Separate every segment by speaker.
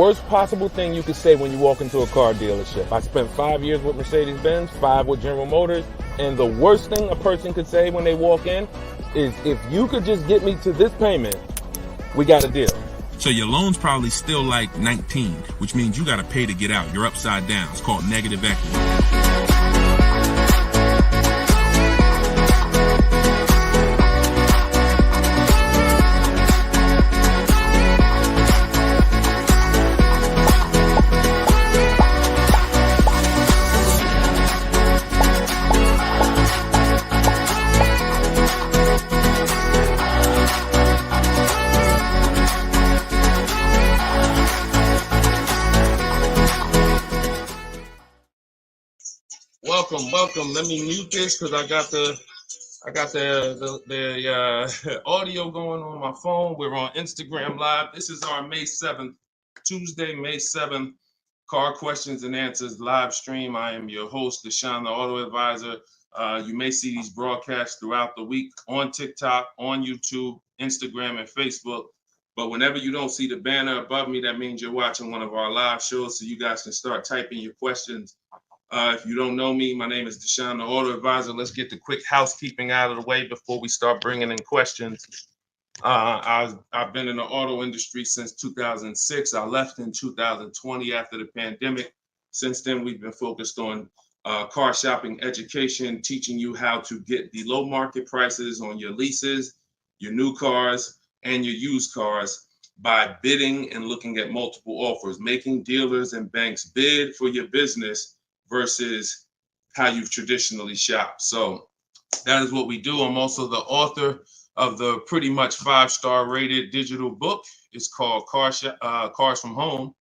Speaker 1: worst possible thing you could say when you walk into a car dealership. I spent 5 years with Mercedes-Benz, 5 with General Motors, and the worst thing a person could say when they walk in is, if you could just get me to this payment, we got a deal.
Speaker 2: So your loan's probably still like 19, which means you got to pay to get out. You're upside down. It's called negative equity.
Speaker 1: Welcome. Let me mute this because I got the audio going on my phone. We're on Instagram Live. This is our May 7th, Tuesday, May 7th, Car Questions and Answers live stream. I am your host, Deshone the Auto Advisor. You may see these broadcasts throughout the week on TikTok, on YouTube, Instagram, and Facebook. But whenever you don't see the banner above me, that means you're watching one of our live shows, so you guys can start typing your questions. If you don't know me, my name is Deshone the Auto Advisor. Let's get the quick housekeeping out of the way before we start bringing in questions. I've been in the auto industry since 2006. I left in 2020 after the pandemic. Since then, we've been focused on car shopping education, teaching you how to get the low market prices on your leases, your new cars, and your used cars by bidding and looking at multiple offers, making dealers and banks bid for your business versus how you've traditionally shopped. So that is what we do. I'm also the author of the pretty much 5-star rated digital book. It's called Cars from Home,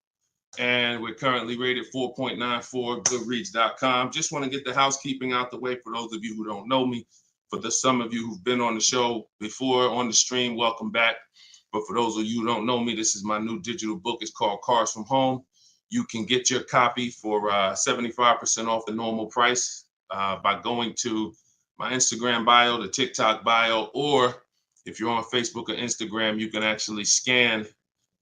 Speaker 1: and we're currently rated 4.94, goodreads.com. Just want to get the housekeeping out the way for those of you who don't know me. For some of you who've been on the show before on the stream, welcome back. But for those of you who don't know me, this is my new digital book. It's called Cars from Home. You can get your copy for 75% off the normal price by going to my Instagram bio, the TikTok bio, or if you're on Facebook or Instagram, you can actually scan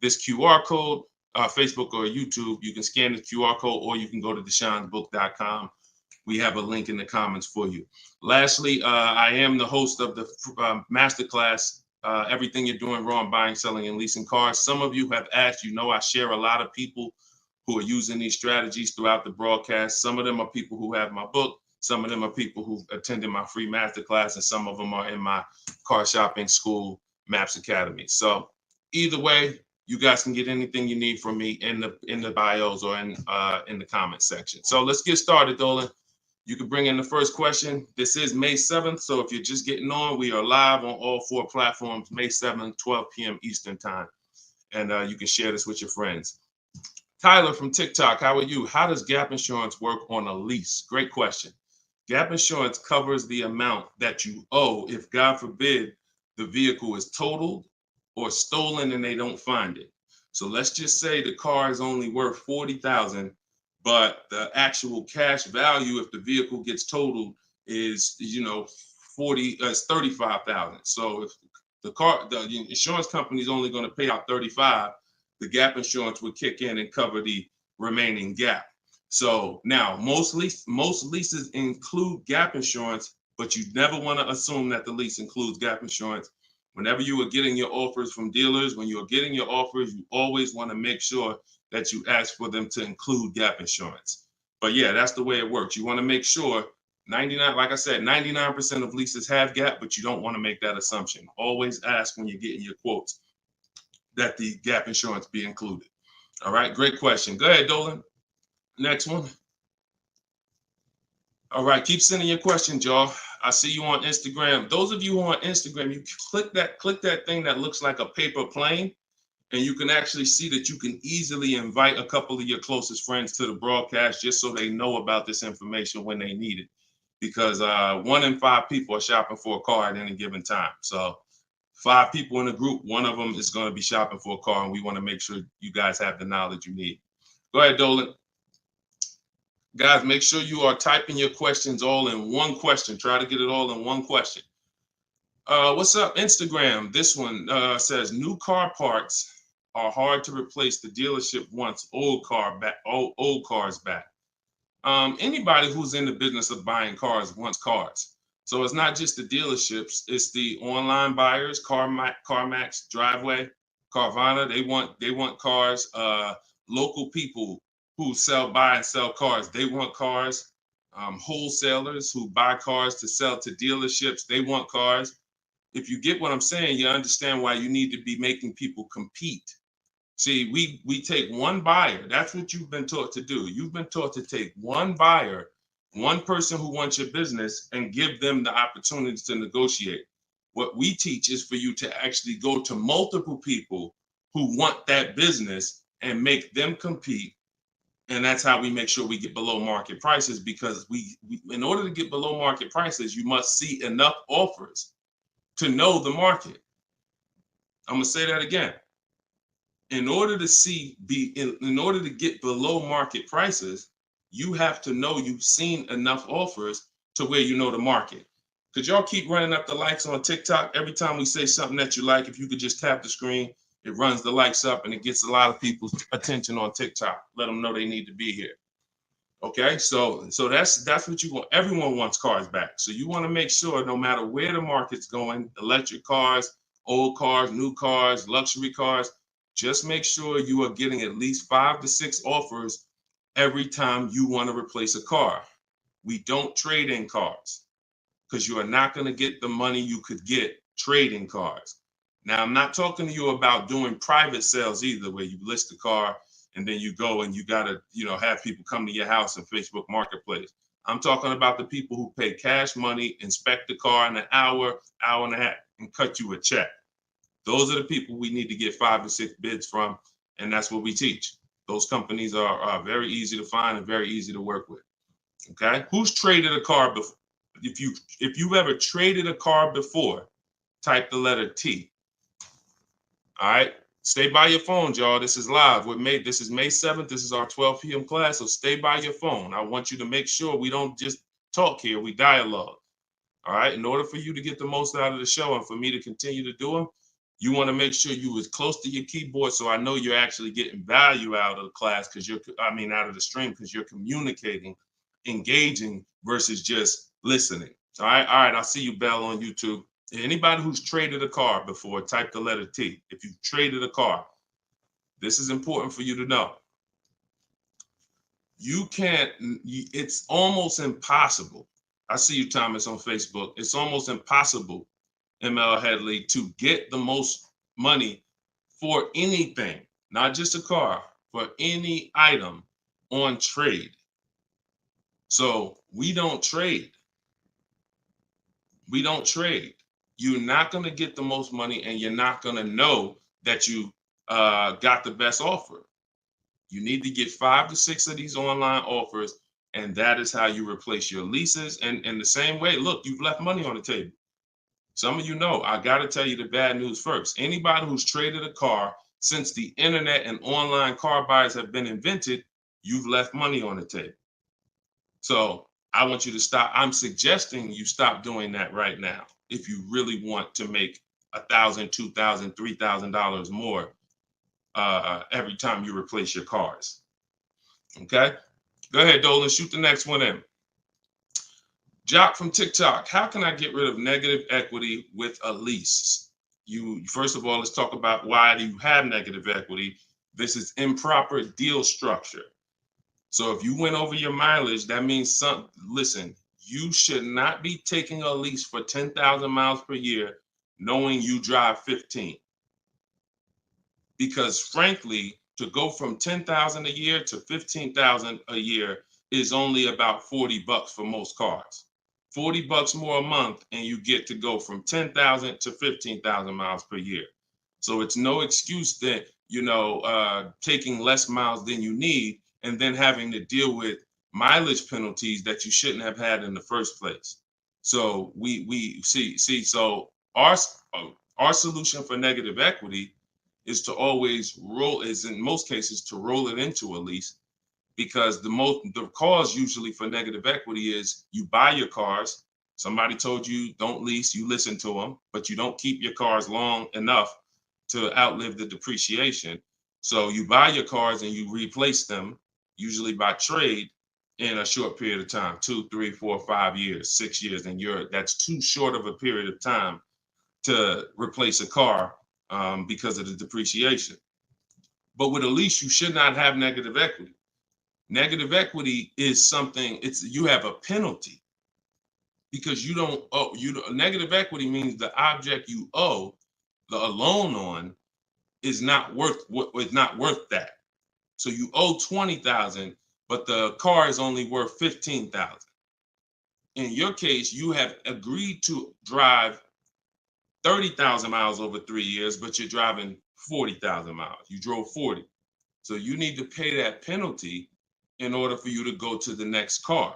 Speaker 1: this QR code, Facebook or YouTube. You can scan the QR code, or you can go to deshonsbook.com. We have a link in the comments for you. Lastly, I am the host of the masterclass, Everything You're Doing Wrong Buying, Selling, and Leasing Cars. Some of you have asked, I share a lot of people who are using these strategies throughout the broadcast. Some of them are people who have my book. Some of them are people who attended my free masterclass, and some of them are in my car shopping school, Maps Academy. So either way, you guys can get anything you need from me in the bios or in the comment section. So let's get started, Dolan. You can bring in the first question. This is May 7th. So if you're just getting on, we are live on all 4 platforms, May 7th, 12 p.m. Eastern time. And you can share this with your friends. Tyler from TikTok, how are you? How does gap insurance work on a lease? Great question. Gap insurance covers the amount that you owe if, God forbid, the vehicle is totaled or stolen and they don't find it. So let's just say the car is only worth $40,000, but the actual cash value if the vehicle gets totaled is, $35,000. So if the insurance company is only going to pay out $35,000, the gap insurance would kick in and cover the remaining gap. So now most leases include gap insurance, but you never want to assume that the lease includes gap insurance. Whenever you are getting your offers from dealers, when you're getting your offers, you always want to make sure that you ask for them to include gap insurance. But yeah, that's the way it works. You want to make sure 99% of leases have gap, but you don't want to make that assumption. Always ask when you're getting your quotes that the gap insurance be included. All right, great question. Go ahead, Dolan. Next one. All right, keep sending your questions, y'all. I see you on Instagram. Those of you who are on Instagram, you click that thing that looks like a paper plane, and you can actually see that you can easily invite a couple of your closest friends to the broadcast just so they know about this information when they need it. Because 1 in 5 people are shopping for a car at any given time. So 5 people in a group, 1 of them is going to be shopping for a car, and we want to make sure you guys have the knowledge you need. Go ahead, Dolan. Guys, make sure you are typing your questions all in one question. Try to get it all in one question. What's up, Instagram? This one says, new car parts are hard to replace. The dealership wants old cars back. Anybody who's in the business of buying cars wants cars. So it's not just the dealerships, it's the online buyers, CarMax, Driveway, Carvana. They want cars. Local people who buy and sell cars, they want cars. Wholesalers who buy cars to sell to dealerships, they want cars. If you get what I'm saying, you understand why you need to be making people compete. See, we take one buyer. That's what you've been taught to do. You've been taught to take one buyer, one person who wants your business, and give them the opportunity to negotiate. What we teach is for you to actually go to multiple people who want that business and make them compete. And that's how we make sure we get below market prices, because we in order to get below market prices, you must see enough offers to know the market. I'm gonna say that again. In order to get below market prices, you have to know you've seen enough offers to where you know the market. Could y'all keep running up the likes on TikTok? Every time we say something that you like, if you could just tap the screen, it runs the likes up and it gets a lot of people's attention on TikTok. Let them know they need to be here. Okay, so that's what you want. Everyone wants cars back. So you want to make sure no matter where the market's going, electric cars, old cars, new cars, luxury cars, just make sure you are getting at least 5 to 6 offers every time you want to replace a car. We don't trade in cars because you are not going to get the money you could get trading cars. Now, I'm not talking to you about doing private sales either, where you list a car and then you go and you got to, have people come to your house in Facebook Marketplace. I'm talking about the people who pay cash money, inspect the car in an hour and a half, and cut you a check. Those are the people we need to get 5 to 6 bids from, and that's what we teach. Those companies are very easy to find and very easy to work with. Okay, who's traded a car before? If you've ever traded a car before, type the letter T. All right, stay by your phones, y'all. This is live. This is May 7th. This is our 12 p.m. class, so stay by your phone. I want you to make sure we don't just talk here, we dialogue. All right, in order for you to get the most out of the show and for me to continue to do them, you want to make sure you as close to your keyboard so I know you're actually getting value out of the class, out of the stream, because you're communicating, engaging versus just listening. All right, I'll see you, Bell, on YouTube. Anybody who's traded a car before, type the letter T. If you've traded a car, this is important for you to know. It's almost impossible. I see you, Thomas, on Facebook. It's almost impossible, ML Headley, to get the most money for anything, not just a car, for any item on trade. So we don't trade. We don't trade. You're not going to get the most money, and you're not going to know that you got the best offer. You need to get 5 to 6 of these online offers, and that is how you replace your leases. And in the same way, look, you've left money on the table. Some of you know, I got to tell you the bad news first. Anybody who's traded a car since the internet and online car buyers have been invented, you've left money on the table. So I want you to stop. I'm suggesting you stop doing that right now if you really want to make $1,000, $2,000, $3,000 more every time you replace your cars. Okay? Go ahead, Dolan. Shoot the next one in. Jock from TikTok. How can I get rid of negative equity with a lease? First of all, let's talk about why do you have negative equity. This is improper deal structure. So if you went over your mileage, that means listen, you should not be taking a lease for 10,000 miles per year knowing you drive 15. Because frankly, to go from 10,000 a year to 15,000 a year is only about $40 for most cars. $40 more a month, and you get to go from 10,000 to 15,000 miles per year. So it's no excuse that, taking less miles than you need and then having to deal with mileage penalties that you shouldn't have had in the first place. So we see. So our solution for negative equity is to always in most cases, to roll it into a lease, because the cause usually for negative equity is you buy your cars. Somebody told you don't lease, you listen to them, but you don't keep your cars long enough to outlive the depreciation. So you buy your cars and you replace them, usually by trade, in a short period of time, 2, 3, 4, 5 years, 6 years, and that's too short of a period of time to replace a car because of the depreciation. But with a lease, you should not have negative equity. Negative equity is something, you have a penalty because you don't owe. Negative equity means the object you owe a loan on is not worth that. So you owe 20,000, but the car is only worth 15,000. In your case, you have agreed to drive 30,000 miles over 3 years, but you're driving 40,000 miles. You drove 40. So you need to pay that penalty in order for you to go to the next car.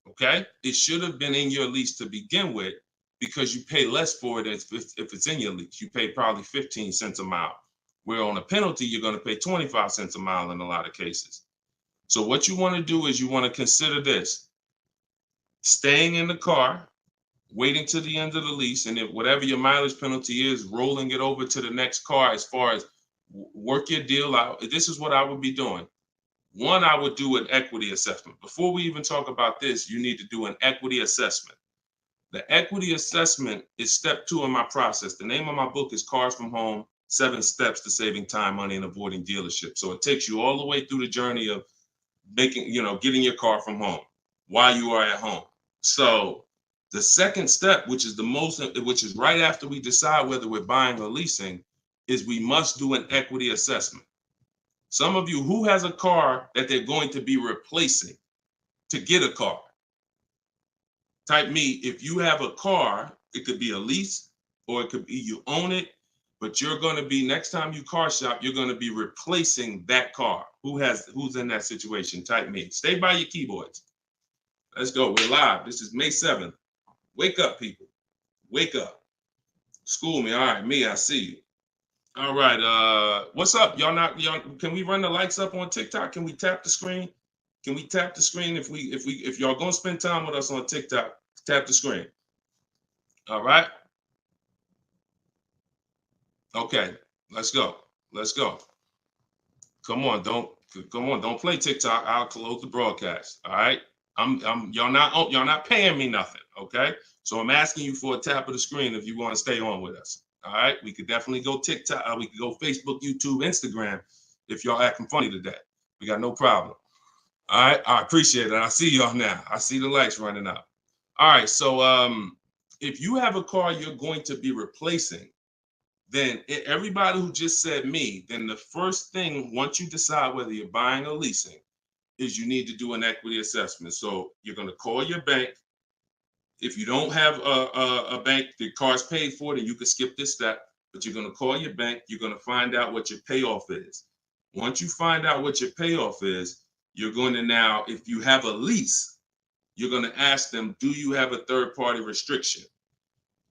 Speaker 1: Okay? It should have been in your lease to begin with because you pay less for it if it's in your lease. You pay probably 15 cents a mile. Where on a penalty, you're going to pay 25 cents a mile in a lot of cases. So what you want to do is you want to consider this. Staying in the car, waiting to the end of the lease, and if whatever your mileage penalty is, rolling it over to the next car as far as work your deal out. This is what I would be doing. One, I would do an equity assessment. Before we even talk about this, you need to do an equity assessment. The equity assessment is step 2 in my process. The name of my book is Cars from Home, 7 Steps to Saving Time, Money, and Avoiding Dealership. So it takes you all the way through the journey of getting your car from home while you are at home. So the second step, which is right after we decide whether we're buying or leasing, is we must do an equity assessment. Some of you, who has a car that they're going to be replacing to get a car? Type me. If you have a car, it could be a lease or it could be you own it, but you're going to be, next time you car shop, you're going to be replacing that car. Who's in that situation? Type me. Stay by your keyboards. Let's go. We're live. This is May 7th. Wake up, people. Wake up. School me. All right, me, I see you. All right. What's up? Y'all can we run the lights up on TikTok? Can we tap the screen? Can we tap the screen if y'all gonna spend time with us on TikTok, tap the screen. All right. Okay, let's go. Let's go. Come on, don't play TikTok. I'll close the broadcast. All right. Y'all not paying me nothing. Okay. So I'm asking you for a tap of the screen if you want to stay on with us. All right, we could definitely go TikTok. We could go Facebook, YouTube, Instagram. If y'all acting funny today, we got no problem. All right, I appreciate it. I see y'all now. I see the lights running up. All right, so if you have a car you're going to be replacing, then everybody who just said me, then the first thing, once you decide whether you're buying or leasing, is you need to do an equity assessment. So you're going to call your bank. If you don't have a bank, the car's paid for, then you can skip this step, but you're going to call your bank. You're going to find out what your payoff is. Once you find out what your payoff is, you're going to now, if you have a lease, you're going to ask them, do you have a third-party restriction?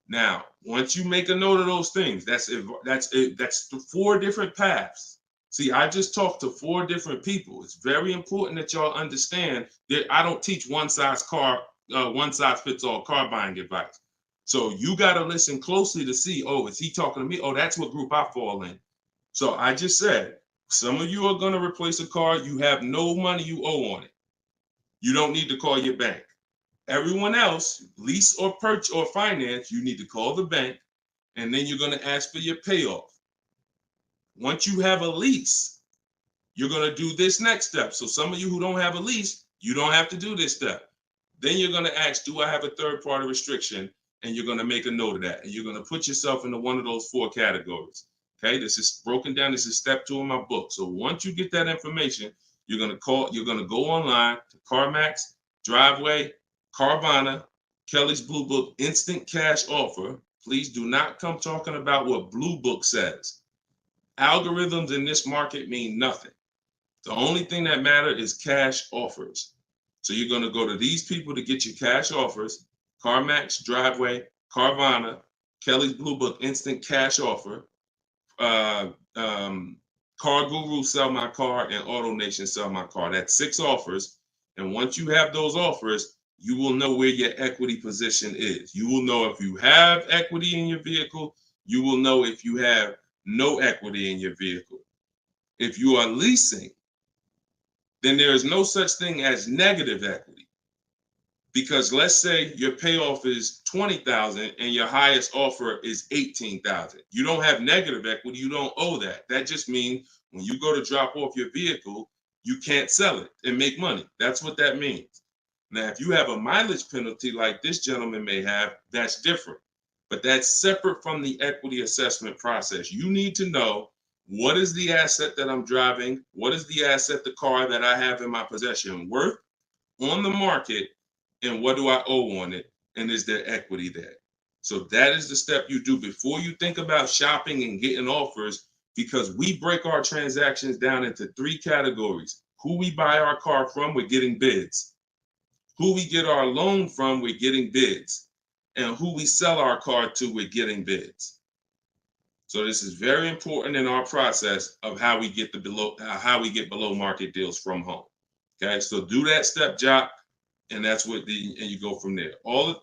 Speaker 1: Now, once you make a note of those things, that's 4 different paths. See, I just talked to 4 different people. It's very important that y'all understand that I don't teach one size fits all car buying advice. So you got to listen closely to see, oh, is he talking to me? Oh, that's what group I fall in. So I just said, some of you are going to replace a car. You have no money you owe on it. You don't need to call your bank. Everyone else, lease or purchase or finance, you need to call the bank, and then you're going to ask for your payoff. Once you have a lease, you're going to do this next step. So some of you who don't have a lease, you don't have to do this step. Then you're going to ask, do I have a third-party restriction? And you're going to make a note of that. And you're going to put yourself into one of those 4 categories. Okay, this is broken down. This is step 2 in my book. So once you get that information, you're going to go online to CarMax, Driveway, Carvana, Kelly's Blue Book, Instant Cash Offer. Please do not come talking about what Blue Book says. Algorithms in this market mean nothing. The only thing that matters is cash offers. So you're going to go to these people to get your cash offers: CarMax, Driveway, Carvana, Kelly's Blue Book, Instant Cash Offer, Car Guru, Sell My Car, and Auto Nation, Sell My Car. That's 6 offers. And once you have those offers, you will know where your equity position is. You will know if you have equity in your vehicle. You will know if you have no equity in your vehicle. If you are leasing, then there is no such thing as negative equity. Because let's say your payoff is $20,000 and your highest offer is $18,000. You don't have negative equity. You don't owe that. That just means when you go to drop off your vehicle, you can't sell it and make money. That's what that means. Now, if you have a mileage penalty like this gentleman may have, that's different. But that's separate from the equity assessment process. You need to know, what is the asset that I'm driving? What is the asset, the car that I have in my possession, worth on the market? And what do I owe on it? And is there equity there? So that is the step you do before you think about shopping and getting offers, because we break our transactions down into 3 categories. Who we buy our car from, we're getting bids. Who we get our loan from, we're getting bids. And who we sell our car to, we're getting bids. So this is very important in our process of how we get below market deals from home. Okay, so do that step, Jock. And that's what and you go from there.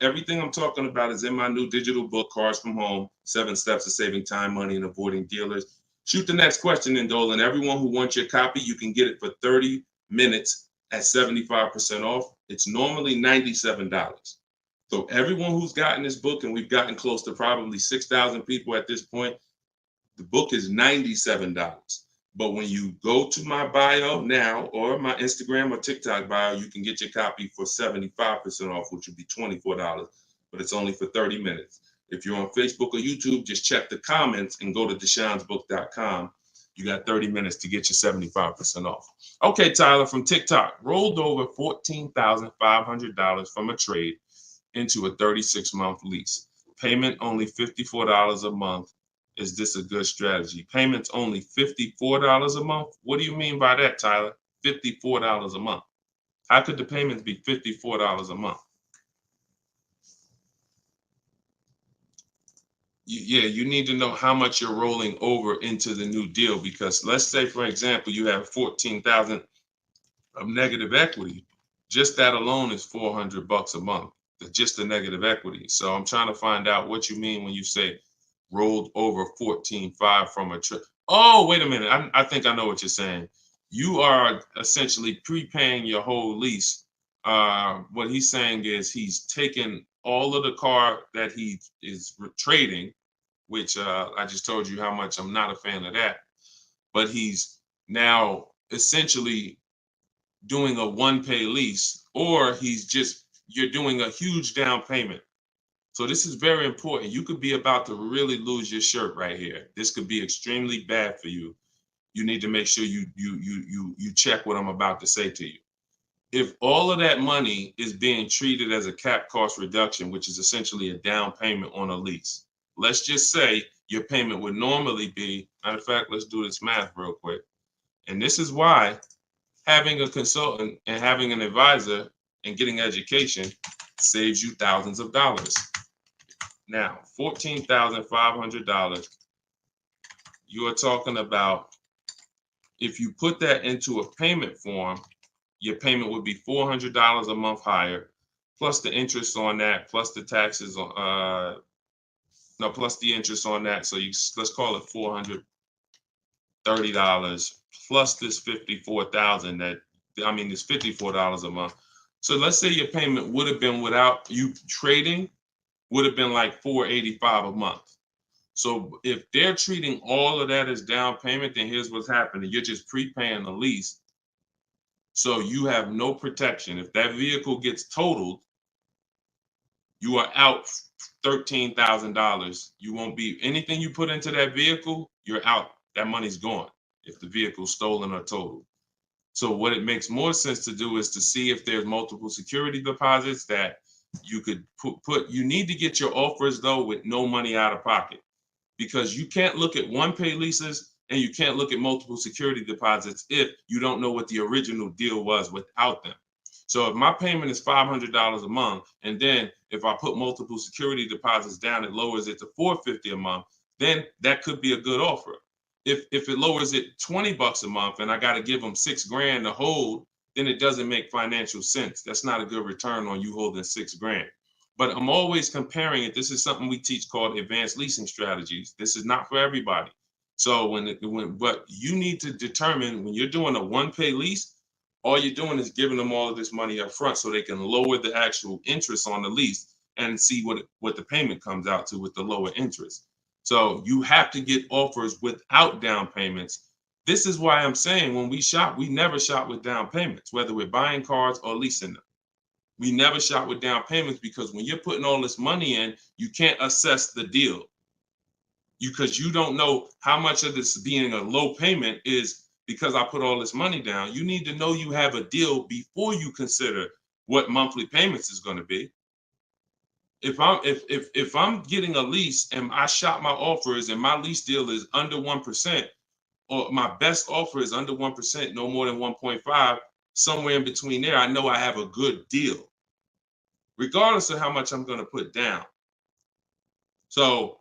Speaker 1: Everything I'm talking about is in my new digital book, Cars from Home, 7 Steps to Saving Time, Money, and Avoiding Dealers. Shoot the next question in, Dolan. Everyone who wants your copy, you can get it for 30 minutes at 75% off. It's normally $97. So everyone who's gotten this book, and we've gotten close to probably 6,000 people at this point, the book is $97. But when you go to my bio now, or my Instagram or TikTok bio, you can get your copy for 75% off, which would be $24, but it's only for 30 minutes. If you're on Facebook or YouTube, just check the comments and go to deshonsbook.com. You got 30 minutes to get your 75% off. Okay, Tyler from TikTok, rolled over $14,500 from a trade into a 36-month lease. Payment only $54 a month. Is this a good strategy? Payments only $54 a month? What do you mean by that, Tyler? $54 a month. How could the payments be $54 a month? You need to know how much you're rolling over into the new deal, because let's say, for example, you have $14,000 of negative equity. Just that alone is $400 a month. Just the negative equity. So I'm trying to find out what you mean when you say rolled over 14.5 from a trip. Oh, wait a minute. I think I know what you're saying. You are essentially prepaying your whole lease. What he's saying is he's taken all of the car that he is trading, which I just told you how much I'm not a fan of that. But he's now essentially doing a one-pay lease, or you're doing a huge down payment. So this is very important. You could be about to really lose your shirt right here. This could be extremely bad for you. You need to make sure you check what I'm about to say to you. If all of that money is being treated as a cap cost reduction, which is essentially a down payment on a lease, let's just say your payment would normally be, matter of fact, let's do this math real quick. And this is why having a consultant and having an advisor and getting education saves you thousands of dollars. Now, $14,500, you are talking about, if you put that into a payment form, your payment would be $400 a month higher, plus the interest on that, plus the taxes on, plus the interest on that. So let's call it $430 plus this $54,000 it's $54 a month. So let's say your payment would have been, without you trading, would have been like $485 a month. So if they're treating all of that as down payment, then here's what's happening. You're just prepaying the lease. So you have no protection. If that vehicle gets totaled, you are out $13,000. You won't be, anything you put into that vehicle, you're out. That money's gone if the vehicle's stolen or totaled. So what it makes more sense to do is to see if there's multiple security deposits that you could put. You need to get your offers, though, with no money out of pocket, because you can't look at one-pay leases and you can't look at multiple security deposits if you don't know what the original deal was without them. So if my payment is $500 a month, and then if I put multiple security deposits down, it lowers it to $450 a month, then that could be a good offer. If it lowers it $20 a month and I got to give them $6,000 to hold, then it doesn't make financial sense. That's not a good return on you holding $6,000. But I'm always comparing it. This is something we teach called advanced leasing strategies. This is not for everybody. So but you need to determine when you're doing a one-pay lease, all you're doing is giving them all of this money up front so they can lower the actual interest on the lease and see what the payment comes out to with the lower interest. So you have to get offers without down payments. This is why I'm saying when we shop, we never shop with down payments, whether we're buying cars or leasing them. We never shop with down payments because when you're putting all this money in, you can't assess the deal. Because you don't know how much of this being a low payment is because I put all this money down. You need to know you have a deal before you consider what monthly payments is going to be. If I'm getting a lease and I shop my offers and my lease deal is under 1%, or my best offer is under 1%, no more than 1.5, somewhere in between there, I know I have a good deal, regardless of how much I'm going to put down. So,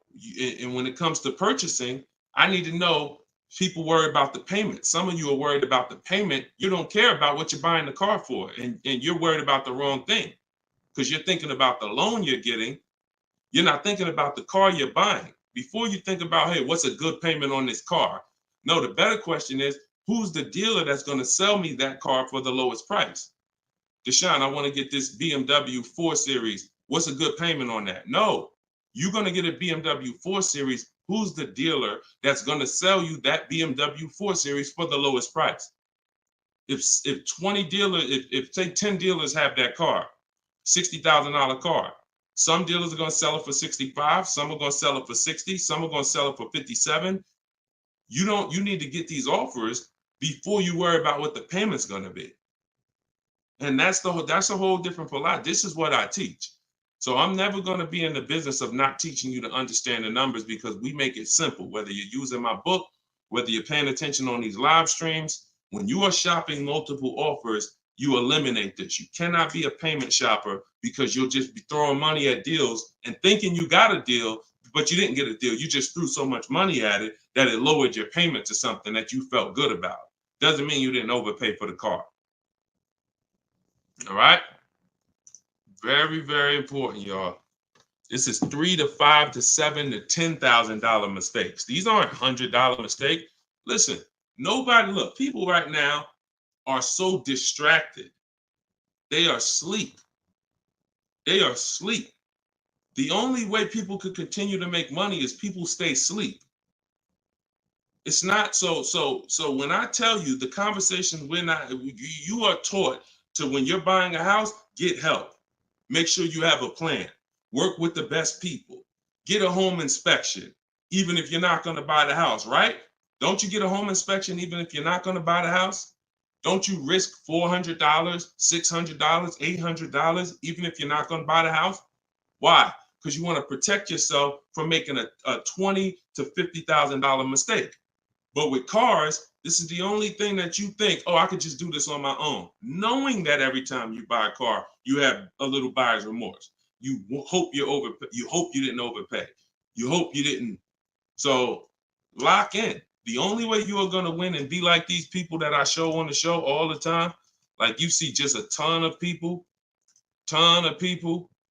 Speaker 1: and when it comes to purchasing, I need to know people worry about the payment. Some of you are worried about the payment. You don't care about what you're buying the car for, and you're worried about the wrong thing because you're thinking about the loan you're getting. You're not thinking about the car you're buying. Before you think about, hey, what's a good payment on this car? No, the better question is, who's the dealer that's going to sell me that car for the lowest price? Deshone, I want to get this BMW 4 Series. What's a good payment on that? No, you're going to get a BMW 4 Series. Who's the dealer that's going to sell you that BMW 4 Series for the lowest price? If 20 dealers, if say 10 dealers have that car, $60,000 car, some dealers are going to sell it for 65, some are going to sell it for 60, some are going to sell it for 57. You need to get these offers before you worry about what the payment's going to be. And that's a whole different philosophy. This is what I teach. So I'm never going to be in the business of not teaching you to understand the numbers because we make it simple. Whether you're using my book, whether you're paying attention on these live streams, when you are shopping multiple offers, you eliminate this. You cannot be a payment shopper because you'll just be throwing money at deals and thinking you got a deal, but you didn't get a deal. You just threw so much money at it that it lowered your payment to something that you felt good about. Doesn't mean you didn't overpay for the car. All right. Very, very important, y'all. This is $3,000 to $5,000 to $7,000 to $10,000 mistakes. These aren't $100 mistakes. Listen, look, people right now are so distracted. They are asleep. They are asleep. The only way people could continue to make money is people stay asleep. It's not so when I tell you the conversation, you are taught to, when you're buying a house, get help. Make sure you have a plan. Work with the best people. Get a home inspection, even if you're not going to buy the house, right? Don't you get a home inspection even if you're not going to buy the house? Don't you risk $400, $600, $800, even if you're not going to buy the house? Why? Because you want to protect yourself from making a $20,000 to $50,000 mistake. But with cars, this is the only thing that you think, oh, I could just do this on my own. Knowing that every time you buy a car, you have a little buyer's remorse. You hope you hope you didn't overpay. You hope you didn't. So lock in. The only way you are going to win and be like these people that I show on the show all the time, like you see just a ton of people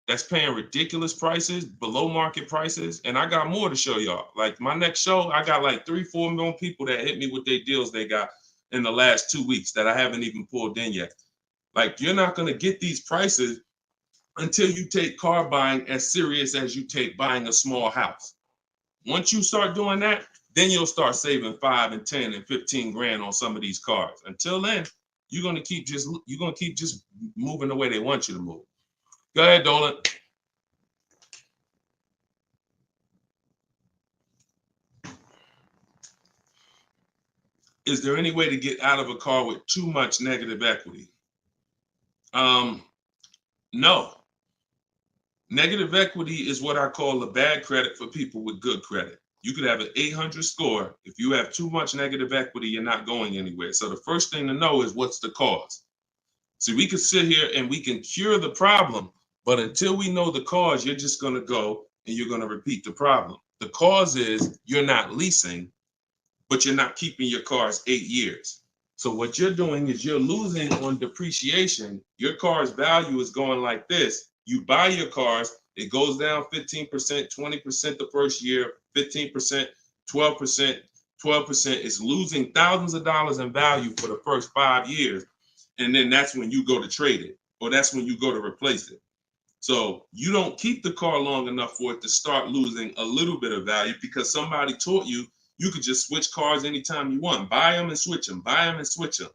Speaker 1: that's paying ridiculous prices, below market prices. And I got more to show y'all. Like my next show, I got like 3-4 million people that hit me with their deals they got in the last 2 weeks that I haven't even pulled in yet. Like you're not going to get these prices until you take car buying as serious as you take buying a small house. Once you start doing that, then you'll start saving 5 and 10 and 15 grand on some of these cars. Until then, you're going to keep just moving the way they want you to move. Go ahead, Dolan. Is there any way to get out of a car with too much negative equity? No. Negative equity is what I call a bad credit for people with good credit. You could have an 800 score. If you have too much negative equity, you're not going anywhere. So the first thing to know is what's the cause. See, we could sit here and we can cure the problem, but until we know the cause, you're just going to go and you're going to repeat the problem. The cause is you're not leasing, but you're not keeping your cars 8 years. So what you're doing is you're losing on depreciation. Your car's value is going like this, You buy your cars, it goes down 15%, 20% the first year, 15%, 12%, 12%. It's losing thousands of dollars in value for the first 5 years. And then that's when you go to trade it, or that's when you go to replace it. So you don't keep the car long enough for it to start losing a little bit of value because somebody taught you you could just switch cars anytime you want. Buy them and switch them, buy them and switch them.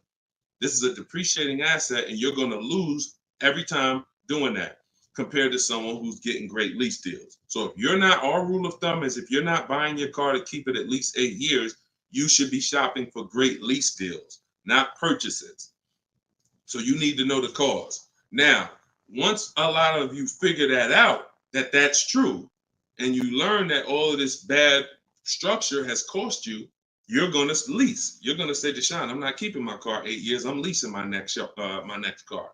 Speaker 1: This is a depreciating asset, and you're going to lose every time doing that compared to someone who's getting great lease deals. So if you're not, our rule of thumb is if you're not buying your car to keep it at least 8 years, you should be shopping for great lease deals, not purchases. So you need to know the cause. Now, once a lot of you figure that out, that that's true, and you learn that all of this bad structure has cost you, you're going to lease. You're going to say, Deshone, I'm not keeping my car 8 years. I'm leasing my next car.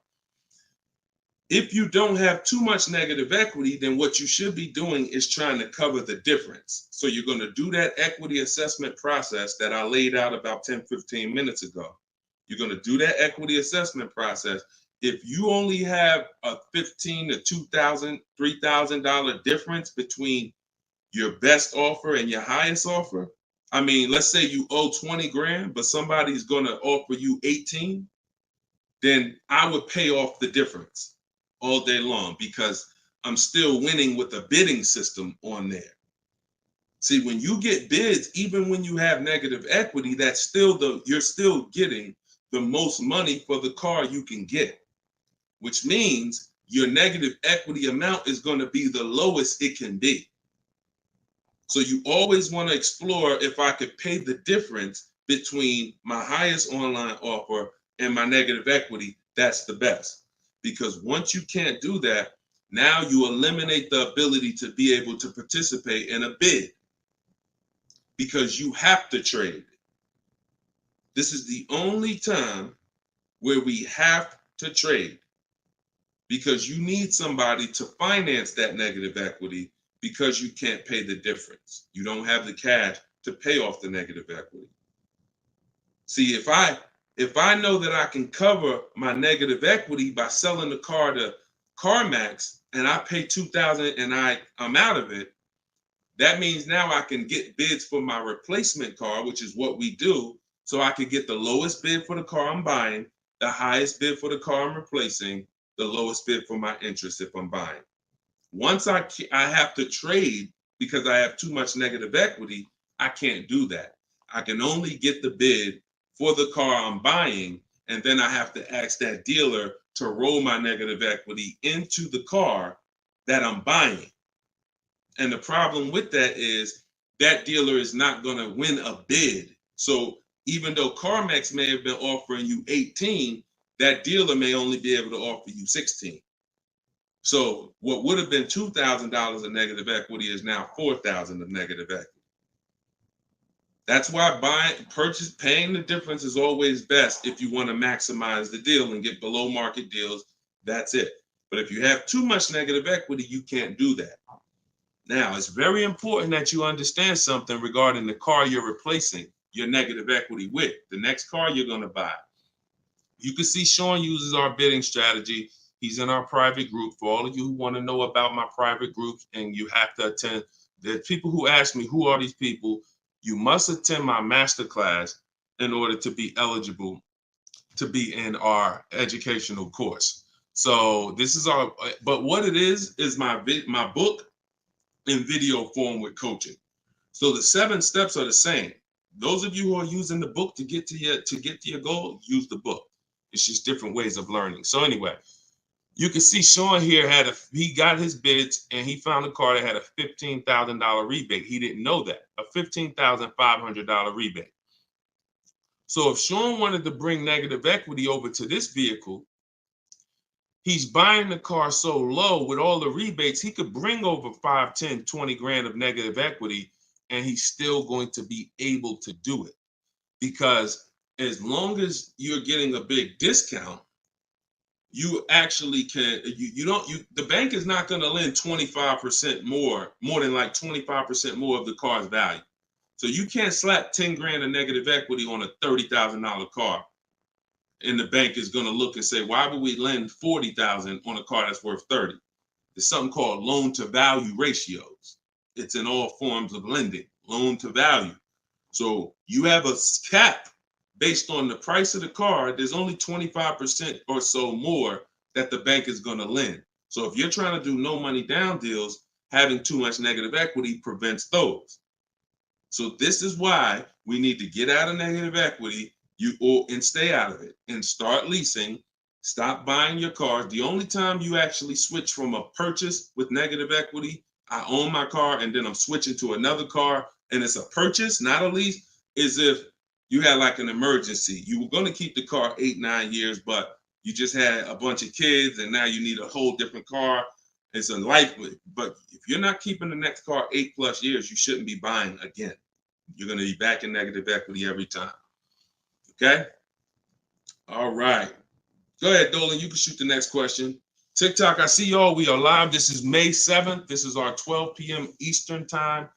Speaker 1: If you don't have too much negative equity, then what you should be doing is trying to cover the difference. So you're going to do that equity assessment process that I laid out about 10, 15 minutes ago. You're going to do that equity assessment process. If you only have a $1,500 to $2,000, $3,000 difference between your best offer and your highest offer, I mean, let's say you owe 20 grand, but somebody's going to offer you 18, then I would pay off the difference all day long because I'm still winning with a bidding system on there. See, when you get bids, even when you have negative equity, that's still you're still getting the most money for the car you can get, which means your negative equity amount is going to be the lowest it can be. So you always want to explore if I could pay the difference between my highest online offer and my negative equity, that's the best. Because once you can't do that, now you eliminate the ability to be able to participate in a bid because you have to trade. This is the only time where we have to trade because you need somebody to finance that negative equity because you can't pay the difference. You don't have the cash to pay off the negative equity. See, if I know that I can cover my negative equity by selling the car to CarMax and I pay $2,000 and I'm out of it, that means now I can get bids for my replacement car, which is what we do. So I could get the lowest bid for the car I'm buying, the highest bid for the car I'm replacing, the lowest bid for my interest if I'm buying. Once I have to trade because I have too much negative equity, I can't do that. I can only get the bid for the car I'm buying, and then I have to ask that dealer to roll my negative equity into the car that I'm buying. And the problem with that is that dealer is not going to win a bid. So even though CarMax may have been offering you 18, that dealer may only be able to offer you 16. So what would have been $2,000 of negative equity is now $4,000 of negative equity. That's why paying the difference is always best if you want to maximize the deal and get below market deals. That's it. But if you have too much negative equity, you can't do that. Now, it's very important that you understand something regarding the car you're replacing your negative equity with, the next car you're going to buy. You can see Sean uses our bidding strategy. He's in our private group. For all of you who want to know about my private groups, and you have to attend, there's people who ask me, who are these people? You must attend my masterclass in order to be eligible to be in our educational course. So this is but what it is my book in video form with coaching. So the 7 steps are the same. Those of you who are using the book to get to your goal, use the book. It's just different ways of learning. So anyway, you can see Sean here he got his bids and he found a car that had a $15,000 rebate. He didn't know that, a $15,500 rebate. So if Sean wanted to bring negative equity over to this vehicle, he's buying the car so low with all the rebates, he could bring over 5, 10, 20 grand of negative equity, and he's still going to be able to do it. Because as long as you're getting a big discount, you actually can, the bank is not going to lend 25% more than like 25% more of the car's value. So you can't slap 10 grand of negative equity on a $30,000 car. And the bank is going to look and say, why would we lend $40,000 on a car that's worth $30,000? there's something called loan to value ratios. It's in all forms of lending, loan to value. So you have a cap based on the price of the car. There's only 25% or so more that the bank is going to lend. So if you're trying to do no money down deals, having too much negative equity prevents those. So this is why we need to get out of negative equity and stay out of it and start leasing. Stop buying your cars. The only time you actually switch from a purchase with negative equity, I own my car and then I'm switching to another car and it's a purchase, not a lease, is if you had like an emergency. You were going to keep the car 8-9 years, but you just had a bunch of kids and now you need a whole different car. It's a life. But if you're not keeping the next car 8+ years, you shouldn't be buying again. You're going to be back in negative equity every time. Okay? All right. Go ahead, Dolan. You can shoot the next question. TikTok, I see y'all. We are live. This is May 7th. This is our 12 p.m. Eastern time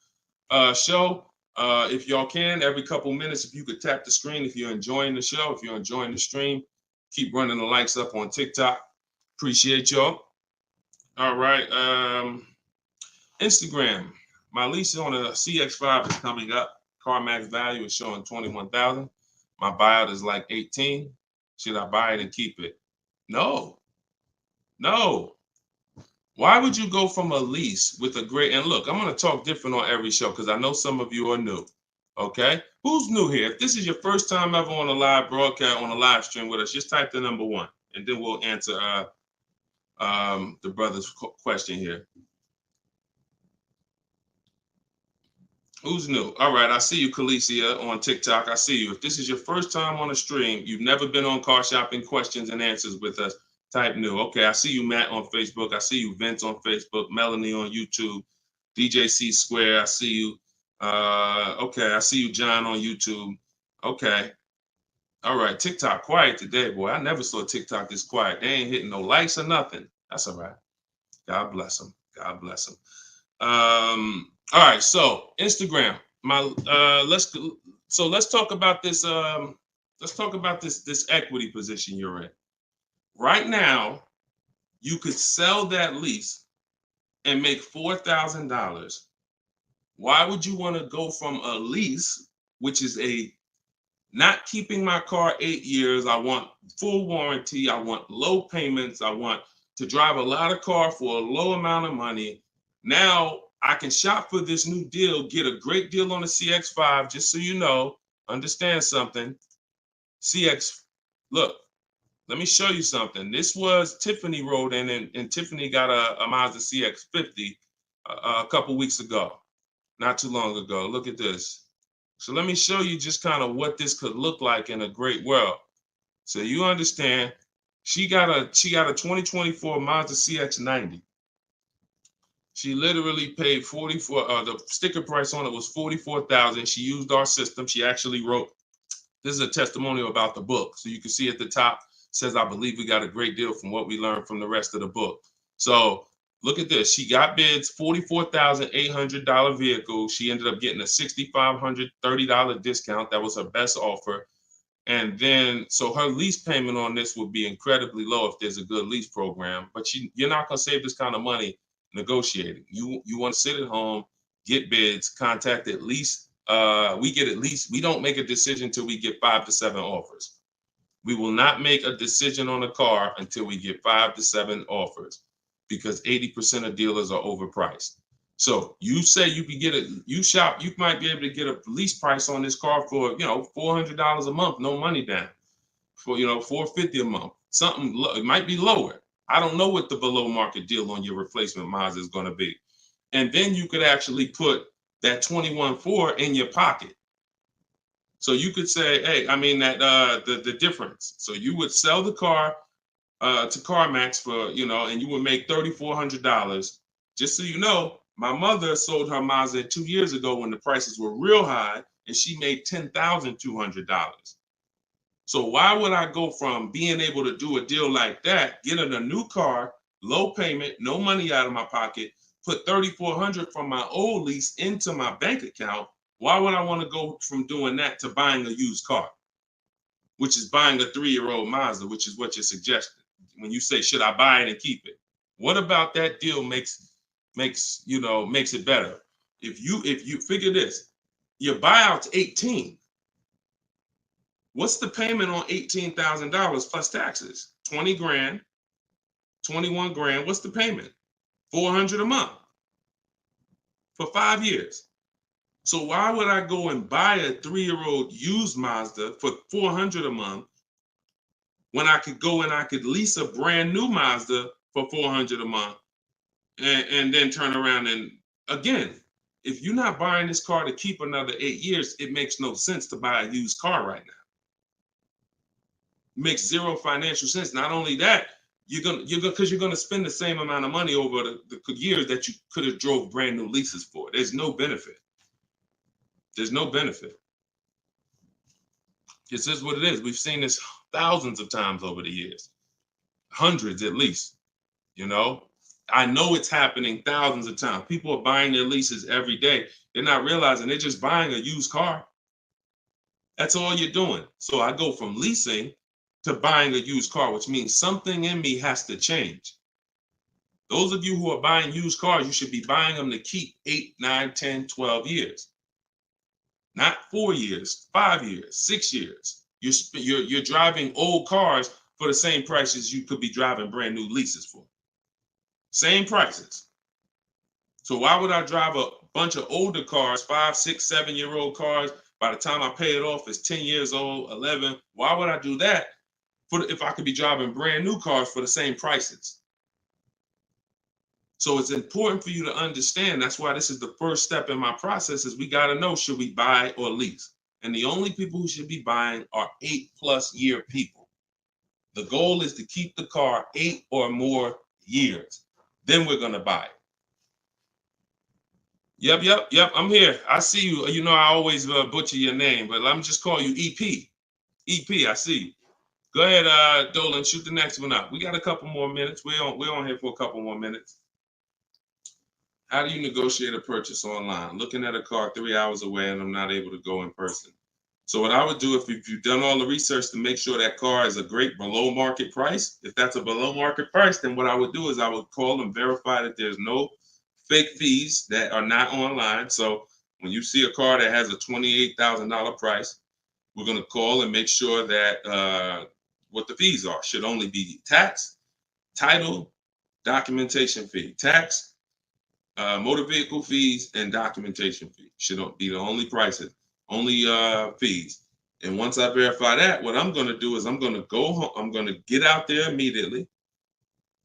Speaker 1: show. If y'all can, every couple minutes, if you could tap the screen, if you're enjoying the show, if you're enjoying the stream, keep running the likes up on TikTok. Appreciate y'all. All right. Instagram. My lease on a CX5 is coming up. Car max value is showing 21,000. My buyout is like 18. Should I buy it and keep it? No. Why would you go from a lease with a great, and look, I'm going to talk different on every show because I know some of you are new. Okay. Who's new here? If this is your first time ever on a live broadcast, on a live stream with us, just type the number 1 and then we'll answer the brother's question here. Who's new? All right, I see you, Khaleesi, on TikTok. I see you. If this is your first time on a stream, you've never been on Car Shopping Questions and Answers with us, type new. Okay, I see you, Matt, on Facebook. I see you, Vince, on Facebook. Melanie on YouTube. DJ C Square, I see you. Okay, I see you, John, on YouTube. Okay. All right, TikTok quiet today, boy. I never saw TikTok this quiet. They ain't hitting no likes or nothing. That's all right. God bless them. God bless them. All right, so Instagram. Let's talk about this. Let's talk about this equity position you're in. Right now, you could sell that lease and make $4,000. Why would you want to go from a lease, which is a not keeping my car 8 years? I want full warranty. I want low payments. I want to drive a lot of car for a low amount of money. Now I can shop for this new deal, get a great deal on the CX5, just so you know, understand something. Look, let me show you something. This was Tiffany rode in, and Tiffany got a Mazda CX50 a couple weeks ago, not too long ago. Look at this. So let me show you just kind of what this could look like in a great world. So you understand, she got a 2024 Mazda CX90. She literally paid the sticker price on it was $44,000. She used our system. She actually wrote, this is a testimonial about the book. So you can see at the top, says, I believe we got a great deal from what we learned from the rest of the book. So look at this. She got bids, $44,800 vehicle. She ended up getting a $6,530 discount. That was her best offer. And then, so her lease payment on this would be incredibly low if there's a good lease program. But you're not going to save this kind of money negotiating. You want to sit at home, get bids, contact at least. We don't make a decision until we get 5 to 7 offers. We will not make a decision on a car until we get 5 to 7 offers, because 80% of dealers are overpriced. So you say you can get you might be able to get a lease price on this car for, $400 a month, no money down, for, $450 a month. Something, it might be lower. I don't know what the below market deal on your replacement Mazda is going to be. And then you could actually put that 21.4 in your pocket. So you could say, hey, the difference. So you would sell the car to CarMax for, and you would make $3,400. Just so you know, my mother sold her Mazda 2 years ago when the prices were real high, and she made $10,200. So why would I go from being able to do a deal like that, getting a new car, low payment, no money out of my pocket, put $3,400 from my old lease into my bank account? Why would I want to go from doing that to buying a used car, which is buying a 3-year-old Mazda, which is what you're suggesting when you say, should I buy it and keep it? What about that deal makes it better? If you figure this, your buyout's 18. What's the payment on $18,000 plus taxes? 20 grand, 21 grand. What's the payment? 400 a month for 5 years. So why would I go and buy a 3-year-old used Mazda for 400 a month when I could go and I could lease a brand new Mazda for 400 a month and then turn around and again, if you're not buying this car to keep another 8 years, it makes no sense to buy a used car right now. It makes zero financial sense. Not only that, you're gonna spend the same amount of money over the years that you could have drove brand new leases for. There's no benefit. There's no benefit. This is what it is. We've seen this thousands of times over the years, hundreds at least. I know it's happening thousands of times. People are buying their leases every day. They're not realizing they're just buying a used car. That's all you're doing. So I go from leasing to buying a used car, which means something in me has to change. Those of you who are buying used cars, you should be buying them to keep 8, 9, 10, 12 years. Not 4 years, 5 years, 6 years. You're driving old cars for the same prices you could be driving brand new leases for. Same prices. So why would I drive a bunch of older cars, 5, 6, 7-year-old cars? By the time I pay it off, it's 10 years old, 11. Why would I do that if I could be driving brand new cars for the same prices? So it's important for you to understand. That's why this is the first step in my process is we got to know, should we buy or lease? And the only people who should be buying are 8+ year people. The goal is to keep the car 8 or more years. Then we're going to buy it. Yep. I'm here. I see you. You know, I always butcher your name, but let me just call you EP. EP, I see you. Go ahead, Dolan, shoot the next one up. We got a couple more minutes. We're on here for a couple more minutes. How do you negotiate a purchase online? Looking at a car 3 hours away and I'm not able to go in person. So what I would do, if you've done all the research to make sure that car is a great below market price, if that's a below market price, then what I would do is I would call and verify that there's no fake fees that are not online. So when you see a car that has a $28,000 price, we're going to call and make sure that what the fees are should only be tax, title, documentation fee. Tax, motor vehicle fees, and documentation fee should be the only prices, only fees. And once I verify that, what I'm going to do is I'm going to go home. I'm going to get out there immediately,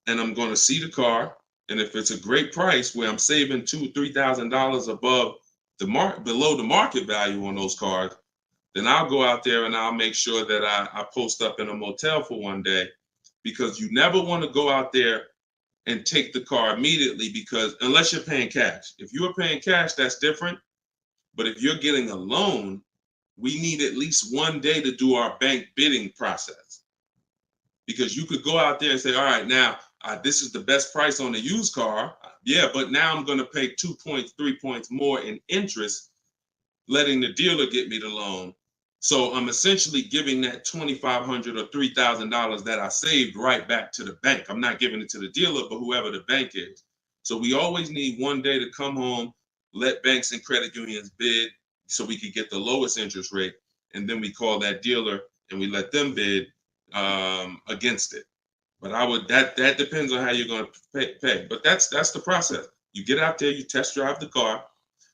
Speaker 1: and I'm going to see the car. And if it's a great price where I'm saving $2,000-3,000 above below the market value on those cars, then I'll go out there and I'll make sure that I post up in a motel for one day, because you never want to go out there and take the car immediately, because unless you're paying cash. If you're paying cash, that's different. But if you're getting a loan, we need at least one day to do our bank bidding process. Because you could go out there and say, all right, now this is the best price on the used car. Yeah, but now I'm going to pay 2 points, 3 points more in interest, letting the dealer get me the loan. So I'm essentially giving that $2,500 or $3,000 that I saved right back to the bank. I'm not giving it to the dealer, but whoever the bank is. So we always need one day to come home, let banks and credit unions bid so we could get the lowest interest rate. And then we call that dealer and we let them bid against it. But that depends on how you're going to pay. But that's the process. You get out there, you test drive the car.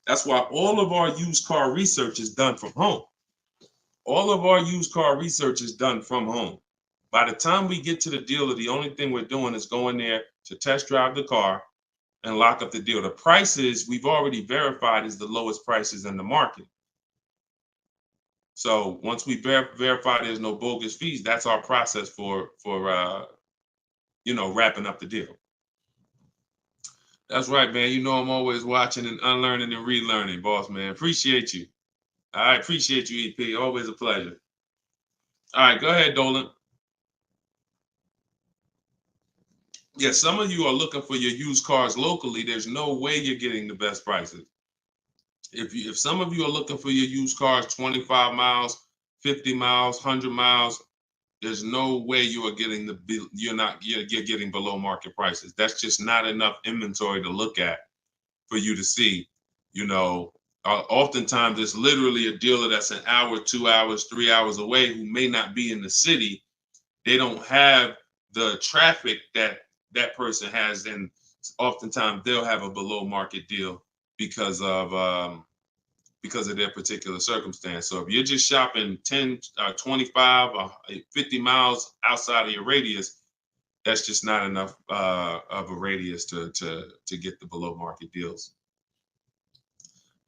Speaker 1: That's why all of our used car research is done from home. All of our used car research is done from home. By the time we get to the dealer, the only thing we're doing is going there to test drive the car and lock up the deal. The prices we've already verified is the lowest prices in the market. So once we verify there's no bogus fees, that's our process for wrapping up the deal. That's right, man. You know I'm always watching and unlearning and relearning, boss man. Appreciate you. I appreciate you, EP. Always a pleasure. All right, go ahead, Dolan. Yeah, some of you are looking for your used cars locally. There's no way you're getting the best prices. If some of you are looking for your used cars 25 miles, 50 miles, 100 miles, There's no way you are getting you're getting below market prices. That's just not enough inventory to look at for you to see. You know, oftentimes it's literally a dealer that's an hour, 2 hours, 3 hours away who may not be in the city. They don't have the traffic that that person has, and oftentimes they'll have a below market deal because of their particular circumstance. So if you're just shopping 10, 25, 50 miles outside of your radius, that's just not enough of a radius to get the below market deals.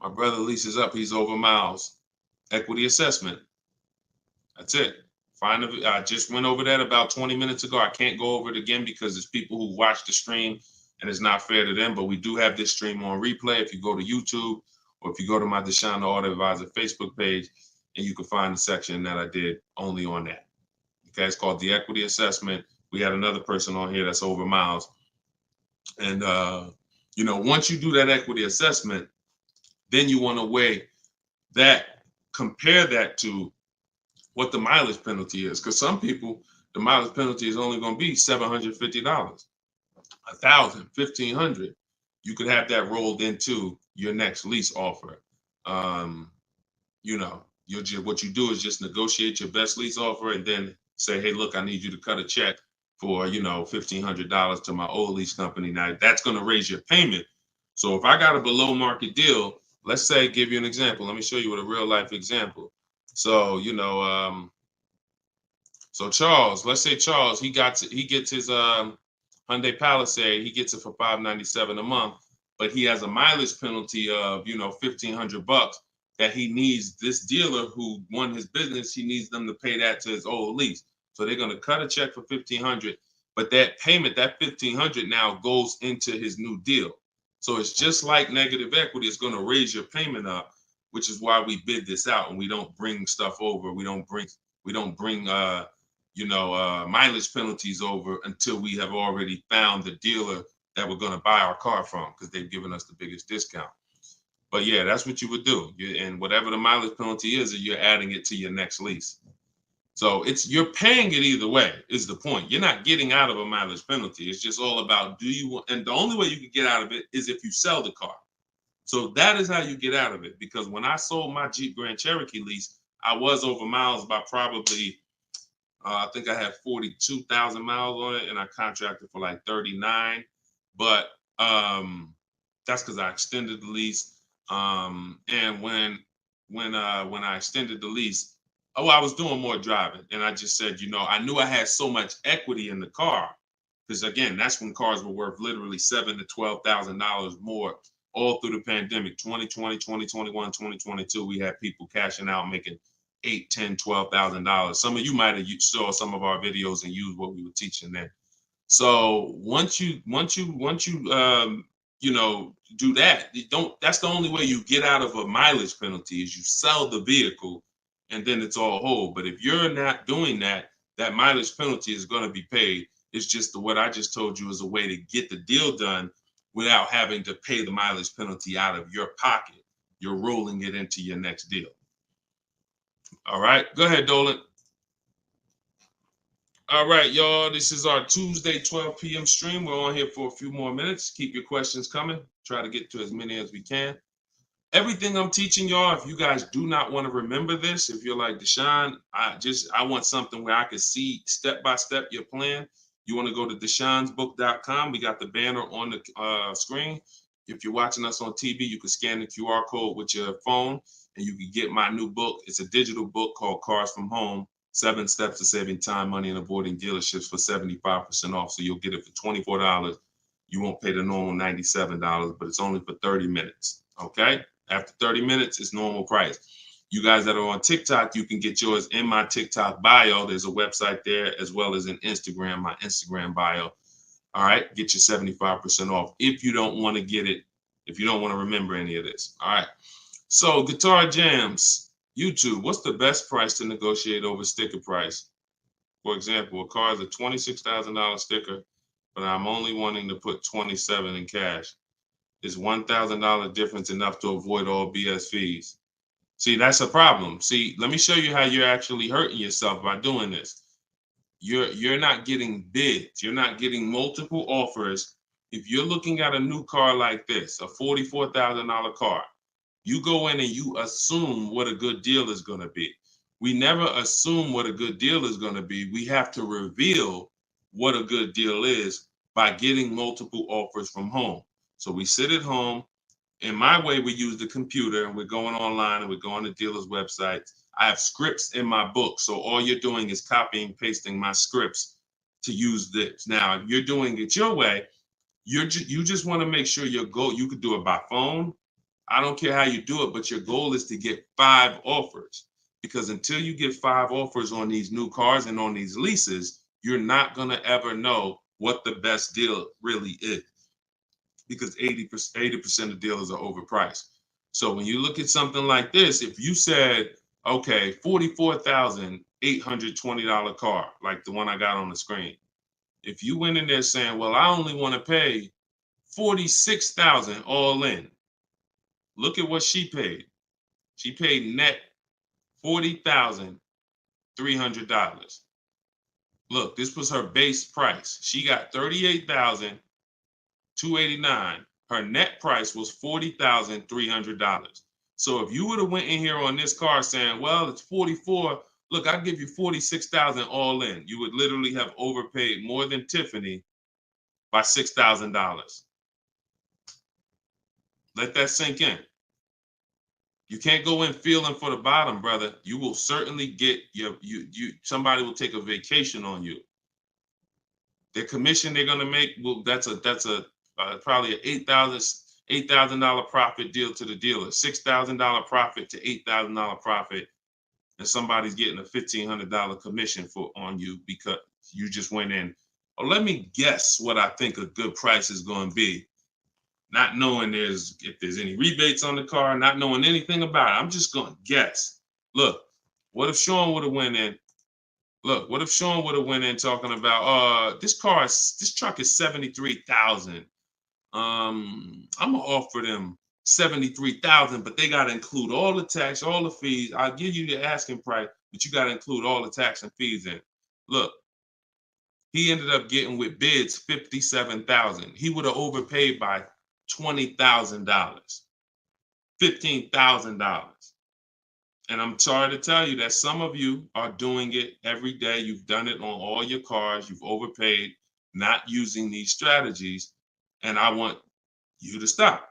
Speaker 1: My brother leases up. He's over miles. Equity assessment. That's it. I just went over that about 20 minutes ago. I can't go over it again because there's people who watch the stream and it's not fair to them. But we do have this stream on replay. If you go to YouTube or if you go to my Deshone the Auto Advisor Facebook page, and you can find the section that I did only on that. Okay, it's called the equity assessment. We had another person on here that's over miles. And, you know, once you do that equity assessment, then you want to weigh that, compare that to what the mileage penalty is. Because some people, the mileage penalty is only going to be $750, $1,000, $1,500. You could have that rolled into your next lease offer. You know, what you do is just negotiate your best lease offer and then say, hey, look, I need you to cut a check for, you know, $1,500 to my old lease company. Now that's going to raise your payment. So if I got a below market deal, let's say, give you an example. Let me show you with a real life example. So, you know, so Charles, let's say Charles, he gets his Hyundai Palisade, he gets it for $597 a month, but he has a mileage penalty of, you know, $1,500 that he needs. This dealer who won his business, he needs them to pay that to his old lease. So they're going to cut a check for $1,500, but that payment, that $1,500 now goes into his new deal. So it's just like negative equity. It's going to raise your payment up, which is why we bid this out and we don't bring stuff over. We don't bring mileage penalties over until we have already found the dealer that we're going to buy our car from, because they've given us the biggest discount. But yeah, that's what you would do. And whatever the mileage penalty is, you're adding it to your next lease. So you're paying it either way is the point. You're not getting out of a mileage penalty. It's just all about and the only way you can get out of it is if you sell the car. So that is how you get out of it. Because when I sold my Jeep Grand Cherokee lease, I was over miles by probably, I think I had 42,000 miles on it, and I contracted for like 39. But that's because I extended the lease. And when I extended the lease, I was doing more driving, and I just said, you know, I knew I had so much equity in the car, because again, that's when cars were worth literally $7,000 to $12,000 more all through the pandemic. 2020, 2021, 2022, we had people cashing out, making $8,000, $10,000, $12,000. Some of you might have saw some of our videos and used what we were teaching then. So once you you know, do that, that's the only way you get out of a mileage penalty is you sell the vehicle, and then it's all whole. But if you're not doing that, that mileage penalty is going to be paid. It's just what I just told you is a way to get the deal done without having to pay the mileage penalty out of your pocket. You're rolling it into your next deal. All right, go ahead, Dolan. All right, y'all, this is our Tuesday 12 p.m. stream. We're on here for a few more minutes. Keep your questions coming. Try to get to as many as we can. Everything I'm teaching y'all, if you guys do not want to remember this, if you're like, Deshone, I want something where I can see step-by-step your plan, you want to go to deshonesbook.com. We got the banner on the screen. If you're watching us on TV, you can scan the QR code with your phone, and you can get my new book. It's a digital book called Cars from Home, 7 Steps to Saving Time, Money, and Avoiding Dealerships for 75% off. So you'll get it for $24. You won't pay the normal $97, but it's only for 30 minutes, okay? After 30 minutes, it's normal price. You guys that are on TikTok, you can get yours in my TikTok bio. There's a website there, as well as in Instagram, my Instagram bio. All right, get your 75% off if you don't want to get it, if you don't want to remember any of this. All right, so Guitar Jams, YouTube, what's the best price to negotiate over sticker price? For example, a car is a $26,000 sticker, but I'm only wanting to put $27,000 in cash. Is $1,000 difference enough to avoid all BS fees? See, that's a problem. See, let me show you how you're actually hurting yourself by doing this. you're not getting bids. You're not getting multiple offers. If you're looking at a new car like this, a $44,000 car, you go in and you assume what a good deal is going to be. We never assume what a good deal is going to be. We have to reveal what a good deal is by getting multiple offers from home. So we sit at home. In my way, we use the computer and we're going online and we're going to dealers' websites. I have scripts in my book. So all you're doing is copying, pasting my scripts to use this. Now, if you're doing it your way, you just want to make sure your goal, you could do it by phone. I don't care how you do it, but your goal is to get 5 offers, because until you get 5 offers on these new cars and on these leases, you're not going to ever know what the best deal really is, because 80% of dealers are overpriced. So when you look at something like this, if you said, okay, $44,820 car, like the one I got on the screen, if you went in there saying, well, I only want to pay $46,000 all in, look at what she paid. She paid net $40,300. Look, this was her base price. She got $38,289. Her net price was $40,300. So if you would have went in here on this car saying, well, it's 44, look, I'll give you 46,000 all in, you would literally have overpaid more than Tiffany by $6,000. Let that sink in. You can't go in feeling for the bottom, brother. You will certainly get somebody will take a vacation on you. Their commission they're gonna make, well, that's probably an $8,000 profit deal to the dealer, $6,000 profit to $8,000 profit, and somebody's getting a $1,500 commission on you because you just went in. Oh, let me guess what I think a good price is going to be. Not knowing if there's any rebates on the car, not knowing anything about it. I'm just going to guess. Look, what if Sean would have went in? Look, what if Sean would have went in talking about, this truck is $73,000. I'm gonna offer them $73,000, but they got to include all the tax, all the fees. I'll give you the asking price, but you got to include all the tax and fees in. Look, he ended up getting with bids $57,000. He would have overpaid by $20,000, $15,000. And I'm sorry to tell you that some of you are doing it every day. You've done it on all your cars. You've overpaid, not using these strategies. And I want you to stop.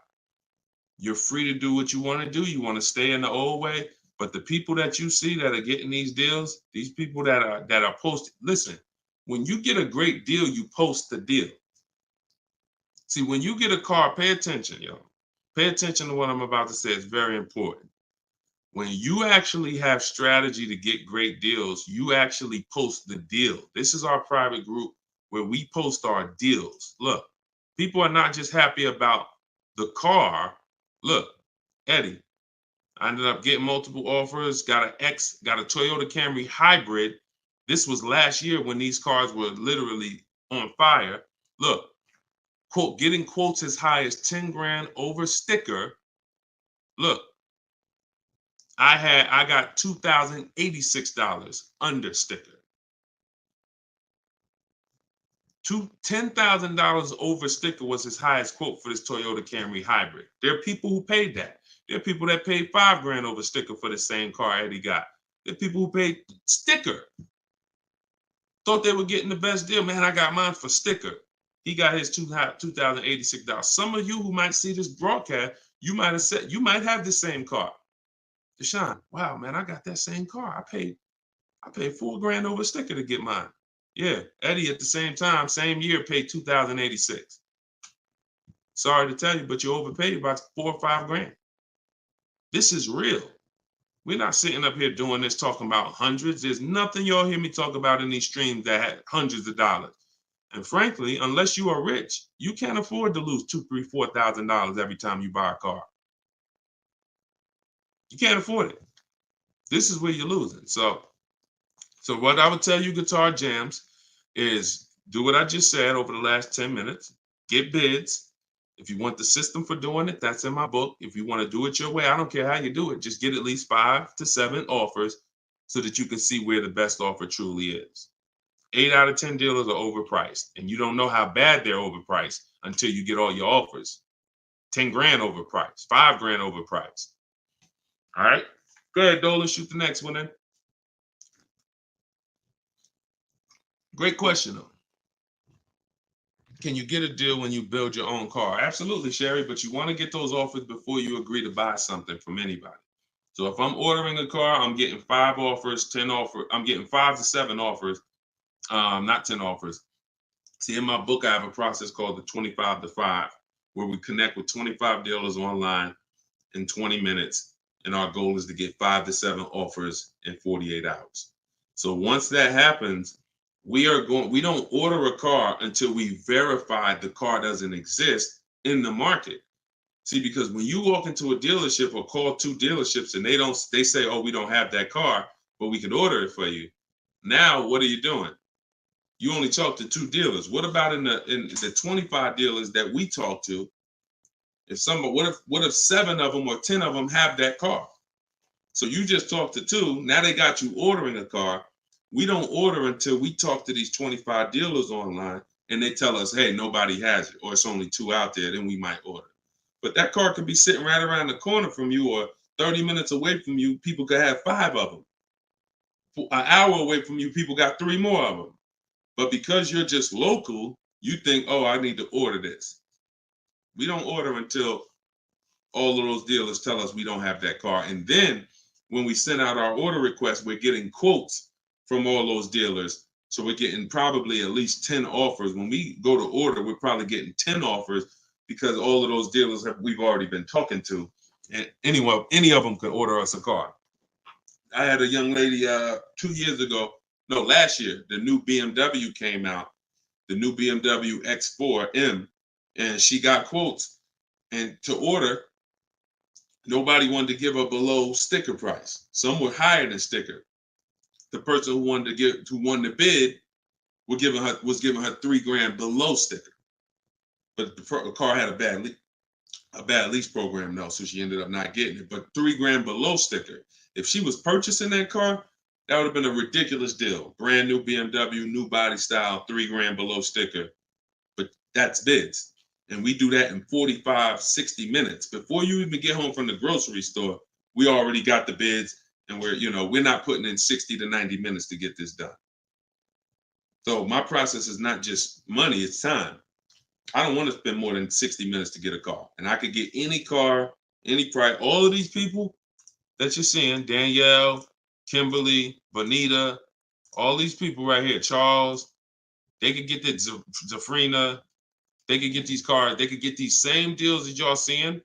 Speaker 1: You're free to do what you want to do. You want to stay in the old way. But the people that you see that are getting these deals, these people that are posting, listen, when you get a great deal, you post the deal. See, when you get a car, pay attention, y'all. Pay attention to what I'm about to say. It's very important. When you actually have strategy to get great deals, you actually post the deal. This is our private group where we post our deals. Look, people are not just happy about the car. Look, Eddie, I ended up getting multiple offers, got a Toyota Camry hybrid. This was last year when these cars were literally on fire. Look, quote, getting quotes as high as 10 grand over sticker. Look, I got $2,086 under sticker. $10,000 over sticker was his highest quote for this Toyota Camry hybrid. There are people who paid that. There are people that paid 5 grand over sticker for the same car Eddie got. There are people who paid sticker. Thought they were getting the best deal. Man, I got mine for sticker. He got his $2,086. Some of you who might see this broadcast, you might have said, you might have the same car. Deshone, wow, man, I got that same car. I paid 4 grand over sticker to get mine. Yeah, Eddie at the same time, same year, paid $2,086. Sorry to tell you, but you overpaid by 4 or 5 grand. This is real. We're not sitting up here doing this talking about hundreds. There's nothing y'all hear me talk about in these streams that had hundreds of dollars. And frankly, unless you are rich, you can't afford to lose $2,000, $3,000, $4,000 every time you buy a car. You can't afford it. This is where you're losing. So what I would tell you, Guitar Jams, is do what I just said over the last 10 minutes. Get bids. If you want the system for doing it, that's in my book. If you want to do it your way, I don't care how you do it. Just get at least 5 to 7 offers so that you can see where the best offer truly is. 8 out of 10 dealers are overpriced, and you don't know how bad they're overpriced until you get all your offers. 10 grand overpriced, 5 grand overpriced. All right, go ahead, Dolan, shoot the next one in. Great question, though. Can you get a deal when you build your own car? Absolutely, Sherry, but you want to get those offers before you agree to buy something from anybody. So if I'm ordering a car, I'm getting 5 offers, 10 offers. I'm getting 5 to 7 offers, not 10 offers. See, in my book, I have a process called the 25 to 5, where we connect with 25 dealers online in 20 minutes. And our goal is to get 5 to 7 offers in 48 hours. So once that happens, we don't order a car until we verify the car doesn't exist in the market. See, because when you walk into a dealership or call 2 dealerships and they say, oh, we don't have that car, but we can order it for you. Now, what are you doing? You only talk to 2 dealers. What about in the 25 dealers that we talk to? What if 7 of them or 10 of them have that car? So you just talked to 2. Now they got you ordering a car. We don't order until we talk to these 25 dealers online and they tell us, hey, nobody has it, or it's only 2 out there, then we might order. But that car could be sitting right around the corner from you, or 30 minutes away from you. People could have 5 of them. An hour away from you, people got 3 more of them. But because you're just local, you think, oh, I need to order this. We don't order until all of those dealers tell us we don't have that car. And then when we send out our order request, we're getting quotes from all those dealers. So we're getting probably at least 10 offers. When we go to order, we're probably getting 10 offers because all of those dealers we've already been talking to. And any of them could order us a car. I had a young lady 2 years ago, no, last year, the new BMW came out, the new BMW X4M, and she got quotes. And to order, nobody wanted to give her below sticker price. Some were higher than sticker. The person who won the bid was giving her 3 grand below sticker. But the car had a bad lease program though, so she ended up not getting it. But 3 grand below sticker. If she was purchasing that car, that would have been a ridiculous deal. Brand new BMW, new body style, 3 grand below sticker. But that's bids. And we do that in 45, 60 minutes. Before you even get home from the grocery store, we already got the bids, and we're not putting in 60 to 90 minutes to get this done. So my process is not just money, it's time. I don't want to spend more than 60 minutes to get a car. And I could get any car, any price. All of these people that you're seeing, Danielle, Kimberly, Bonita, all these people right here, Charles, they could get the Zafrina, they could get these cars, they could get these same deals that y'all seeing,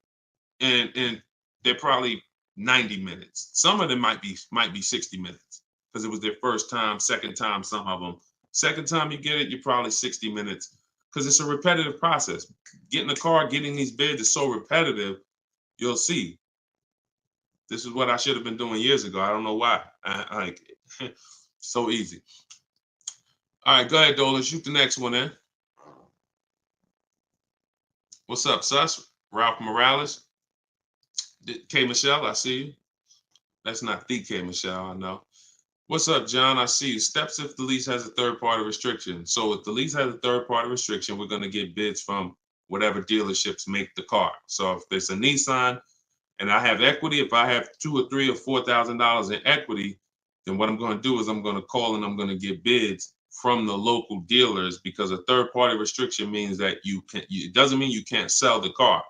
Speaker 1: and they're probably 90 minutes. Some of them might be 60 minutes because it was their first time, second time, some of them. Second time you get it, you're probably 60 minutes because it's a repetitive process. Getting a car, getting these bids is so repetitive, you'll see. This is what I should have been doing years ago. I don't know why. So easy. All right, go ahead, Dolan. Shoot the next one in. What's up, Sus? Ralph Morales. K. Michelle, I see you. That's not the K. Michelle, I know. What's up, John? I see you. Steps if the lease has a third-party restriction. So if the lease has a third-party restriction, we're going to get bids from whatever dealerships make the car. So if there's a Nissan and I have equity, if I have $2,000 or $3,000 or $4,000 in equity, then what I'm going to do is I'm going to call and I'm going to get bids from the local dealers, because a third-party restriction means that it doesn't mean you can't sell the car.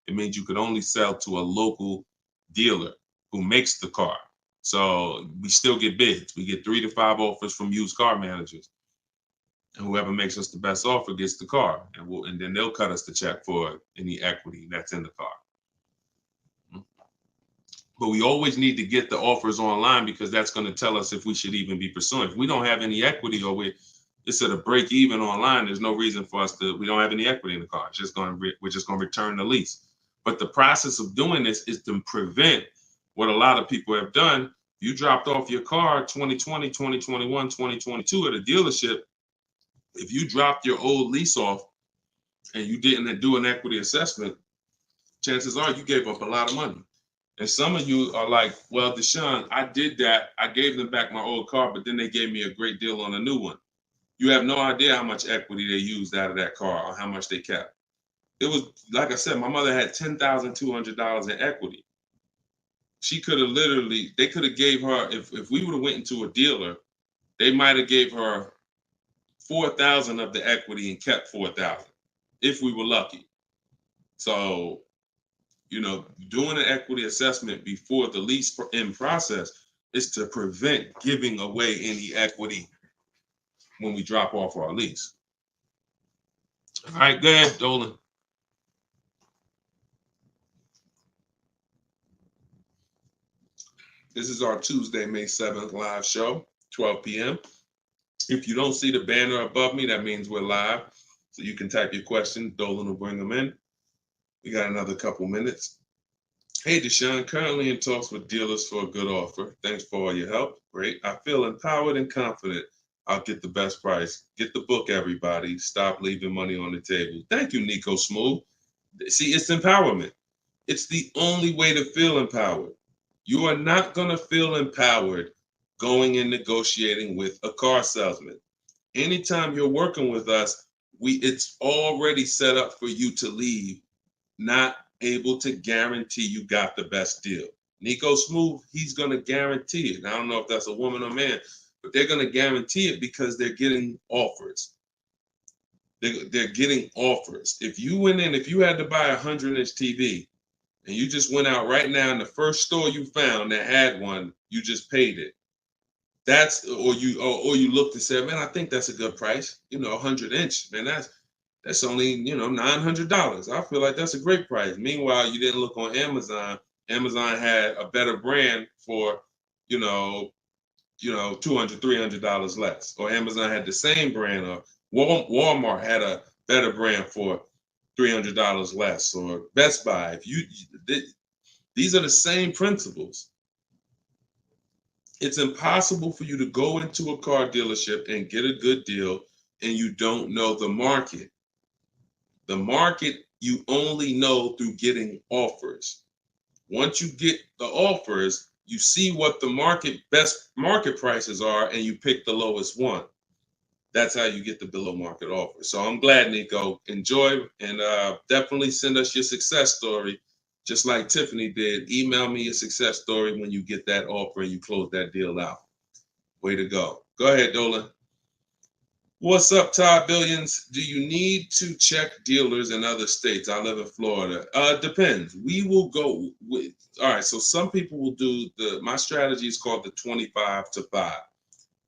Speaker 1: It means you could only sell to a local dealer who makes the car. So we still get bids. We get 3 to 5 offers from used car managers. And whoever makes us the best offer gets the car. And then they'll cut us the check for any equity that's in the car. But we always need to get the offers online, because that's going to tell us if we should even be pursuing. If we don't have any equity, or it's at a break even online, there's no reason for us we don't have any equity in the car. We're just going to return the lease. But the process of doing this is to prevent what a lot of people have done. You dropped off your car 2020, 2021, 2022 at a dealership. If you dropped your old lease off and you didn't do an equity assessment, chances are you gave up a lot of money. And some of you are like, well, Deshone, I did that. I gave them back my old car, but then they gave me a great deal on a new one. You have no idea how much equity they used out of that car or how much they kept. It was, like I said, my mother had $10,200 in equity. She could have literally, they could have gave her, if we would have went into a dealer, they might have gave her 4,000 of the equity and kept 4,000 if we were lucky. So, doing an equity assessment before the lease in process is to prevent giving away any equity when we drop off our lease. All right, go ahead, Dolan. This is our Tuesday, May 7th live show, 12 p.m. If you don't see the banner above me, that means we're live. So you can type your question. Dolan will bring them in. We got another couple minutes. Hey, Deshone, currently in talks with dealers for a good offer. Thanks for all your help. Great. I feel empowered and confident I'll get the best price. Get the book, everybody. Stop leaving money on the table. Thank you, Nico Smooth. See, it's empowerment. It's the only way to feel empowered. You are not going to feel empowered going and negotiating with a car salesman. Anytime you're working with us, it's already set up for you to leave, not able to guarantee you got the best deal. Nico Smooth, he's going to guarantee it. I don't know if that's a woman or man, but they're going to guarantee it because they're getting offers. They're getting offers. If you had to buy a 100-inch TV and you just went out right now in the first store you found that had one, you just paid it. Or you looked and said, man, I think that's a good price. 100-inch, man, that's only, $900. I feel like that's a great price. Meanwhile, you didn't look on Amazon. Amazon had a better brand for, $200, $300 less. Or Amazon had the same brand, or Walmart had a better brand for $300 less, or Best Buy. These are the same principles. It's impossible for you to go into a car dealership and get a good deal and you don't know the market. The market you only know through getting offers. Once you get the offers, you see what the best market prices are and you pick the lowest one. That's how you get the below market offer. So I'm glad, Nico. Enjoy, and definitely send us your success story. Just like Tiffany did, email me a success story when you get that offer and you close that deal out. Way to go. Go ahead, Dolan. What's up, Todd Billions? Do you need to check dealers in other states? I live in Florida. Depends. We will go with, all right, so some people will do my strategy is called the 25 to 5.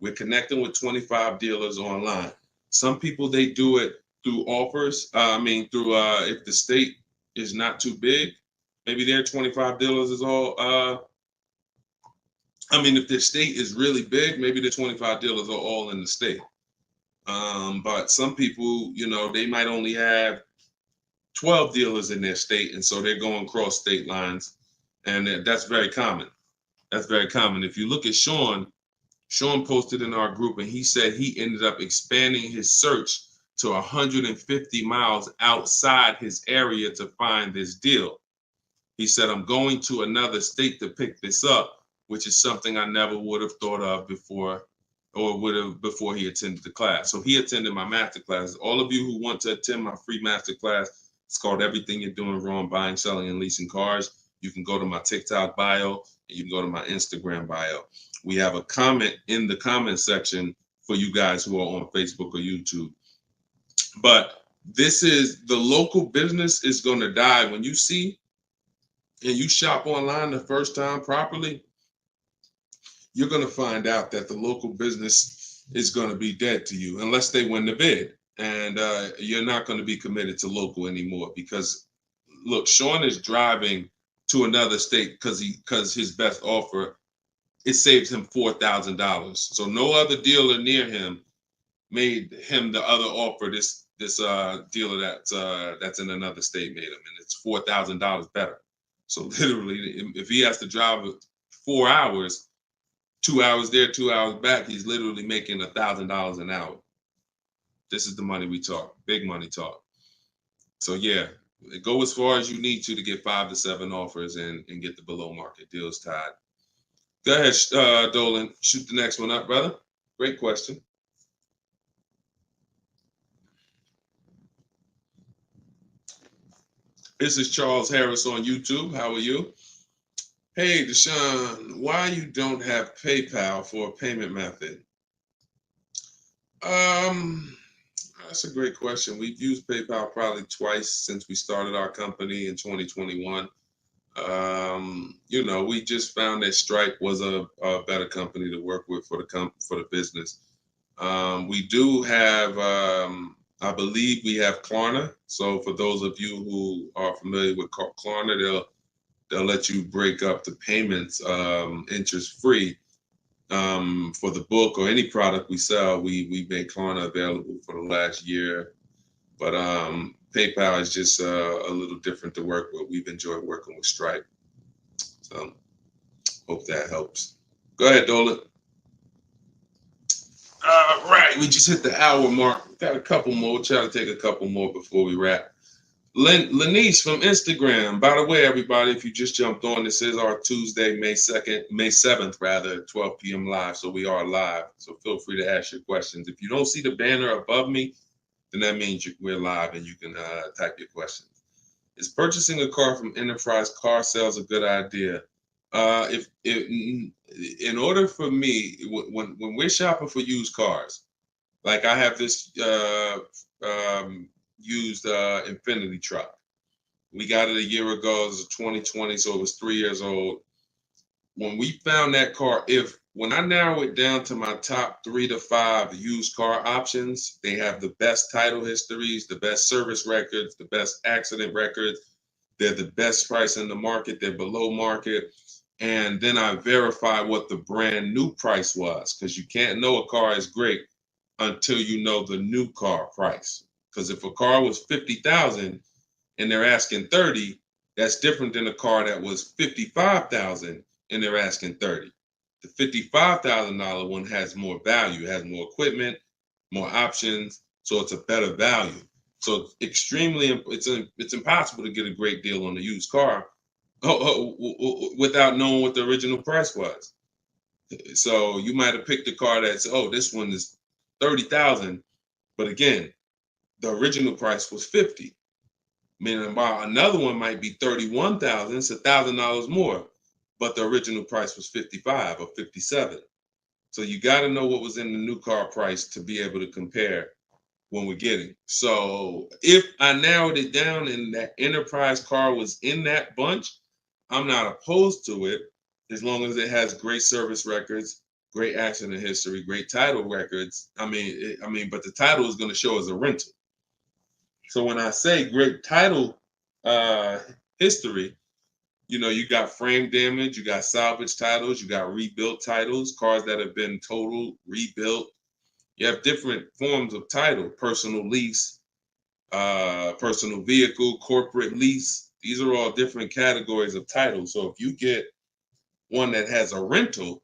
Speaker 1: We're connecting with 25 dealers online. Some people, they do it through offers. If the state is not too big, maybe their 25 dealers is all, if their state is really big, maybe the 25 dealers are all in the state. But some people, they might only have 12 dealers in their state, and so they're going across state lines, and that's very common. That's very common. If you look at Sean posted in our group, and he said he ended up expanding his search to 150 miles outside his area to find this deal. He said, I'm going to another state to pick this up, which is something I never would have thought of before he attended the class. So he attended my master class. All of you who want to attend my free master class, it's called Everything You're Doing Wrong, Buying, Selling, and Leasing Cars. You can go to my TikTok bio, and you can go to my Instagram bio. We have a comment in the comment section for you guys who are on Facebook or YouTube. But this is, the local business is going to die. When you see and you shop online the first time properly, you're going to find out that the local business is going to be dead to you unless they win the bid. And you're not going to be committed to local anymore because, look, Sean is driving to another state because his best offer, it saves him $4,000. So no other dealer near him made him the other offer. This dealer that's in another state made him, and it's $4,000 better. So literally, if he has to drive 4 hours, 2 hours there, 2 hours back, he's literally making $1,000 an hour. This is the money we talk, big money talk. So yeah, go as far as you need to get 5 to 7 offers and get the below market deals tied. Go ahead, Dolan, shoot the next one up, brother. Great question. This is Charles Harris on YouTube. How are you? Hey, Deshone, why you don't have PayPal for a payment method? Um, that's a great question. We've used PayPal probably twice since we started our company in 2021. We just found that Stripe was a better company to work with for the business. We do have, I believe we have Klarna. So for those of you who are familiar with Klarna, they'll let you break up the payments interest free. For the book or any product we sell, we make Klarna available for the last year. But PayPal is just a little different to work with. We've enjoyed working with Stripe. So hope that helps. Go ahead, Dolan. All right, we just hit the hour mark. Got a couple more. Try to take a couple more before we wrap. Lenice from Instagram. By the way, everybody, if you just jumped on, this is our Tuesday, May 7th, rather, 12 p.m. live. So we are live. So feel free to ask your questions. If you don't see the banner above me, then that means we're live and you can type your questions. Is purchasing a car from Enterprise Car Sales a good idea? In order for me, when we're shopping for used cars, like I have this used Infinity truck. We got it a year ago. It was 2020, so it was 3 years old. When we found that car, when I narrow it down to my top 3 to 5 used car options, they have the best title histories, the best service records, the best accident records. They're the best price in the market. They're below market. And then I verify what the brand new price was, because you can't know a car is great until you know the new car price. Because if a car was 50,000 and they're asking 30, that's different than a car that was 55,000 and they're asking 30. The $55,000 one has more value, has more equipment, more options, so it's a better value. So it's impossible to get a great deal on a used car without knowing what the original price was. So you might have picked a car that's, this one is 30,000, but again, the original price was 50. Meaning another one might be 31,000, it's $1,000 more, but the original price was 55 or 57. So you got to know what was in the new car price to be able to compare when we're getting. So if I narrowed it down and that Enterprise car was in that bunch, I'm not opposed to it as long as it has great service records, great accident history, great title records. But the title is going to show as a rental. So when I say great title history, you got frame damage, you got salvage titles, you got rebuilt titles, cars that have been totaled, rebuilt. You have different forms of title: personal lease, personal vehicle, corporate lease. These are all different categories of title. So if you get one that has a rental,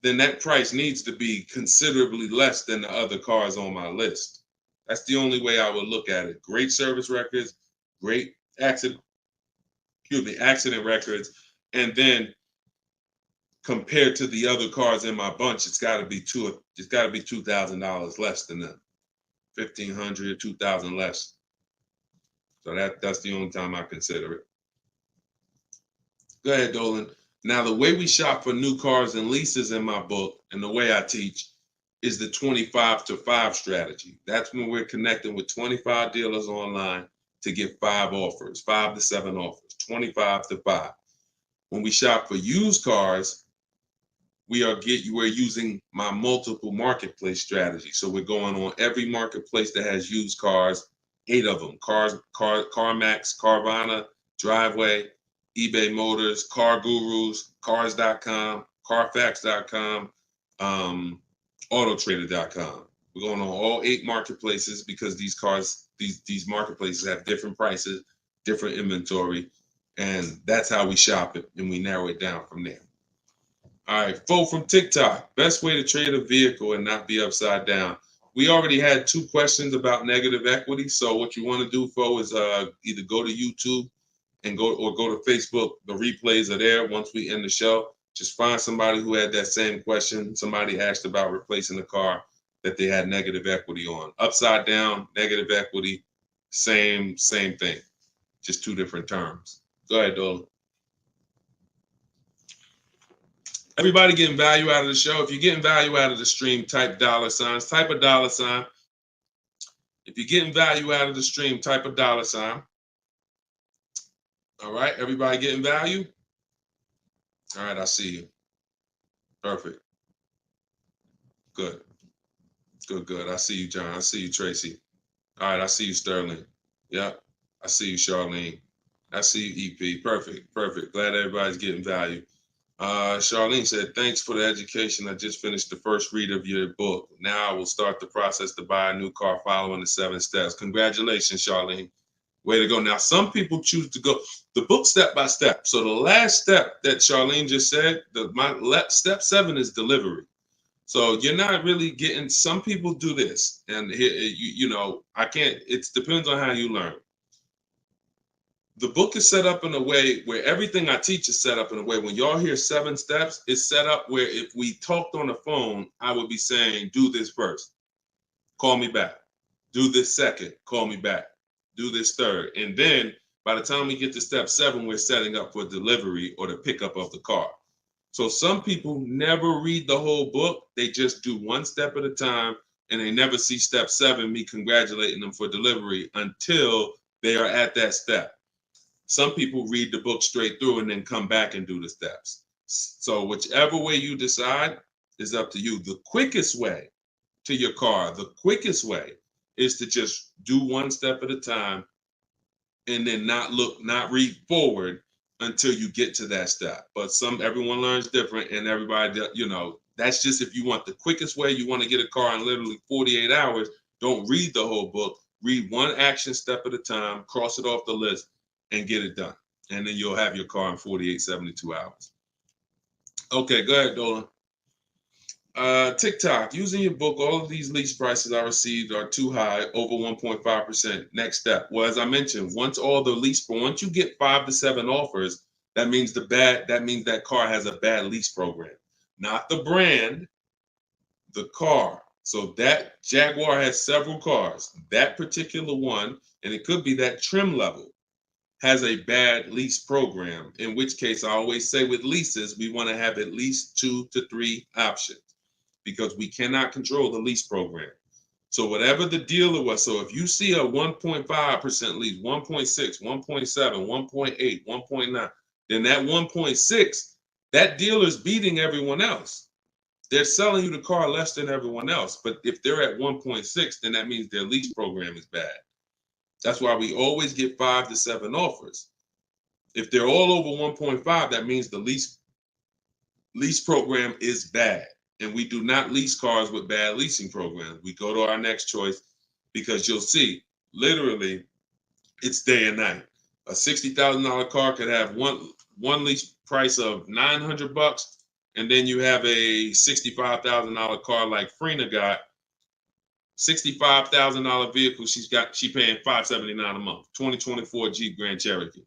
Speaker 1: then that price needs to be considerably less than the other cars on my list. That's the only way I would look at it. Great service records, great accident records, and then compared to the other cars in my bunch, it's got to be $2,000 less than them. $1,500, $2,000 less. So that's the only time I consider it. Go ahead, Dolan. Now, the way we shop for new cars and leases in my book, and the way I teach, is the 25 to 5 strategy. That's when we're connecting with 25 dealers online to get 5 to 7 offers, 25 to 5. When we shop for used cars, we're using my multiple marketplace strategy. So we're going on every marketplace that has used cars, 8 of them: CarMax, Carvana, Driveway, eBay Motors, Car Gurus, Cars.com, Carfax.com, Autotrader.com. We're going on all 8 marketplaces because these marketplaces have different prices, different inventory, and that's how we shop it, and we narrow it down from there. All right, Fo from TikTok. Best way to trade a vehicle and not be upside down. We already had 2 questions about negative equity. So what you want to do, Fo, is either go to YouTube and go to Facebook. The replays are there once we end the show. Just find somebody who had that same question. Somebody asked about replacing a car that they had negative equity on. Upside down, negative equity, same thing. just two different terms. Go ahead, Dolan. Everybody getting value out of the show. If you're getting value out of the stream, type $, type a $. If you're getting value out of the stream, type a $. All right, everybody getting value? All right, I see you. Perfect. Good. Good. I see you, John. I see you, Tracy. All right, I see you, Sterling. Yep. I see you, Charlene. I see you, EP. Perfect. Glad everybody's getting value. Charlene said, thanks for the education. I just finished the first read of your book. Now I will start the process to buy a new car following the 7 steps. Congratulations, Charlene. Way to go. Now, some people choose to go the book step by step. So the last step that Charlene just said, step 7 is delivery. So you're not really getting, some people do this. And I can't, it depends on how you learn. The book is set up in a way where everything I teach is set up in a way when y'all hear 7 steps, it's set up where if we talked on the phone, I would be saying, do this first, call me back. Do this second, call me back. Do this third. And then by the time we get to step 7, we're setting up for delivery or the pickup of the car. So some people never read the whole book. They just do 1 step at a time and they never see step 7, me congratulating them for delivery until they are at that step. Some people read the book straight through and then come back and do the steps. So whichever way you decide is up to you. The quickest way to your car, the quickest way is to just do 1 step at a time and then not read forward until you get to that step. But everyone learns different and everybody, that's just if you want the quickest way, you want to get a car in literally 48 hours, don't read the whole book. Read 1 action step at a time, cross it off the list, and get it done. And then you'll have your car in 48, 72 hours. Okay, go ahead, Dolan. TikTok, using your book, all of these lease prices I received are too high, over 1.5%. Next step. Well, as I mentioned, once you get 5 to 7 offers, that means that car has a bad lease program. Not the brand, the car. So that Jaguar has several cars. That particular one, and it could be that trim level, has a bad lease program, in which case I always say with leases, we want to have at least 2 to 3 options because we cannot control the lease program. So whatever the dealer was, so if you see a 1.5% lease, 1.6, 1.7, 1.8, 1.9, then that 1.6, that dealer's beating everyone else. They're selling you the car less than everyone else. But if they're at 1.6, then that means their lease program is bad. That's why we always get 5 to 7 offers. If they're all over 1.5, that means the lease program is bad. And we do not lease cars with bad leasing programs. We go to our next choice because you'll see, literally, it's day and night. A $60,000 car could have one lease price of $900, and then you have a $65,000 car like Frena got. $65,000 vehicle she paying $579 a month. 2024 Jeep Grand Cherokee.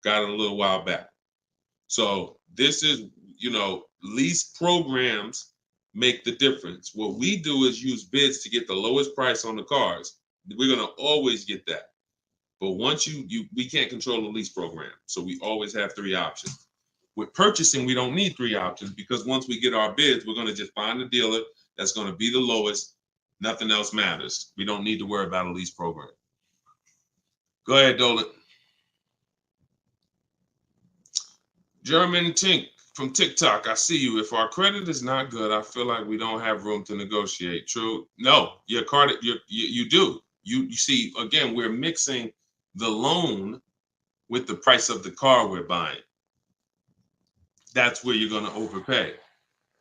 Speaker 1: Got it a little while back. So this is, lease programs make the difference. What we do is use bids to get the lowest price on the cars. We're gonna always get that. But once we can't control the lease program. So we always have 3 options. With purchasing, we don't need 3 options because once we get our bids, we're gonna just find a dealer that's gonna be the lowest. Nothing else matters. We don't need to worry about a lease program. Go ahead, Dolan. German Tink from TikTok. I see you. If our credit is not good, I feel like we don't have room to negotiate. True? No, your credit, you do. You see, again, we're mixing the loan with the price of the car we're buying. That's where you're going to overpay.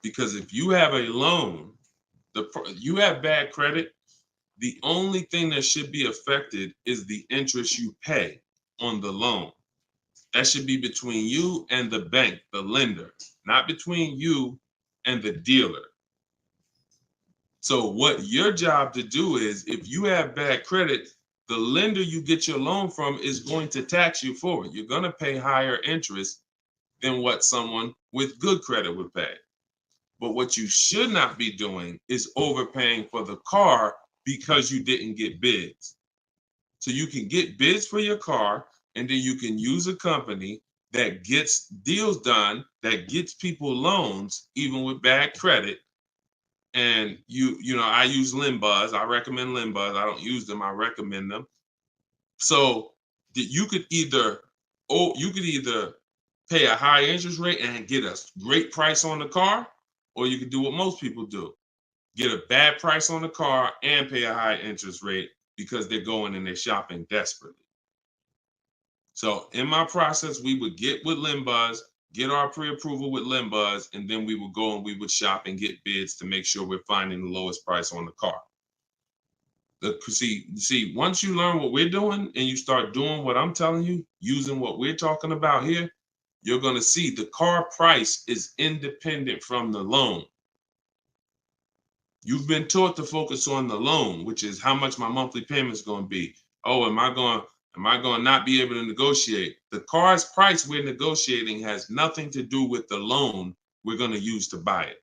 Speaker 1: Because if you have a loan, you have bad credit, the only thing that should be affected is the interest you pay on the loan. That should be between you and the bank, the lender, not between you and the dealer. So what your job to do is, if you have bad credit, the lender you get your loan from is going to tax you for it. You're going to pay higher interest than what someone with good credit would pay. But what you should not be doing is overpaying for the car because you didn't get bids. So you can get bids for your car, and then you can use a company that gets deals done, that gets people loans, even with bad credit. And I use Limbuzz. I recommend Limbuzz. I don't use them. I recommend them. So you could either pay a high interest rate and get a great price on the car, or you could do what most people do: get a bad price on the car and pay a high interest rate because they're going and they're shopping desperately. So in my process, we would get with Limbuzz, get our pre-approval with Limbuzz, and then we would go and we would shop and get bids to make sure we're finding the lowest price on the car. See, once you learn what we're doing and you start doing what I'm telling you, using what we're talking about here, you're going to see the car price is independent from the loan. You've been taught to focus on the loan, which is how much my monthly payment is going to be. Oh, am I going to not be able to negotiate? The car's price we're negotiating has nothing to do with the loan we're going to use to buy it.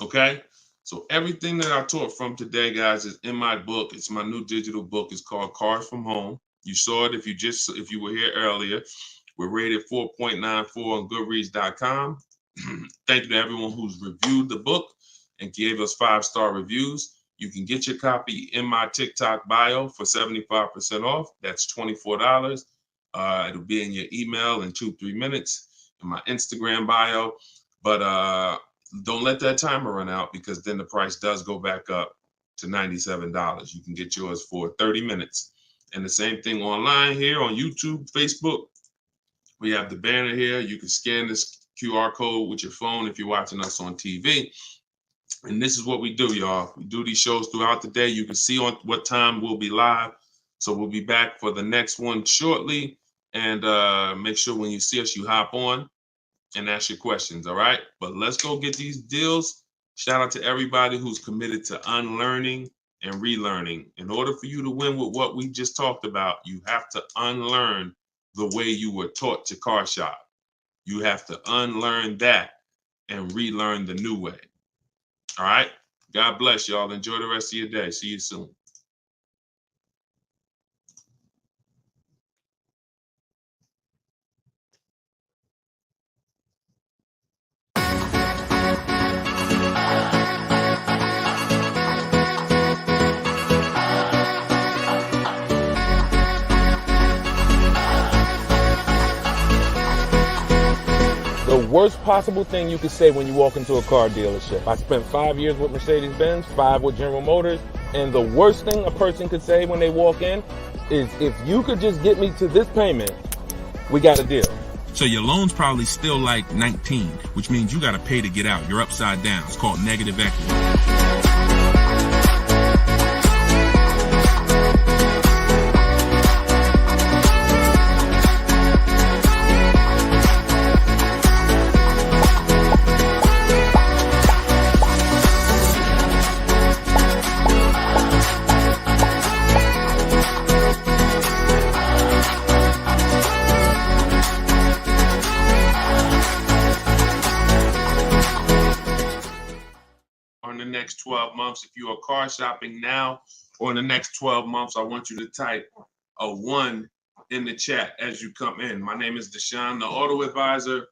Speaker 1: Okay? So everything that I taught from today, guys, is in my book. It's my new digital book. It's called Cars from Home. You saw it if you were here earlier. We're rated 4.94 on Goodreads.com. Thank you to everyone who's reviewed the book and gave us 5-star reviews. You can get your copy in my TikTok bio for 75% off. That's $24. It'll be in your email in 2-3 minutes, in my Instagram bio. But don't let that timer run out, because then the price does go back up to $97. You can get yours for 30 minutes. And the same thing online here on YouTube, Facebook. We have the banner here. You can scan this QR code with your phone if you're watching us on TV. And this is what we do, y'all. We do these shows throughout the day. You can see on what time we'll be live. So we'll be back for the next one shortly. And make sure when you see us, you hop on and ask your questions, all right? But let's go get these deals. Shout out to everybody who's committed to unlearning and relearning. In order for you to win with what we just talked about, you have to unlearn the way you were taught to car shop. You have to unlearn that and relearn the new way. All right? God bless y'all. Enjoy the rest of your day. See you soon.
Speaker 2: The worst possible thing you could say when you walk into a car dealership. I spent 5 years with Mercedes-Benz, 5 with General Motors, and the worst thing a person could say when they walk in is, if you could just get me to this payment, we got a deal.
Speaker 3: So your loan's probably still like 19, which means you got to pay to get out. You're upside down. It's called negative equity.
Speaker 1: Next 12 months, if you are car shopping now, or in the next 12 months, I want you to type a 1 in the chat as you come in. My name is Deshone the Auto Advisor.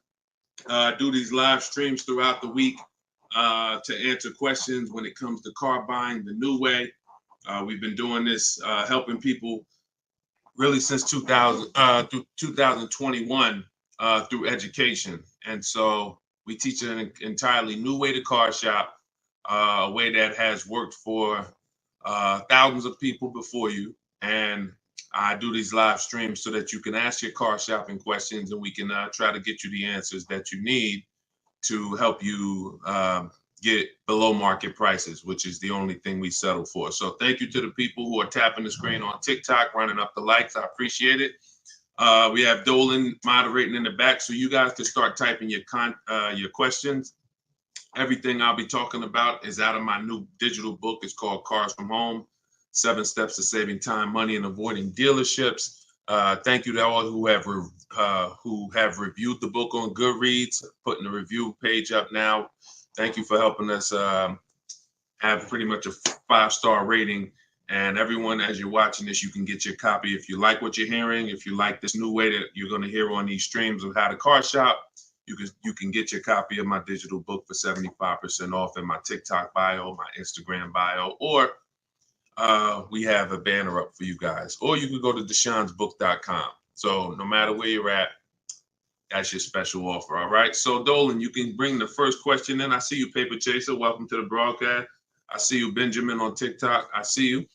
Speaker 1: I do these live streams throughout the week to answer questions when it comes to car buying the new way. We've been doing this, helping people really since 2021 through education. And so we teach an entirely new way to car shop, a way that has worked for thousands of people before you. And I do these live streams so that you can ask your car shopping questions, and we can try to get you the answers that you need to help you get below market prices, which is the only thing we settle for. So thank you to the people who are tapping the screen on TikTok, running up the likes. I appreciate it. We have Dolan moderating in the back, so you guys can start typing your questions. Everything I'll be talking about is out of my new digital book. It's called Cars from Home, 7 Steps to Saving Time, Money, and Avoiding Dealerships. Thank you to all who have reviewed the book on Goodreads, putting the review page up now. Thank you for helping us have pretty much a 5-star rating And everyone, as you're watching this, you can get your copy. If you like what you're hearing, if you like this new way that you're going to hear on these streams of how to car shop, you can get your copy of my digital book for 75% off in my TikTok bio, my Instagram bio, or we have a banner up for you guys. Or you can go to deshonsbook.com. So no matter where you're at, that's your special offer. All right. So Dolan, you can bring the first question in. I see you, Paper Chaser. Welcome to the broadcast. I see you, Benjamin, on TikTok. I see you.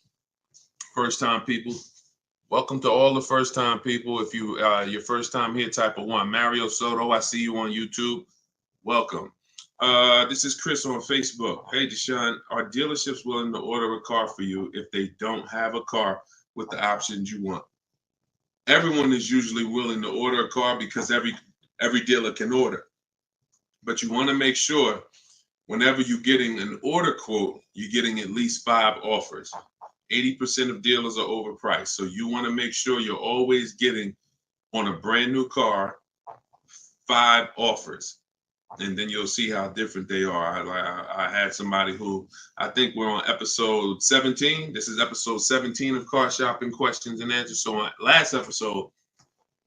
Speaker 1: First time people. Welcome to all the first time people. If you your first time here, type of 1. Mario Soto, I see you on YouTube. Welcome. This is Chris on Facebook. Hey, Deshone, are dealerships willing to order a car for you if they don't have a car with the options you want? Everyone is usually willing to order a car because every dealer can order. But you want to make sure whenever you're getting an order quote, you're getting at least 5 offers. 80% of dealers are overpriced. So you want to make sure you're always getting on a brand new car 5 offers. And then you'll see how different they are. I had somebody who, I think we're on episode 17. This is episode 17 of Car Shopping Questions and Answers. So on last episode,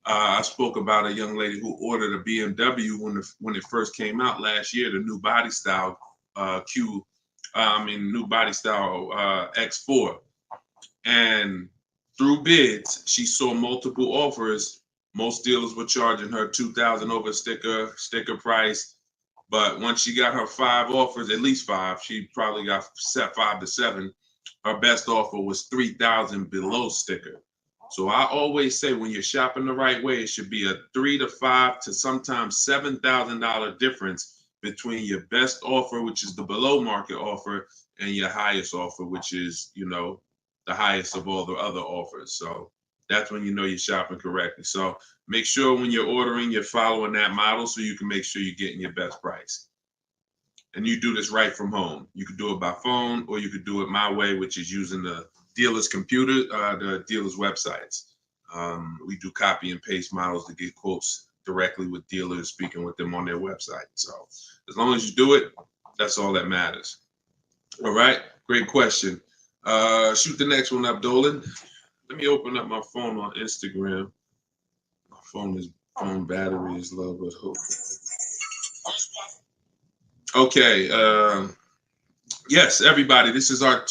Speaker 1: I spoke about a young lady who ordered a BMW when it first came out last year, the new body style new body style X4. And through bids, she saw multiple offers. Most dealers were charging her $2,000 over sticker price. But once she got her 5 offers, at least 5, she probably got set 5 to 7. Her best offer was $3,000 below sticker. So I always say when you're shopping the right way, it should be a $3,000 to $5,000 to sometimes $7,000 difference between your best offer, which is the below market offer, and your highest offer, which is, the highest of all the other offers. So that's when you know you're shopping correctly. So make sure when you're ordering, you're following that model so you can make sure you're getting your best price. And you do this right from home. You could do it by phone, or you could do it my way, which is using the dealer's computer, the dealer's websites. We do copy and paste models to get quotes directly with dealers, speaking with them on their website. So as long as you do it, that's all that matters. All right, great question. Shoot the next one up, Dolan. Let me open up my phone on Instagram. My phone battery is low, but hope. Okay. Yes, everybody. This is our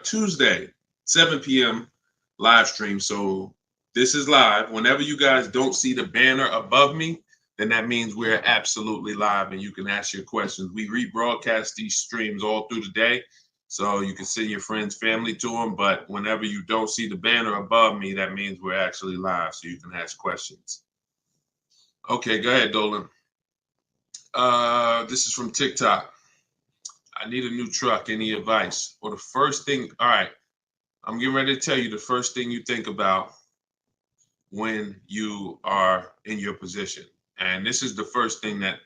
Speaker 1: Tuesday 7 p.m. live stream. So this is live. Whenever you guys don't see the banner above me, then that means we're absolutely live, and you can ask your questions. We rebroadcast these streams all through the day. So you can send your friends, family to them. But whenever you don't see the banner above me, that means we're actually live. So you can ask questions. Okay, go ahead, Dolan. This is from TikTok. I need a new truck. Any advice? Or the first thing, all right, I'm getting ready to tell you the first thing you think about when you are in your position. And this is the first thing that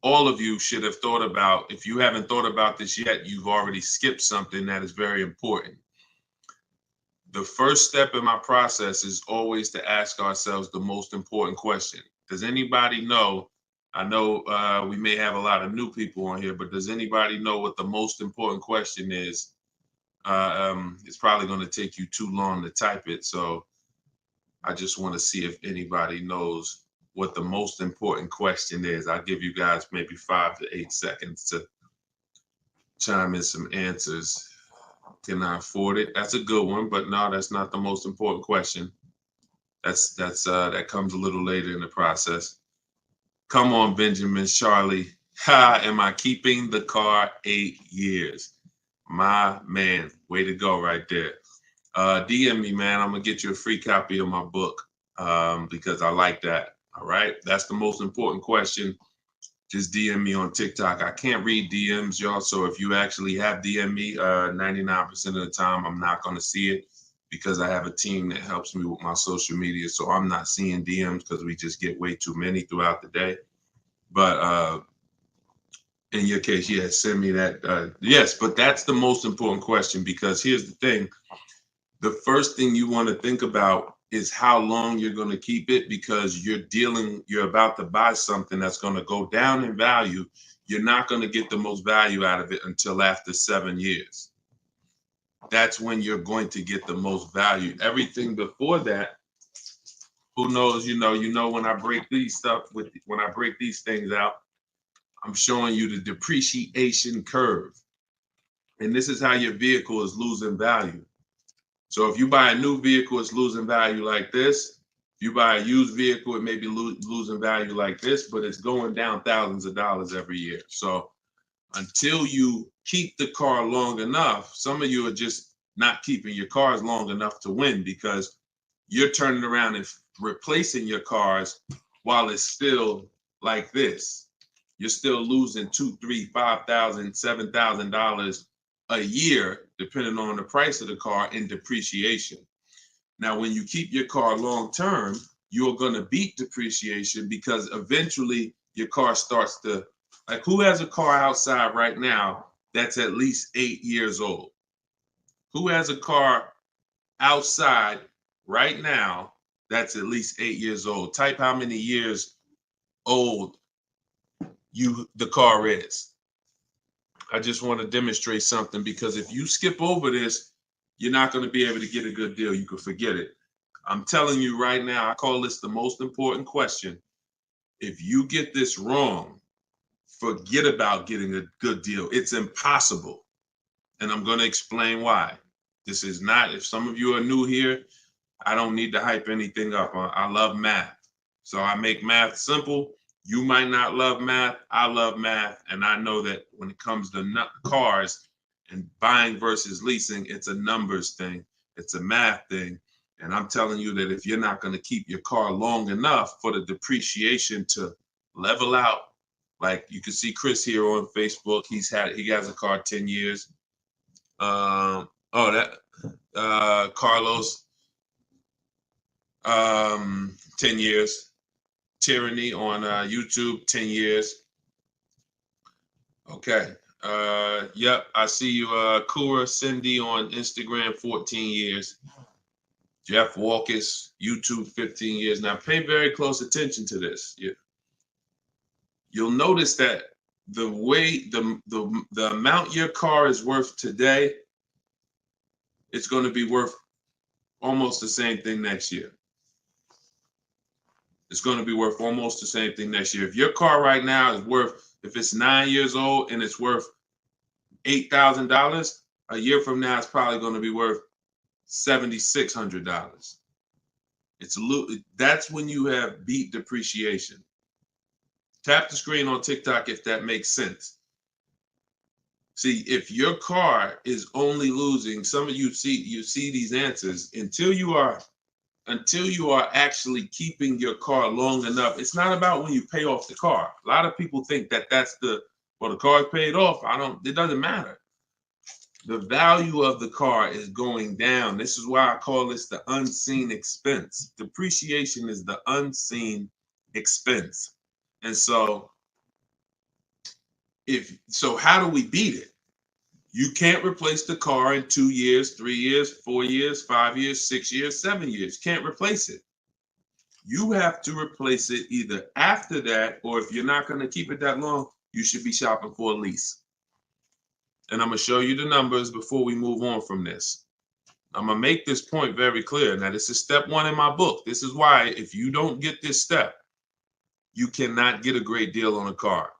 Speaker 1: all of you should have thought about. If you haven't thought about this yet, you've already skipped something that is very important. The first step in my process is always to ask ourselves the most important question. Does anybody know? I know we may have a lot of new people on here, but does anybody know what the most important question is? It's probably going to take you too long to type it. So I just want to see if anybody knows what the most important question is. I'll give you guys maybe 5 to 8 seconds to chime in some answers. Can I afford it? That's a good one, but no, that's not the most important question. That comes a little later in the process. Come on, Benjamin, Charlie. Am I keeping the car 8 years? My man, way to go right there. DM me, man. I'm gonna get you a free copy of my book because I like that. All right, that's the most important question. Just DM me on TikTok. I can't read DMs, y'all. So if you actually have DM me, 99% of the time, I'm not going to see it because I have a team that helps me with my social media. So I'm not seeing DMs because we just get way too many throughout the day. But in your case, yeah, send me that. Yes, but that's the most important question because here's the thing. The first thing you want to think about is how long you're going to keep it because you're about to buy something that's going to go down in value. You're not going to get the most value out of it until after 7 years. that's when you're going to get the most value. Everything before that, who knows, when I break these things out, I'm showing you the depreciation curve. And this is how your vehicle is losing value. So if you buy a new vehicle, it's losing value like this. If you buy a used vehicle, it may be losing value like this, but it's going down thousands of dollars every year. So until you keep the car long enough, some of you are just not keeping your cars long enough to win, because you're turning around and replacing your cars while it's still like this. You're still losing $2,000, $3,000, $5,000, $7,000 a year, depending on the price of the car, in depreciation. Now, when you keep your car long term, you're going to beat depreciation, because eventually your car starts to, like, who has a car outside right now that's at least 8 years old? Who has a car outside right now that's at least 8 years old? Type how many years old the car is. I just want to demonstrate something, because if you skip over this, you're not going to be able to get a good deal. You can forget it. I'm telling you right now, I call this the most important question. If you get this wrong, forget about getting a good deal. It's impossible. And I'm going to explain why. This is not, if some of you are new here, I don't need to hype anything up. I love math. So I make math simple. You might not love math. I love math. And I know that when it comes to cars and buying versus leasing, it's a numbers thing. It's a math thing. And I'm telling you that if you're not going to keep your car long enough for the depreciation to level out, like you can see Chris here on Facebook, he has a car 10 years. Carlos, 10 years. Tyranny on YouTube, 10 years. Okay. Yep, I see you. Kura Cindy on Instagram, 14 years. Jeff Walkus, YouTube, 15 years. Now pay very close attention to this. You'll notice that the way the amount your car is worth today, it's going to be worth almost the same thing next year. It's going to be worth almost the same thing next year. If your car right now is worth, if it's 9 years old and it's worth $8,000, a year from now it's probably going to be worth $7,600. That's when you have beat depreciation. Tap the screen on TikTok if that makes sense. See, if your car is only losing, some of you see these answers, until you are actually keeping your car long enough. It's not about when you pay off the car. A lot of people think that that's the car is paid off. It doesn't matter. The value of the car is going down. This is why I call this the unseen expense. Depreciation is the unseen expense. And so how do we beat it? You can't replace the car in 2 years, 3 years, 4 years, 5 years, 6 years, 7 years. Can't replace it. You have to replace it either after that, or if you're not going to keep it that long, you should be shopping for a lease. And I'm going to show you the numbers before we move on from this. I'm going to make this point very clear. Now, this is step 1 in my book. This is why if you don't get this step, you cannot get a great deal on a car.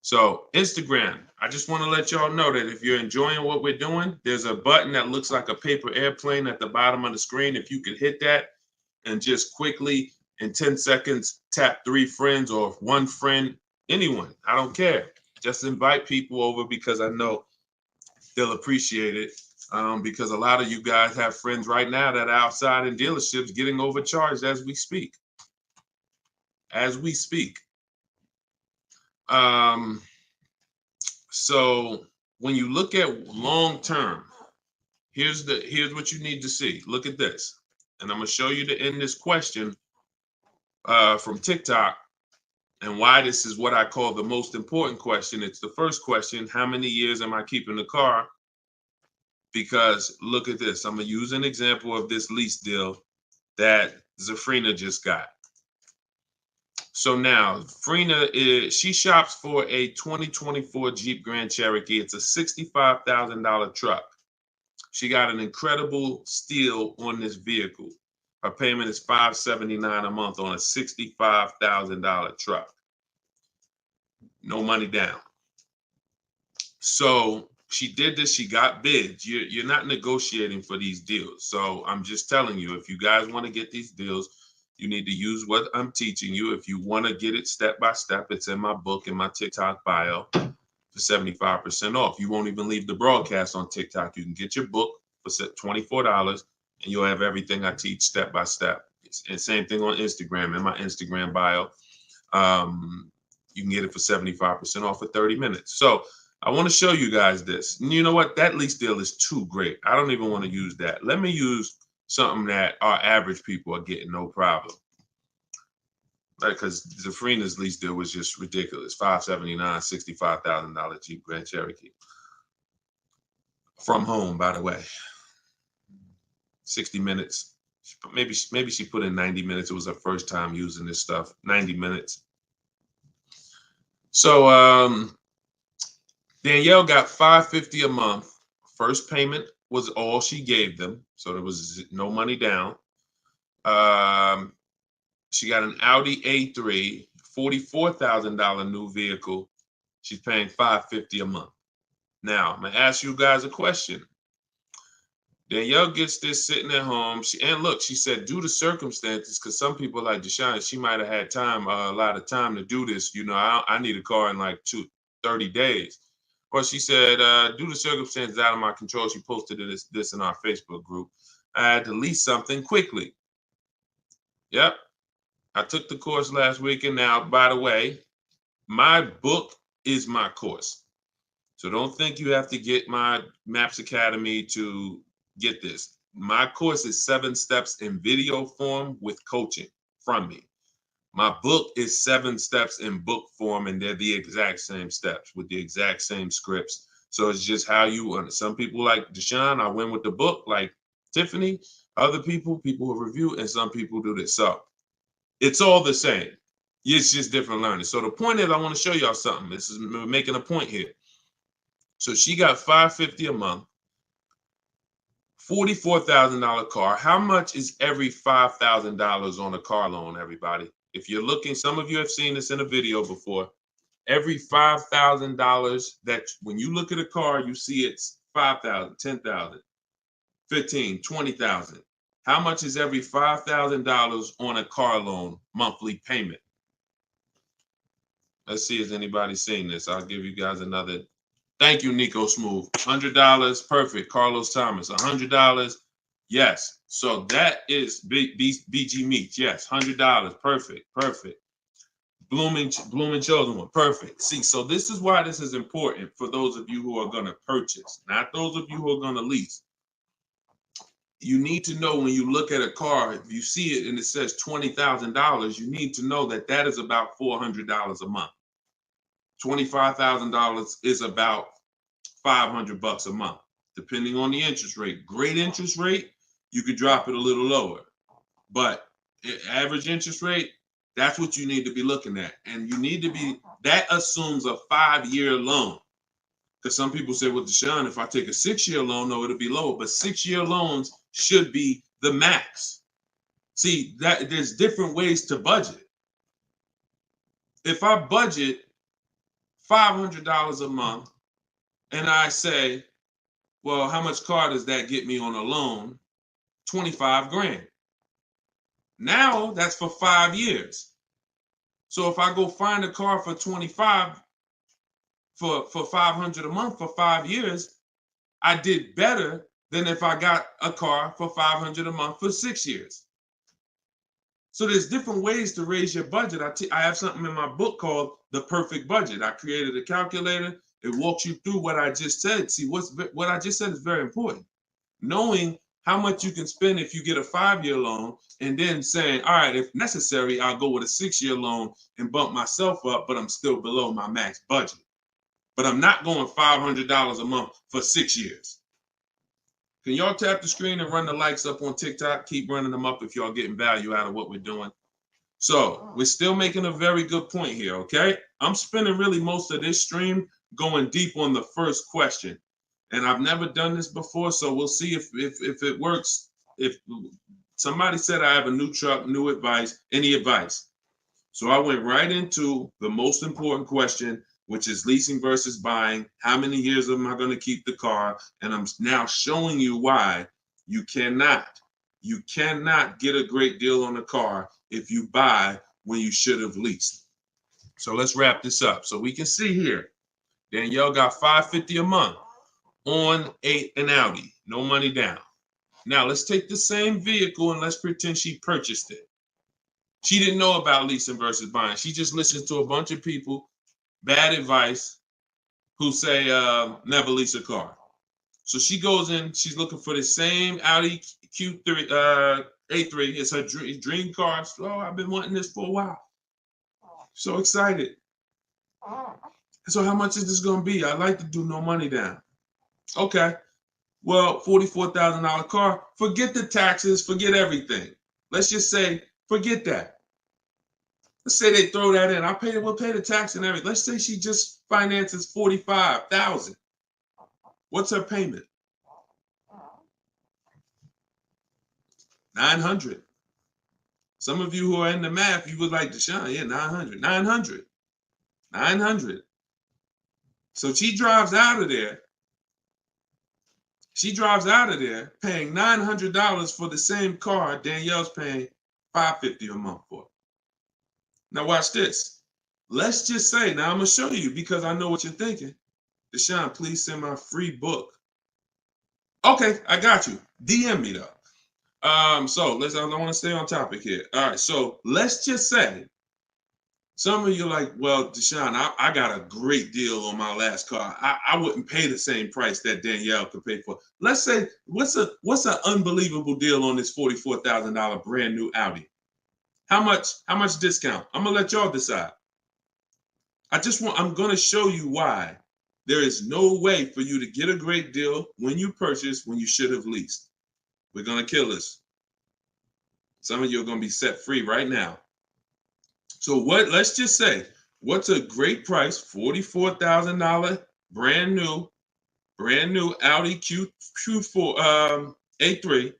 Speaker 1: So Instagram, I just want to let y'all know that if you're enjoying what we're doing, there's a button that looks like a paper airplane at the bottom of the screen. If you could hit that and just quickly in 10 seconds, tap 3 friends or 1 friend, anyone, I don't care. Just invite people over, because I know they'll appreciate it. Because a lot of you guys have friends right now that are outside in dealerships getting overcharged as we speak. So when you look at long term, here's what you need to see. Look at this, and I'm gonna show you to end this question from TikTok, and why this is what I call the most important question. It's the first question: how many years am I keeping the car? Because look at this. I'm gonna use an example of this lease deal that Zafrina just got. So now, Frina she shops for a 2024 Jeep Grand Cherokee. It's a $65,000 truck. She got an incredible steal on this vehicle. Her payment is $579 a month on a $65,000 truck. No money down. So she did this. She got bids. You're not negotiating for these deals. So I'm just telling you, if you guys want to get these deals, you need to use what I'm teaching you. If you want to get it step by step, it's in my book, in my TikTok bio for 75% off. You won't even leave the broadcast on TikTok. You can get your book for $24 and you'll have everything I teach step by step. And same thing on Instagram, in my Instagram bio. You can get it for 75% off for 30 minutes. So I want to show you guys this. And you know what? That lease deal is too great. I don't even want to use that. Let me use something that our average people are getting no problem. Because Zafrina's lease deal was just ridiculous. $579, $65,000 Jeep Grand Cherokee. From home, by the way. 60 minutes. Maybe she put in 90 minutes. It was her first time using this stuff. 90 minutes. So Danielle got $550 a month. First payment was all she gave them. So there was no money down. She got an Audi A3, $44,000 new vehicle. She's paying $550 a month. Now, I'm going to ask you guys a question. Danielle gets this sitting at home. And look, she said, due to circumstances, because some people like Deshone, she might have had time, a lot of time to do this. You know, I need a car in like 30 days. But she said, due to circumstances out of my control, she posted this in our Facebook group. I had to lease something quickly. Yep. I took the course last weekend. Now, by the way, my book is my course. So don't think you have to get my Maps Academy to get this. My course is 7 steps in video form with coaching from me. My book is 7 steps in book form, and they're the exact same steps with the exact same scripts. So it's just how you want it. Some people like Deshone, I went with the book, like Tiffany. Other people who review, and some people do this. So it's all the same. It's just different learning. So the point is, I want to show y'all something. This is making a point here. So she got $550 a month, $44,000 car. How much is every $5,000 on a car loan, everybody? If you're looking, some of you have seen this in a video before. Every $5,000 that when you look at a car, you see it's $5,000, $10,000, $15,000, $20,000. How much is every $5,000 on a car loan monthly payment? Let's see if anybody's seen this. I'll give you guys another. Thank you, Nico Smooth. $100, perfect. Carlos Thomas, $100. Yes. So that is BG Meats. Yes, $100. Perfect. Perfect. Blooming Chosen One. Perfect. See, so this is why this is important for those of you who are going to purchase, not those of you who are going to lease. You need to know when you look at a car, if you see it and it says $20,000, you need to know that that is about $400 a month. $25,000 is about $500 a month, depending on the interest rate. Great interest rate, you could drop it a little lower. But average interest rate, that's what you need to be looking at. And you need to be, that assumes a 5-year loan. Because some people say, well, Deshone, if I take a 6-year loan, no, it'll be lower. But 6-year loans should be the max. See, that there's different ways to budget. If I budget $500 a month and I say, well, how much car does that get me on a loan? 25 grand. Now that's for 5 years. So if I go find a car for 25 for $500 a month for 5 years, I did better than if I got a car for $500 a month for 6 years. So there's different ways to raise your budget. I have something in my book called The Perfect Budget. I created a calculator. It walks you through what I just said. See, what I just said is very important. Knowing how much you can spend if you get a 5-year loan, and then saying, all right, if necessary, I'll go with a 6-year loan and bump myself up, but I'm still below my max budget. But I'm not going $500 a month for 6 years. Can y'all tap the screen and run the likes up on TikTok? Keep running them up if y'all getting value out of what we're doing. So we're still making a very good point here, okay? I'm spending really most of this stream going deep on the first question. And I've never done this before, so we'll see if it works. If somebody said I have a new truck, new advice, any advice. So I went right into the most important question, which is leasing versus buying. How many years am I going to keep the car? And I'm now showing you why you cannot get a great deal on a car if you buy when you should have leased. So let's wrap this up. So we can see here, Danielle got $550 a month on an Audi, no money down. Now let's take the same vehicle and let's pretend she purchased it. She didn't know about leasing versus buying. She just listened to a bunch of people, bad advice, who say never lease a car. So she goes in, she's looking for the same Audi Q3, A3. It's her dream car. Oh, I've been wanting this for a while. So excited. So how much is this going to be? I'd like to do no money down. Okay. Well, $44,000 car. Forget the taxes. Forget everything. Let's just say, forget that. Let's say they throw that in. We'll pay the tax and everything. Let's say she just finances $45,000. What's her payment? $900. Some of you who are in the math, you would like Deshone, yeah, $900. $900. So she drives out of there. She drives out of there paying $900 for the same car Danielle's paying $550 a month for. Now watch this. Let's just say, now I'm going to show you because I know what you're thinking. Deshone, please send my free book. Okay, I got you. DM me though. So I want to stay on topic here. All right, so let's just say some of you are like, well, Deshone, I got a great deal on my last car. I wouldn't pay the same price that Danielle could pay for. Let's say, what's an unbelievable deal on this $44,000 brand new Audi? How much discount? I'm gonna let y'all decide. I'm gonna show you why there is no way for you to get a great deal when you purchase when you should have leased. We're gonna kill this. Some of you are gonna be set free right now. So let's just say, what's a great price? $44,000 brand new Audi Q4 A3.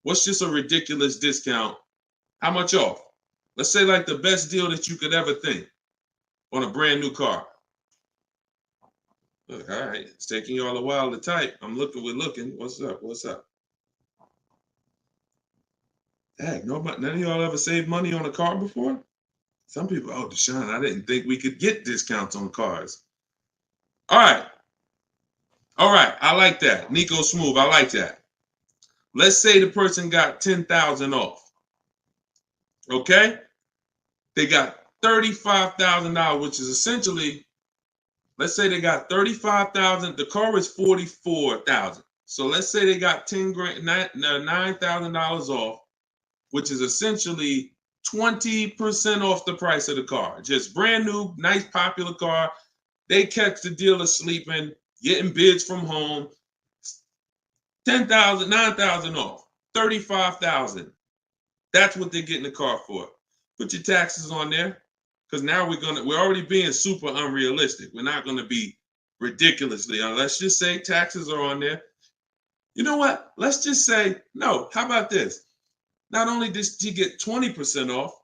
Speaker 1: What's just a ridiculous discount? How much off? Let's say like the best deal that you could ever think on a brand new car. Look, all right, it's taking you all a while to type. We're looking. What's up? Heck, none of y'all ever saved money on a car before? Some people, oh, Deshone, I didn't think we could get discounts on cars. All right, I like that. Nico Smooth, I like that. Let's say the person got $10,000 off. Okay? They got $35,000, which is essentially, let's say they got $35,000. The car is $44,000. So let's say they got $9,000 off, which is essentially 20% off the price of the car. Just brand new, nice, popular car. They catch the dealer sleeping, getting bids from home. $10,000, $9,000 off, $35,000. That's what they're getting the car for. Put your taxes on there, because now we're already being super unrealistic. We're not gonna be ridiculously. Let's just say taxes are on there. You know what? Let's just say no. How about this? Not only did she get 20% off,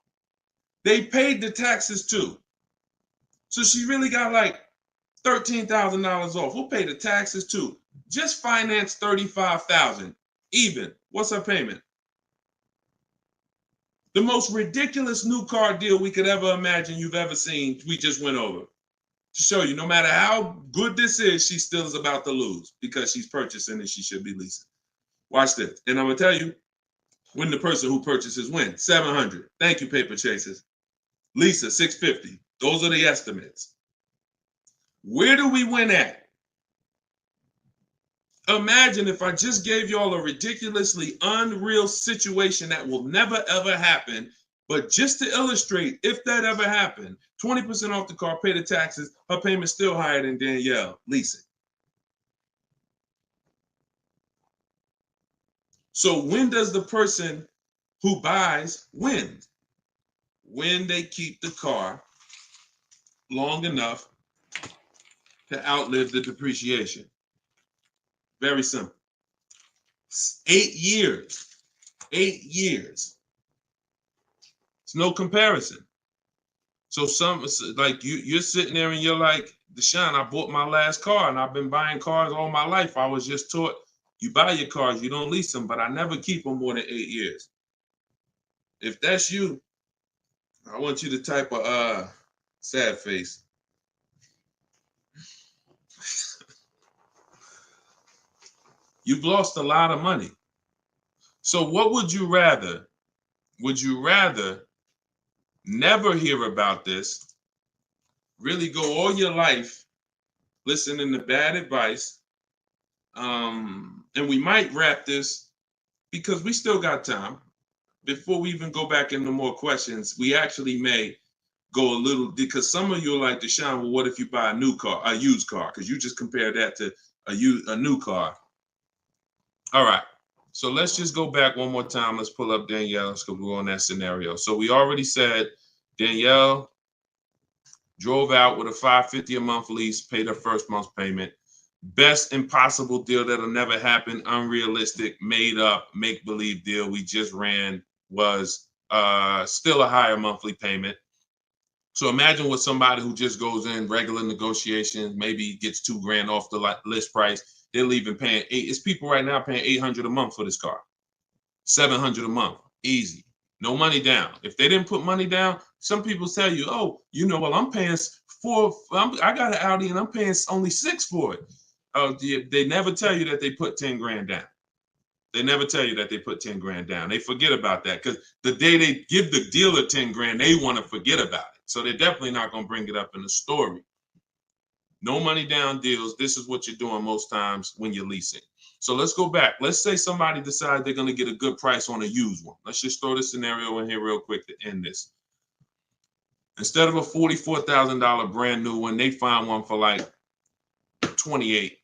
Speaker 1: they paid the taxes too. So she really got like $13,000 off. We'll pay the taxes too. Just finance $35,000 even. What's her payment? The most ridiculous new car deal we could ever imagine you've ever seen, we just went over. To show you, no matter how good this is, she still is about to lose because she's purchasing and she should be leasing. Watch this. And I'm going to tell you, when the person who purchases wins, $700. Thank you, paper chasers. Lisa, $650. Those are the estimates. Where do we win at? Imagine if I just gave y'all a ridiculously unreal situation that will never ever happen, but just to illustrate, if that ever happened, 20% off the car, pay the taxes, her payment's still higher than Danielle leasing. So when does the person who buys win? When they keep the car long enough to outlive the depreciation. Very simple. 8 years. 8 years. It's no comparison. So like you're sitting there and you're like, Deshone, I bought my last car and I've been buying cars all my life. I was just taught you buy your cars, you don't lease them, but I never keep them more than 8 years. If that's you, I want you to type a sad face. You've lost a lot of money. So what would you rather? Would you rather never hear about this, really go all your life listening to bad advice? And we might wrap this because we still got time. Before we even go back into more questions, we actually may go a little, because some of you are like, Deshone, well, what if you buy a new car, a used car? Because you just compared that to a new car. All right. So let's just go back one more time. Let's pull up Danielle's because we're on that scenario. So we already said Danielle drove out with a $550 a month lease, paid her first month's payment. Best impossible deal that'll never happen, unrealistic, made up, make-believe deal we just ran was still a higher monthly payment. So imagine with somebody who just goes in regular negotiations, maybe gets $2,000 off the list price. They're leaving paying it's people right now paying $800 a month for this car, $700 a month, easy, no money down. If they didn't put money down, some people tell you, oh, you know, well, I'm paying I got an Audi and I'm paying only $6 for it. They never tell you that they put 10 grand down. They never tell you that they put 10 grand down. They forget about that because the day they give the dealer 10 grand, they want to forget about it. So they're definitely not going to bring it up in the story. No money down deals. This is what you're doing most times when you're leasing. So let's go back. Let's say somebody decides they're going to get a good price on a used one. Let's just throw this scenario in here real quick to end this. Instead of a $44,000 brand new one, they find one for like 28.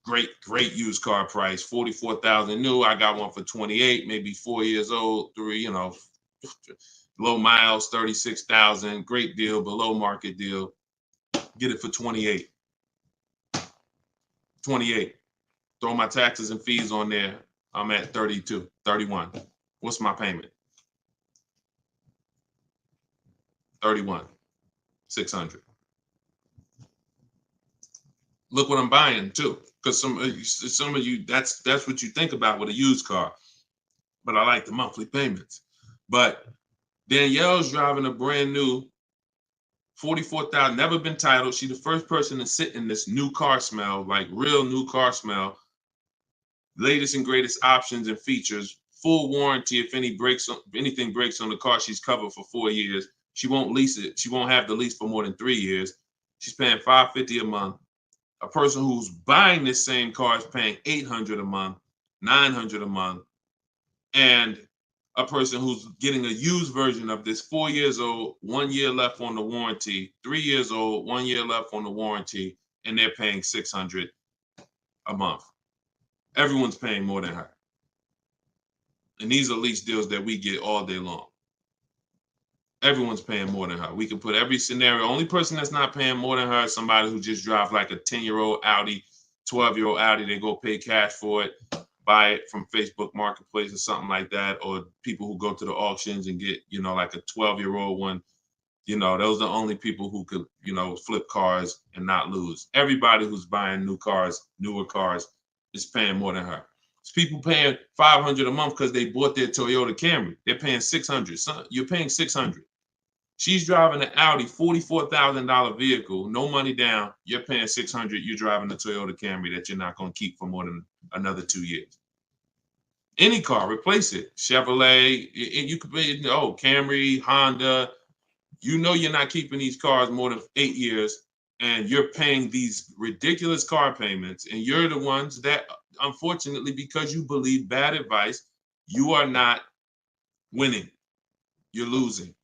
Speaker 1: Great used car price, 44,000 new. I got one for 28, maybe 4 years old, low miles, 36,000. Great deal, below market deal. Get it for 28. 28. Throw my taxes and fees on there. I'm at 32, 31. What's my payment? 31, 600. Look what I'm buying too, because some of you that's what you think about with a used car. But I like the monthly payments. But Danielle's driving a brand new 44,000, never been titled. She's the first person to sit in this new car smell, like real new car smell. Latest and greatest options and features, full warranty. If anything breaks on the car, she's covered for 4 years. She won't lease it. She won't have the lease for more than 3 years. She's paying $550 a month. A person who's buying this same car is paying $800 a month, $900 a month. And a person who's getting a used version of this, 4 years old, 1 year left on the warranty, 3 years old, 1 year left on the warranty, and they're paying $600 a month. Everyone's paying more than her. And these are lease deals that we get all day long. Everyone's paying more than her. We can put every scenario. Only person that's not paying more than her is somebody who just drives like a 10-year-old Audi, 12-year-old Audi. They go pay cash for it, buy it from Facebook Marketplace or something like that, or people who go to the auctions and get, like a 12-year-old one. Those are the only people who could, flip cars and not lose. Everybody who's buying new cars, newer cars, is paying more than her. It's people paying $500 a month because they bought their Toyota Camry. They're paying $600. So you're paying $600. She's driving an Audi, $44,000 vehicle, no money down. You're paying $600. You're driving a Toyota Camry that you're not going to keep for more than another 2 years. Any car, replace it. Chevrolet, you could pay, Camry, Honda. You're not keeping these cars more than 8 years, and you're paying these ridiculous car payments, and you're the ones that, unfortunately, because you believe bad advice, you are not winning. You're losing.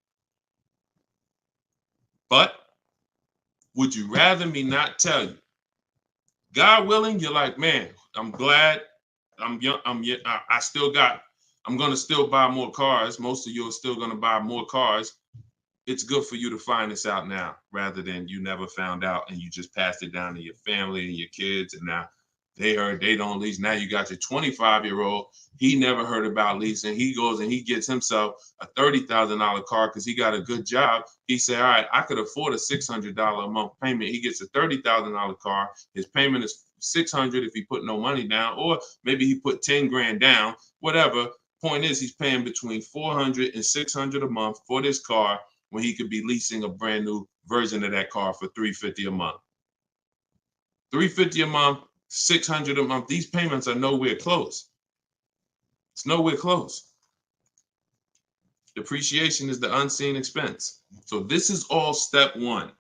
Speaker 1: But would you rather me not tell you? God willing, you're like, man, I'm glad I'm young. I'm going to still buy more cars. Most of you are still going to buy more cars. It's good for you to find this out now rather than you never found out and you just passed it down to your family and your kids. And now They heard they don't lease. Now you got your 25-year-old. He never heard about leasing. He goes and he gets himself a $30,000 car because he got a good job. He said, all right, I could afford a $600 a month payment. He gets a $30,000 car. His payment is $600 if he put no money down, or maybe he put 10 grand down, whatever. Point is, he's paying between $400 and $600 a month for this car when he could be leasing a brand new version of that car for $350 a month. $350 a month, $600 a month. These payments are nowhere close. It's nowhere close. Depreciation is the unseen expense. So this is all step one.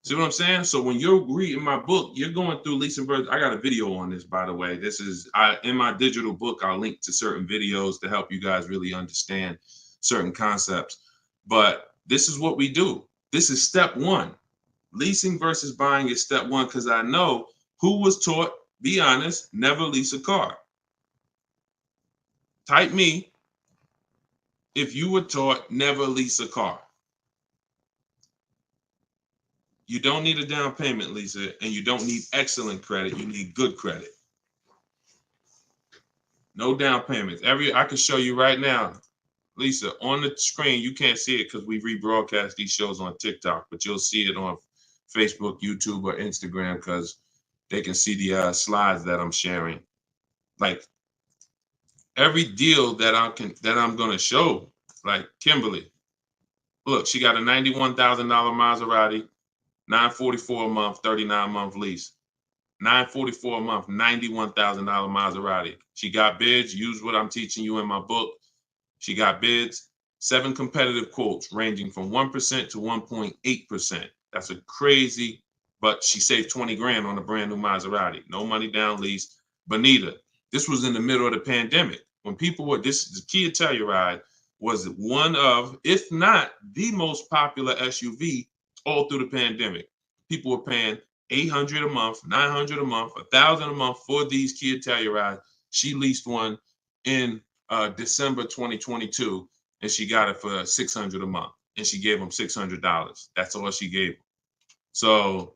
Speaker 1: See what I'm saying? So when you're reading my book, you're going through leasing versions. I got a video on this, by the way. This is in my digital book. I'll link to certain videos to help you guys really understand certain concepts. But this is what we do. This is step one. Leasing versus buying is step one, because I know who was taught, be honest, never lease a car. Type me if you were taught never lease a car. You don't need a down payment, Lisa, and you don't need excellent credit. You need good credit. No down payments. I can show you right now, Lisa, on the screen. You can't see it because we rebroadcast these shows on TikTok, but you'll see it on Facebook, YouTube, or Instagram because they can see the slides that I'm sharing. Like every deal that I'm gonna show, like Kimberly. Look, she got a $91,000 Maserati, $944 a month, 39-month lease. $944 a month, $91,000 Maserati. She got bids. Use what I'm teaching you in my book. She got bids. 7 competitive quotes ranging from 1% to 1.8%. That's a crazy, but she saved 20 grand on a brand new Maserati. No money down, lease. Bonita, this was in the middle of the pandemic. When people were, the Kia Telluride was one of, if not the most popular SUV all through the pandemic. People were paying $800 a month, $900 a month, $1,000 a month for these Kia Tellurides. She leased one in December 2022, and she got it for $600 a month, and she gave him $600. That's all she gave him. So,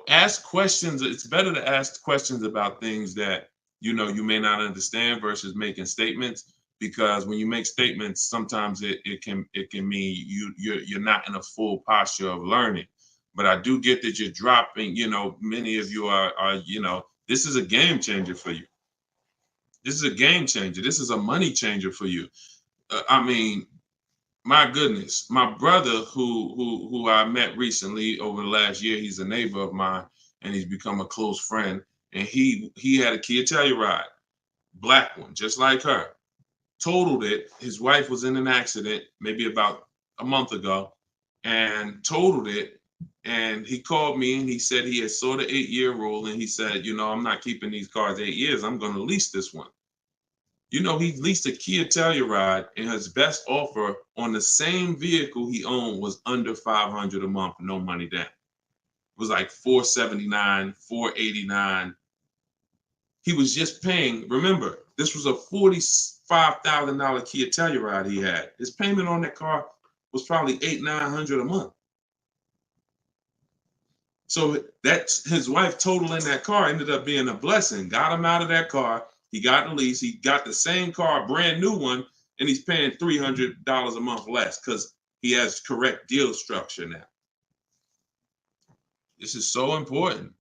Speaker 1: ask questions. It's better to ask questions about things that, you may not understand versus making statements, because when you make statements, sometimes it can mean you're not in a full posture of learning. But I do get that you're dropping, many of you are, this is a game changer for you. This is a game changer. This is a money changer for you. My goodness, my brother who I met recently over the last year, he's a neighbor of mine and he's become a close friend. And he had a Kia Telluride, black one, just like her. Totaled it. His wife was in an accident maybe about a month ago and totaled it. And he called me and he said he had saw the 8-year rule. And he said, I'm not keeping these cars 8 years. I'm going to lease this one. He leased a Kia Telluride, and his best offer on the same vehicle he owned was under $500 a month, no money down. It was like $479, $489. He was just paying. Remember, this was a $45,000 Kia Telluride he had. His payment on that car was probably $800-900 a month. So that's his wife totaling that car ended up being a blessing. Got him out of that car. He got the lease. He got the same car, brand new one, and he's paying $300 a month less because he has correct deal structure now. This is so important.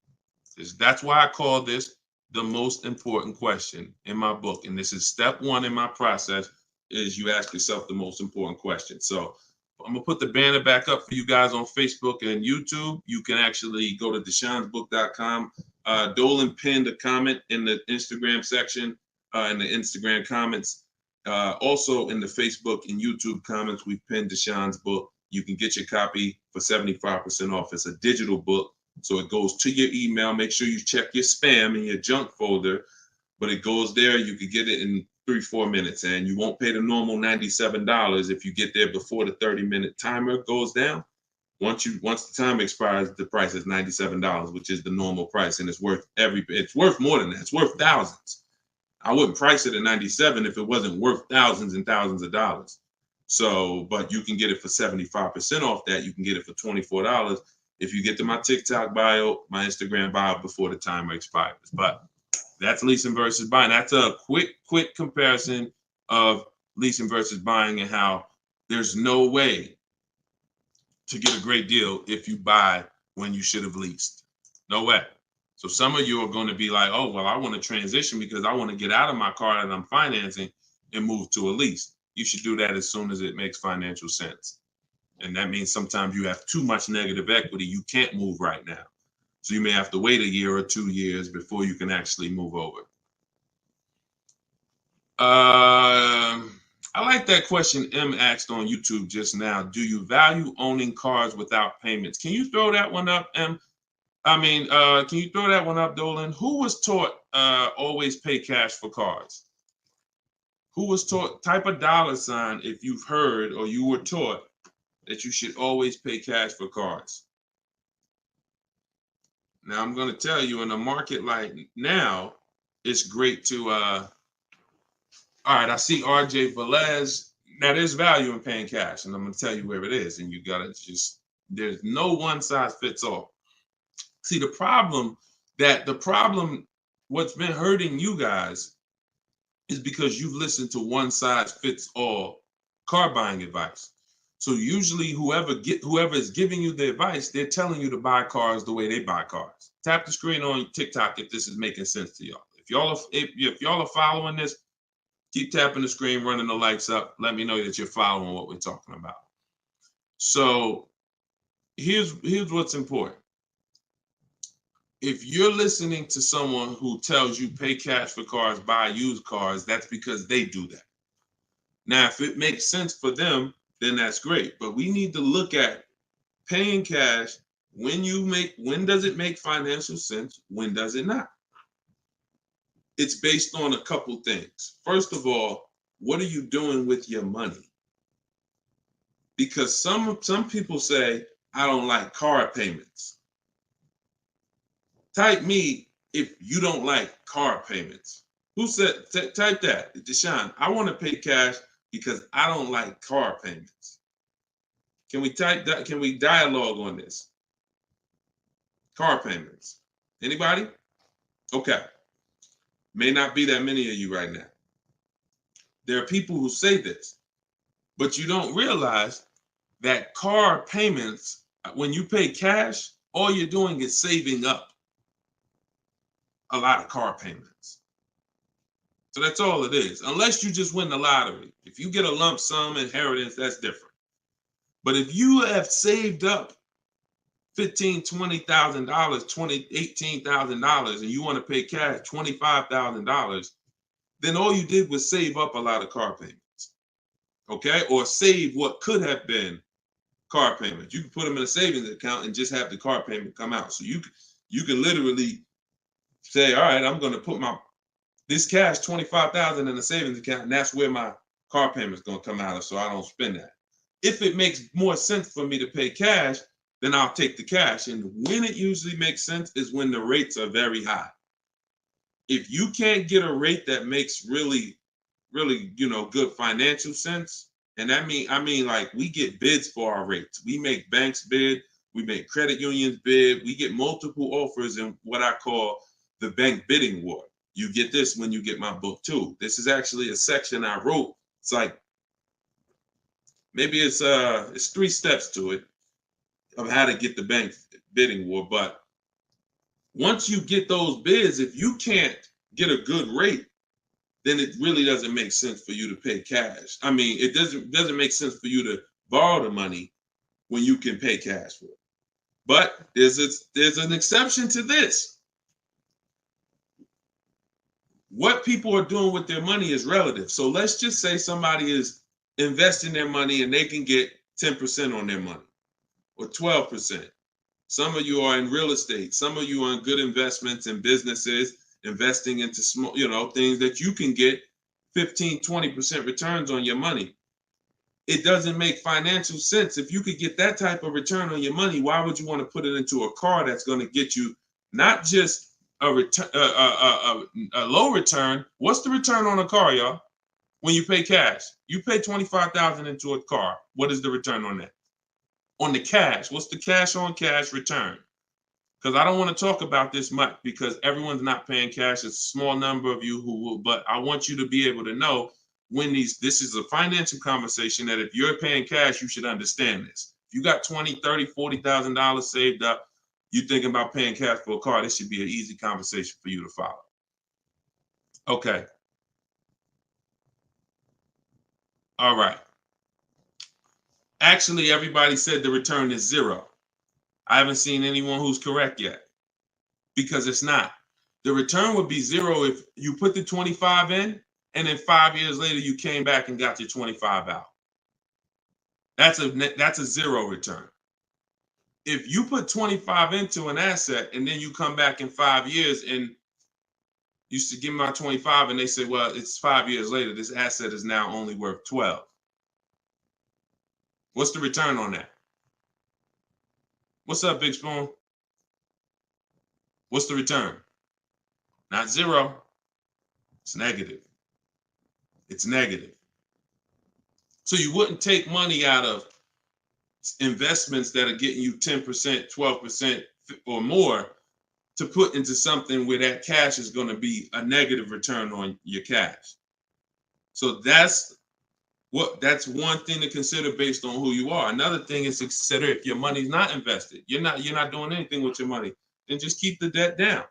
Speaker 1: That's why I call this the most important question in my book. And this is step one in my process, is you ask yourself the most important question. So I'm going to put the banner back up for you guys on Facebook and YouTube. You can actually go to deshonsbook.com. Dolan pinned a comment in the Instagram section, in the Instagram comments. Also in the Facebook and YouTube comments, we've pinned Deshon's book. You can get your copy for 75% off. It's a digital book, so it goes to your email. Make sure you check your spam and your junk folder, but it goes there. You can get it in 3-4 minutes, and you won't pay the normal $97 if you get there before the 30-minute timer goes down. Once the time expires, the price is $97, which is the normal price, and it's worth more than that. It's worth thousands. I wouldn't price it at $97 if it wasn't worth thousands and thousands of dollars. So, but you can get it for 75% off that. You can get it for $24, if you get to my TikTok bio, my Instagram bio before the timer expires. But that's leasing versus buying. That's a quick comparison of leasing versus buying and how there's no way to get a great deal if you buy when you should have leased. No way. So some of you are going to be like, oh, well, I want to transition because I want to get out of my car that I'm financing and move to a lease. You should do that as soon as it makes financial sense. And that means sometimes you have too much negative equity. You can't move right now. So you may have to wait a year or 2 years before you can actually move over. I like that question M asked on YouTube just now. Do you value owning cars without payments? Can you throw that one up, M? Can you throw that one up, Dolan? Who was taught always pay cash for cars? Who was taught, type a $sign if you've heard or you were taught that you should always pay cash for cars. Now, I'm going to tell you, in a market like now, it's great to, all right, I see RJ Velez. Now, there's value in paying cash, and I'm going to tell you where it is, and you got to just, there's no one size fits all. See, the problem, what's been hurting you guys is because you've listened to one size fits all car buying advice. So usually whoever is giving you the advice, they're telling you to buy cars the way they buy cars. Tap the screen on TikTok if this is making sense to y'all. If y'all are following this, keep tapping the screen, running the lights up. Let me know that you're following what we're talking about. So here's what's important. If you're listening to someone who tells you pay cash for cars, buy used cars, that's because they do that. Now, if it makes sense for them, then that's great. But we need to look at paying cash. When does it make financial sense? When does it not? It's based on a couple things. First of all, what are you doing with your money? Because some people say, I don't like car payments. Type me if you don't like car payments. Who said, type that, Deshone, I want to pay cash because I don't like car payments. Can we type that? Can we dialogue on this? Car payments. Anybody? Okay. May not be that many of you right now. There are people who say this, but you don't realize that car payments, when you pay cash, all you're doing is saving up a lot of car payments. So that's all it is, unless you just win the lottery. If you get a lump sum inheritance, that's different. But if you have saved up $15,000, $20,000, $18,000, and you want to pay cash $25,000, then all you did was save up a lot of car payments, okay? Or save what could have been car payments. You can put them in a savings account and just have the car payment come out. So you can literally say, all right, I'm going to put this cash, $25,000 in a savings account, and that's where my car payment is going to come out of, so I don't spend that. If it makes more sense for me to pay cash, then I'll take the cash. And when it usually makes sense is when the rates are very high. If you can't get a rate that makes really, really, good financial sense, and I mean like we get bids for our rates. We make banks bid, we make credit unions bid, we get multiple offers in what I call the bank bidding war. You get this when you get my book too. This is actually a section I wrote. It's like, maybe it's 3 steps to it of how to get the bank bidding war. But once you get those bids, if you can't get a good rate, then it really doesn't make sense for you to pay cash. I mean, it doesn't make sense for you to borrow the money when you can pay cash for it. But there's an exception to this. What people are doing with their money is relative. So let's just say somebody is investing their money and they can get 10% on their money or 12%. Some of you are in real estate. Some of you are in good investments and businesses, investing into small, things that you can get 15, 20% returns on your money. It doesn't make financial sense. If you could get that type of return on your money, why would you want to put it into a car that's going to get you not just a low return? What's the return on a car, y'all? When you pay cash, you pay $25,000 into a car. What is the return on that? On the cash, what's the cash on cash return? Because I don't want to talk about this much because everyone's not paying cash. It's a small number of you who will, but I want you to be able to know when this is a financial conversation that if you're paying cash, you should understand this. If you got $20,000, $30,000, $40,000 saved up, you thinking about paying cash for a car, this should be an easy conversation for you to follow. Okay. All right. Actually, everybody said the return is 0. I haven't seen anyone who's correct yet because it's not. The return would be 0 if you put the 25 in and then 5 years later you came back and got your 25 out. That's a 0 return. If you put 25 into an asset and then you come back in 5 years and you should give me my 25 and they say, well, it's 5 years later, this asset is now only worth 12. What's the return on that? What's up, Big Spoon? What's the return? Not 0. It's negative. It's negative. So you wouldn't take money out of investments that are getting you 10%, 12% or more to put into something where that cash is going to be a negative return on your cash. So that's one thing to consider based on who you are. Another thing is to consider if your money's not invested, you're not doing anything with your money, then just keep the debt down.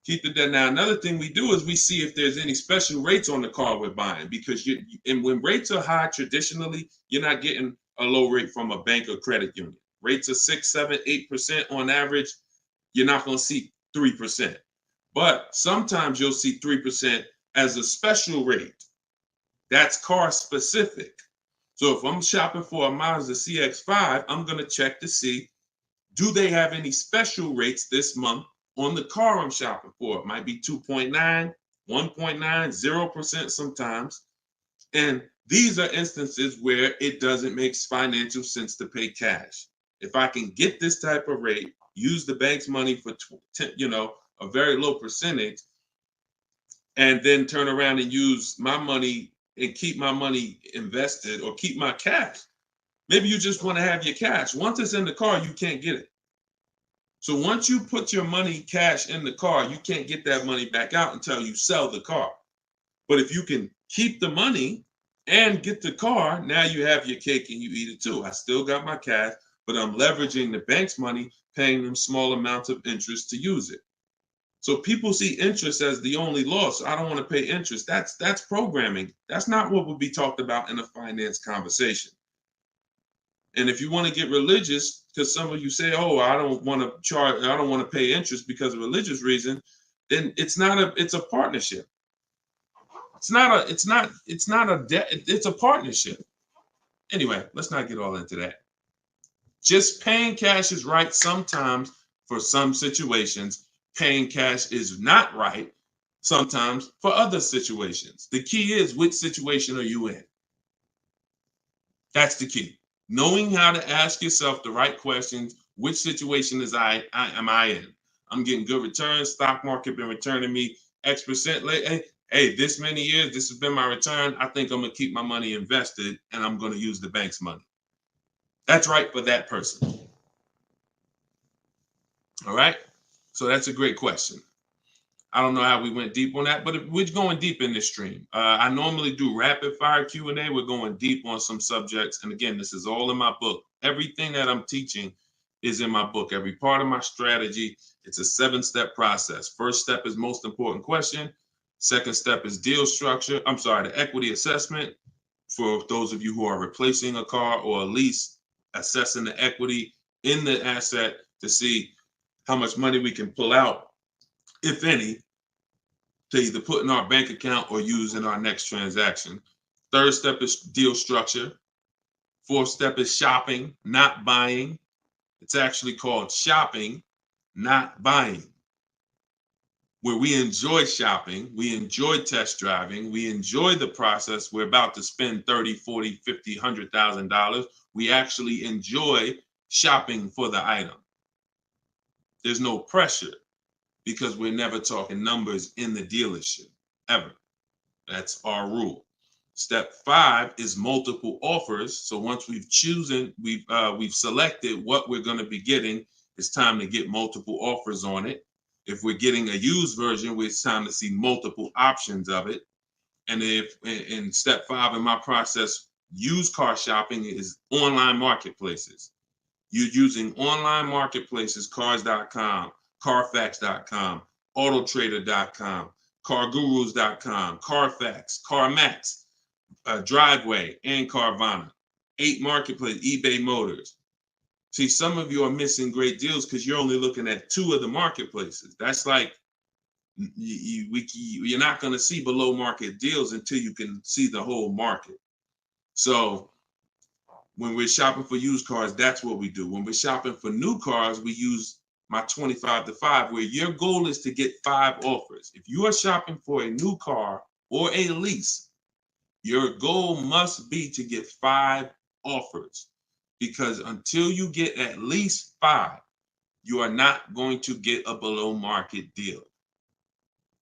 Speaker 1: Keep the debt down. Another thing we do is we see if there's any special rates on the car we're buying, because and when rates are high, traditionally, you're not getting a low rate from a bank or credit union. Rates are 6, 7, 8% on average. You're not going to see 3%. But sometimes you'll see 3% as a special rate. That's car specific. So if I'm shopping for a Mazda CX-5, I'm going to check to see, do they have any special rates this month on the car I'm shopping for? It might be 2.9, 1.9, 0% sometimes. And these are instances where it doesn't make financial sense to pay cash. If I can get this type of rate, use the bank's money for a very low percentage, and then turn around and use my money and keep my money invested or keep my cash. Maybe you just want to have your cash. Once it's in the car, you can't get it. So once you put your money cash in the car, you can't get that money back out until you sell the car. But if you can keep the money and get the car, now you have your cake and you eat it too. I still got my cash, but I'm leveraging the bank's money, paying them small amounts of interest to use it. So people see interest as the only loss. I don't want to pay interest. That's programming. That's not what would be talked about in a finance conversation. And if you want to get religious, because some of you say, "Oh, I don't want to pay interest because of religious reason," then it's a partnership. It's not a debt. It's a partnership. Anyway, let's not get all into that. Just paying cash is right sometimes for some situations. Paying cash is not right sometimes for other situations. The key is, which situation are you in? That's the key. Knowing how to ask yourself the right questions. Which situation am I in? I'm getting good returns. Stock market been returning me X% late. Hey, this many years, this has been my return. I think I'm going to keep my money invested and I'm going to use the bank's money. That's right for that person. All right. So that's a great question. I don't know how we went deep on that, but we're going deep in this stream. I normally do rapid fire Q&A. We're going deep on some subjects. And again, this is all in my book. Everything that I'm teaching is in my book. Every part of my strategy, it's a 7-step process. First step is most important question. Second step is deal structure. The equity assessment. For those of you who are replacing a car or a lease, assessing the equity in the asset to see how much money we can pull out, if any, to either put in our bank account or use in our next transaction. Third step is deal structure. Fourth step is shopping, not buying. It's actually called shopping, not buying, where we enjoy shopping, we enjoy test driving, we enjoy the process. We're about to spend $30, $40, $50, $100,000. We actually enjoy shopping for the item. There's no pressure because we're never talking numbers in the dealership, ever. That's our rule. Step 5 is multiple offers. So once we've selected what we're going to be getting, it's time to get multiple offers on it. If we're getting a used version, it's time to see multiple options of it. And if in step 5 in my process, used car shopping is online marketplaces. You're using online marketplaces, cars.com, carfax.com, autotrader.com, cargurus.com, Carfax, CarMax, Driveway, and Carvana. 8 marketplace, eBay Motors. See, some of you are missing great deals because you're only looking at 2 of the marketplaces. That's like you're not going to see below market deals until you can see the whole market. So when we're shopping for used cars, that's what we do. When we're shopping for new cars, we use my 25 to 5, where your goal is to get 5 offers. If you are shopping for a new car or a lease, your goal must be to get 5 offers, because until you get at least 5, you are not going to get a below market deal,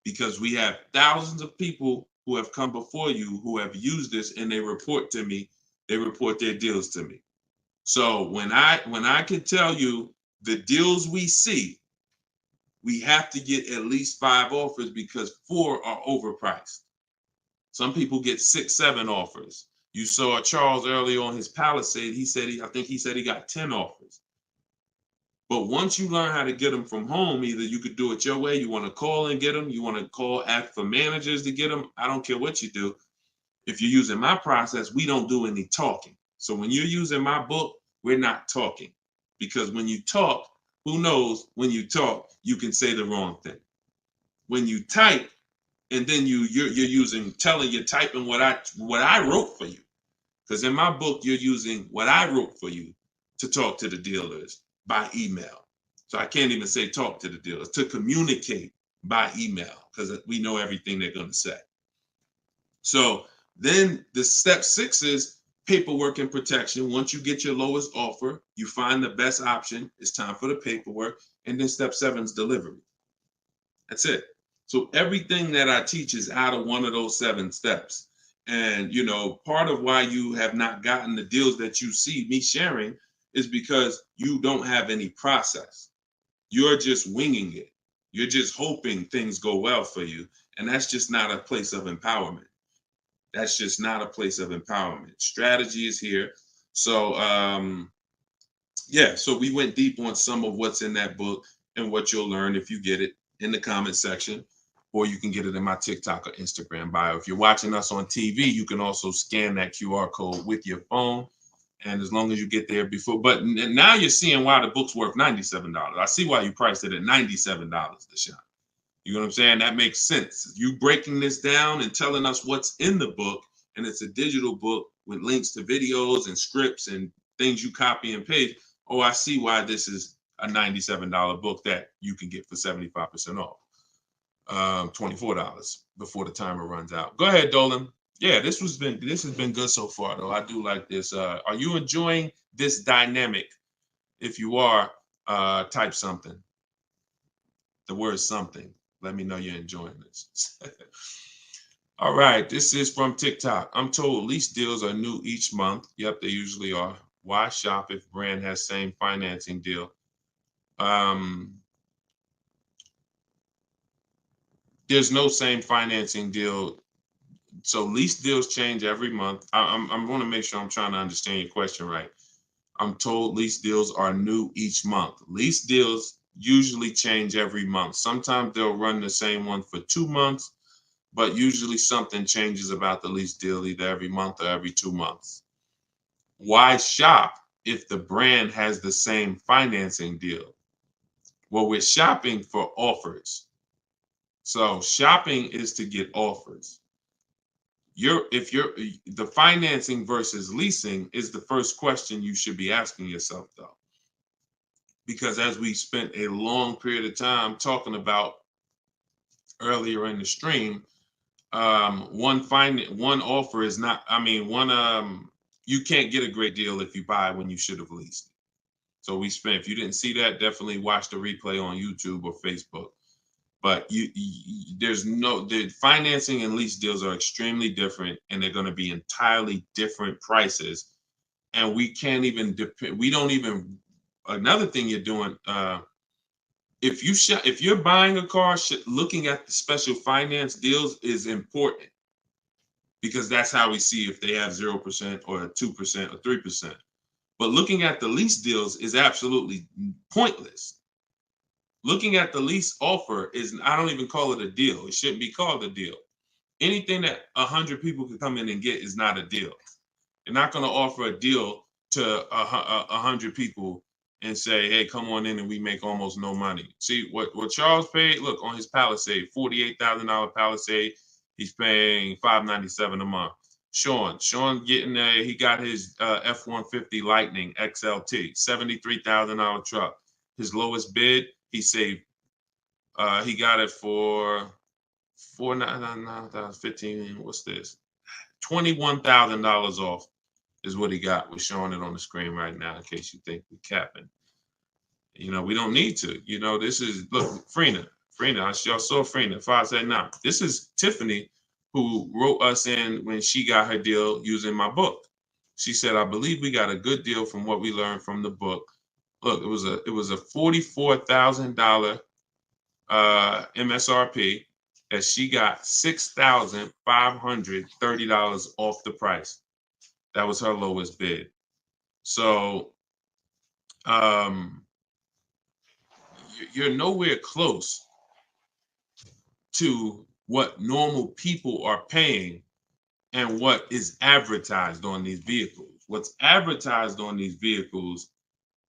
Speaker 1: because we have thousands of people who have come before you who have used this, and they report to me, they report their deals to me. So when I can tell you the deals we see, we have to get at least 5 offers, because 4 are overpriced. Some people get 6, 7 offers. You saw Charles earlier on his Palisade. I think he said he got 10 offers. But once you learn how to get them from home, either you could do it your way, you want to call and get them, you want to ask for managers to get them. I don't care what you do. If you're using my process, we don't do any talking. So when you're using my book, we're not talking. Because when you talk, who knows, when you talk, you can say the wrong thing. When you type, and then you're typing what I wrote for you. Because in my book, you're using what I wrote for you to talk to the dealers by email. So I can't even say talk to the dealers, to communicate by email, because we know everything they're going to say. So then the step 6 is paperwork and protection. Once you get your lowest offer, you find the best option. It's time for the paperwork. And then step 7 is delivery. That's it. So everything that I teach is out of one of those 7 steps. And, part of why you have not gotten the deals that you see me sharing is because you don't have any process. You're just winging it. You're just hoping things go well for you. And that's just not a place of empowerment. That's just not a place of empowerment. Strategy is here. So, so we went deep on some of what's in that book and what you'll learn if you get it in the comment section, or you can get it in my TikTok or Instagram bio. If you're watching us on TV, you can also scan that QR code with your phone. And as long as you get there before, but now you're seeing why the book's worth $97. I see why you priced it at $97, Deshone. You know what I'm saying? That makes sense. You breaking this down and telling us what's in the book, and it's a digital book with links to videos and scripts and things you copy and paste. Oh, I see why this is a $97 book that you can get for 75% off. $24 before the timer runs out. Go ahead, Dolan. Yeah, this has been good so far, though. I do like this. Are you enjoying this dynamic? If you are, type something. The word something. Let me know you're enjoying this. All right, this is from TikTok. I'm told lease deals are new each month. Yep, they usually are. Why shop if brand has same financing deal? There's no same financing deal. So lease deals change every month. I'm going to make sure I'm trying to understand your question right. I'm told lease deals are new each month. Lease deals usually change every month. Sometimes they'll run the same one for 2 months, but usually something changes about the lease deal either every month or every 2 months. Why shop if the brand has the same financing deal? Well, we're shopping for offers. So shopping is to get offers. The financing versus leasing is the first question you should be asking yourself, though. Because as we spent a long period of time talking about earlier in the stream, one offer is not, you can't get a great deal if you buy when you should have leased. So if you didn't see that, definitely watch the replay on YouTube or Facebook. But there's no, the financing and lease deals are extremely different, and they're going to be entirely different prices. And we can't even depend. We don't even. Another thing you're doing, if you're buying a car, looking at the special finance deals is important, because that's how we see if they have 0% or 2% or 3%. But looking at the lease deals is absolutely pointless. Looking at the lease offer is, I don't even call it a deal. It shouldn't be called a deal. Anything that 100 people can come in and get is not a deal. They're not going to offer a deal to 100 people and say, hey, come on in and we make almost no money. See, what Charles paid, look, on his Palisade, $48,000 Palisade, he's paying $597 a month. Sean getting there, he got his F-150 Lightning XLT, $73,000 truck. His lowest bid, he saved, he got it for $4,915. What's this? $21,000 off is what he got. We're showing it on the screen right now in case you think we're capping. You know, we don't need to. You know, this is, look, Frina, y'all saw Frina, 579. This is Tiffany, who wrote us in when she got her deal using my book. She said, I believe we got a good deal from what we learned from the book. Look, it was a $44,000 MSRP that she got $6,530 off the price. That was her lowest bid. So you're nowhere close to what normal people are paying and what is advertised on these vehicles. What's advertised on these vehicles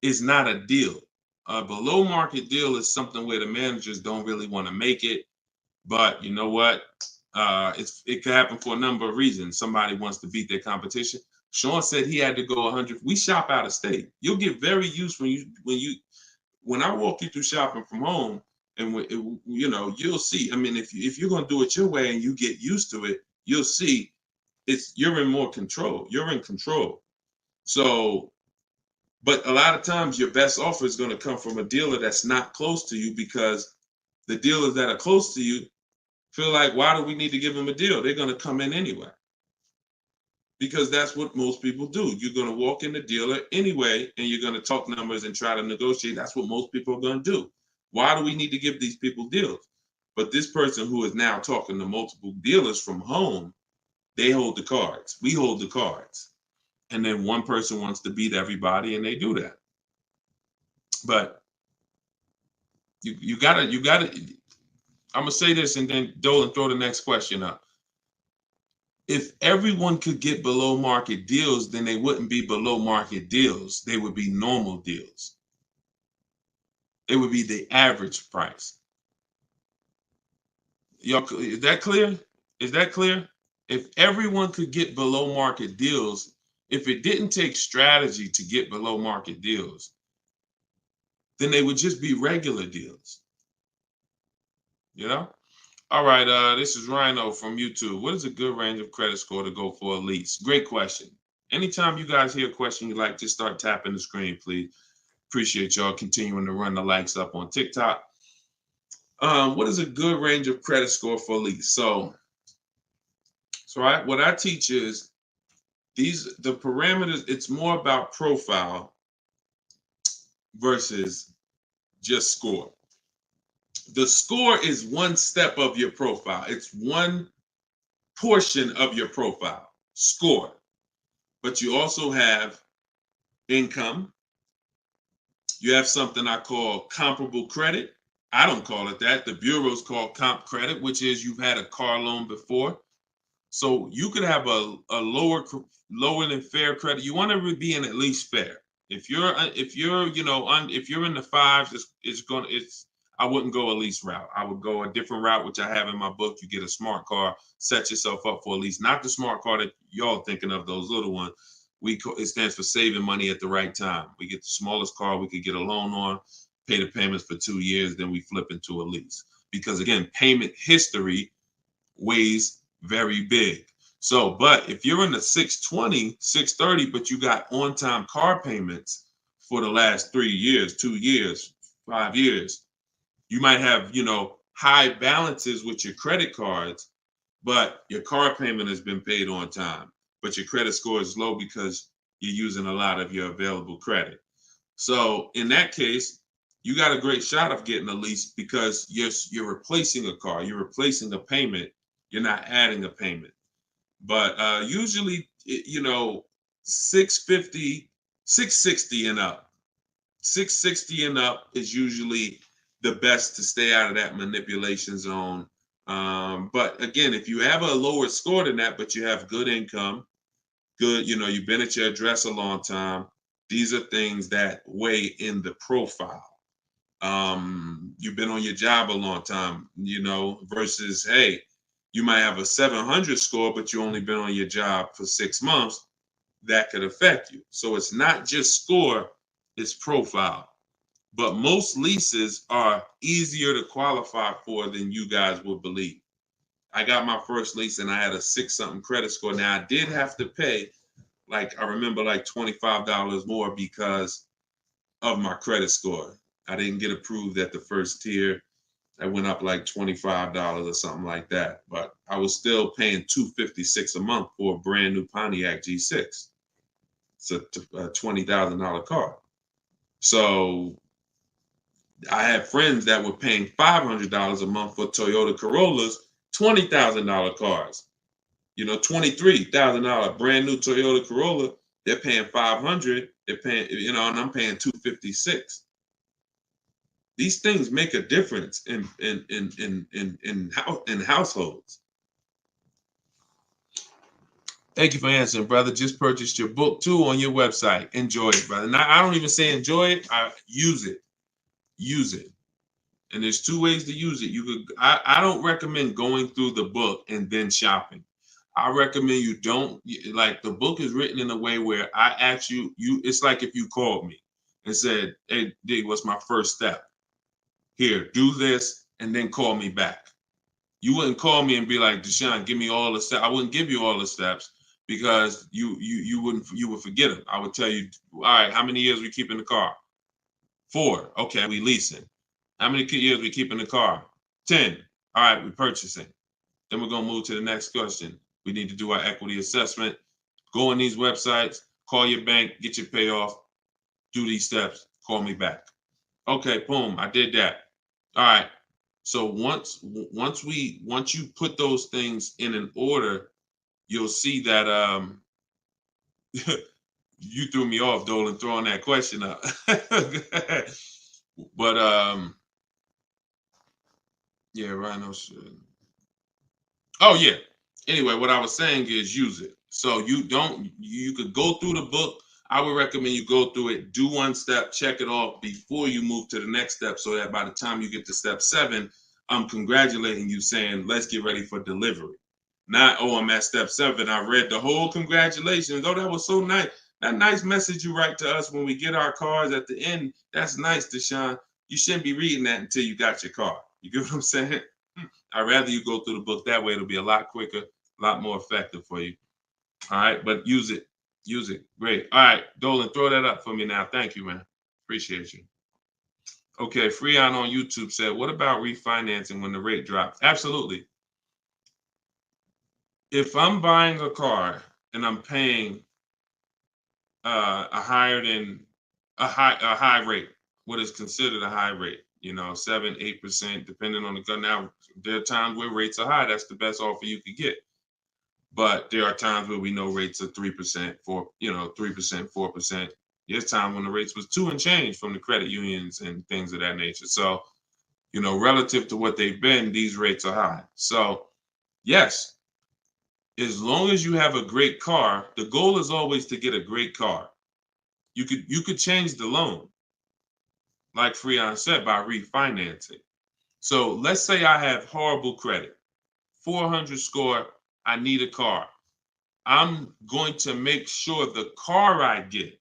Speaker 1: is not a deal. A below market deal is something where the managers don't really want to make it. But you know what? It could happen for a number of reasons. Somebody wants to beat their competition. Sean said he had to go 100. We shop out of state. You'll get very used when I walk you through shopping from home, and you know, you'll see. I mean, if you're gonna do it your way and you get used to it, you'll see you're in more control. You're in control. So, but a lot of times your best offer is going to come from a dealer that's not close to you, because the dealers that are close to you feel like, why do we need to give them a deal? They're going to come in anyway. Because that's what most people do. You're going to walk in the dealer anyway, and you're going to talk numbers and try to negotiate. That's what most people are going to do. Why do we need to give these people deals? But this person who is now talking to multiple dealers from home, they hold the cards. We hold the cards. And then one person wants to beat everybody, and they do that. But you gotta, I'm gonna say this and then Dolan throw the next question up. If everyone could get below market deals, then they wouldn't be below market deals. They would be normal deals. It would be the average price. Y'all, is that clear? Is that clear? If everyone could get below market deals, if it didn't take strategy to get below market deals, then they would just be regular deals. You know? All right, this is Rhino from YouTube. What is a good range of credit score to go for a lease? Great question. Anytime you guys hear a question you like, just start tapping the screen, please. Appreciate y'all continuing to run the likes up on TikTok. What is a good range of credit score for a lease? So what I teach is the parameters. It's more about profile versus just score. The score is one step of your profile. It's one portion of your profile, score. But you also have income. You have something I call comparable credit. I don't call it that. The bureaus call comp credit, which is you've had a car loan before. So you could have a lower than fair credit. You want to be in at least fair. If you're in the fives, I wouldn't go a lease route. I would go a different route, which I have in my book. You get a smart car, set yourself up for a lease. Not the smart car that y'all thinking of, those little ones. It stands for saving money at the right time. We get the smallest car we could get a loan on, pay the payments for 2 years, then we flip into a lease. Because again, payment history weighs very big. So, but if you're in the 620, 630, but you got on-time car payments for the last 3 years, 2 years, 5 years, you might have, high balances with your credit cards, but your car payment has been paid on time, but your credit score is low because you're using a lot of your available credit. So in that case, you got a great shot of getting a lease because you're replacing a car, you're replacing a payment, you're not adding a payment. But usually, 650, 660 and up. 660 and up is usually the best to stay out of that manipulation zone. But again, if you have a lower score than that, but you have good income, good, you've been at your address a long time, these are things that weigh in the profile. You've been on your job a long time, versus, hey, you might have a 700 score, but you only been on your job for 6 months. That could affect you. So it's not just score, it's profile. But most leases are easier to qualify for than you guys would believe. I got my first lease and I had a 6-something credit score. Now I did have to pay, I remember $25 more because of my credit score. I didn't get approved at the first tier. I went up $25 or something like that. But I was still paying $256 a month for a brand new Pontiac G6. It's a $20,000 car. So I had friends that were paying $500 a month for Toyota Corollas, $20,000 cars. $23,000 brand new Toyota Corolla. They're paying $500. They're paying, and I'm paying $256. These things make a difference in households. Thank you for answering, brother. Just purchased your book too on your website. Enjoy it, brother. Now, I don't even say enjoy it. I use it. Use it. And there's 2 ways to use it. I don't recommend going through the book and then shopping. I recommend you don't, the book is written in a way where I ask you, it's like if you called me and said, hey, D, what's my first step? Here, do this, and then call me back. You wouldn't call me and be like, Deshone, give me all the steps. I wouldn't give you all the steps because you would forget them. I would tell you, all right, how many years we keep in the car? 4. Okay, we leasing. How many years we keep in the car? 10. All right, we purchasing. Then we're gonna move to the next question. We need to do our equity assessment. Go on these websites, call your bank, get your payoff, do these steps, call me back. Okay, boom, I did that. All right. So once you put those things in an order, you'll see that you threw me off, Dolan, throwing that question up. But yeah, Rhino should. Oh yeah. Anyway, what I was saying is use it. So you could go through the book. I would recommend you go through it, do 1 step, check it off before you move to the next step, so that by the time you get to step 7, I'm congratulating you, saying, let's get ready for delivery. Not, oh, I'm at step 7. I read the whole congratulations. Oh, that was so nice. That nice message you write to us when we get our cars at the end. That's nice, Deshone. You shouldn't be reading that until you got your car. You get what I'm saying? I'd rather you go through the book that way. It'll be a lot quicker, a lot more effective for you. All right, but use it. Use it. Great. All right, Dolan, throw that up for me now. Thank you, man. Appreciate you. Okay, Freon on YouTube said, what about refinancing when the rate drops? Absolutely. If I'm buying a car and I'm paying a high rate, what is considered a high rate, 7-8%, depending on the car. Now, there are times where rates are high. That's the best offer you could get. But there are times where we know rates are 3%, 4%. There's time when the rates was 2 and change from the credit unions and things of that nature. So, relative to what they've been, these rates are high. So, yes, as long as you have a great car, the goal is always to get a great car. You could change the loan, like Freon said, by refinancing. So let's say I have horrible credit, 400 score, I need a car. I'm going to make sure the car I get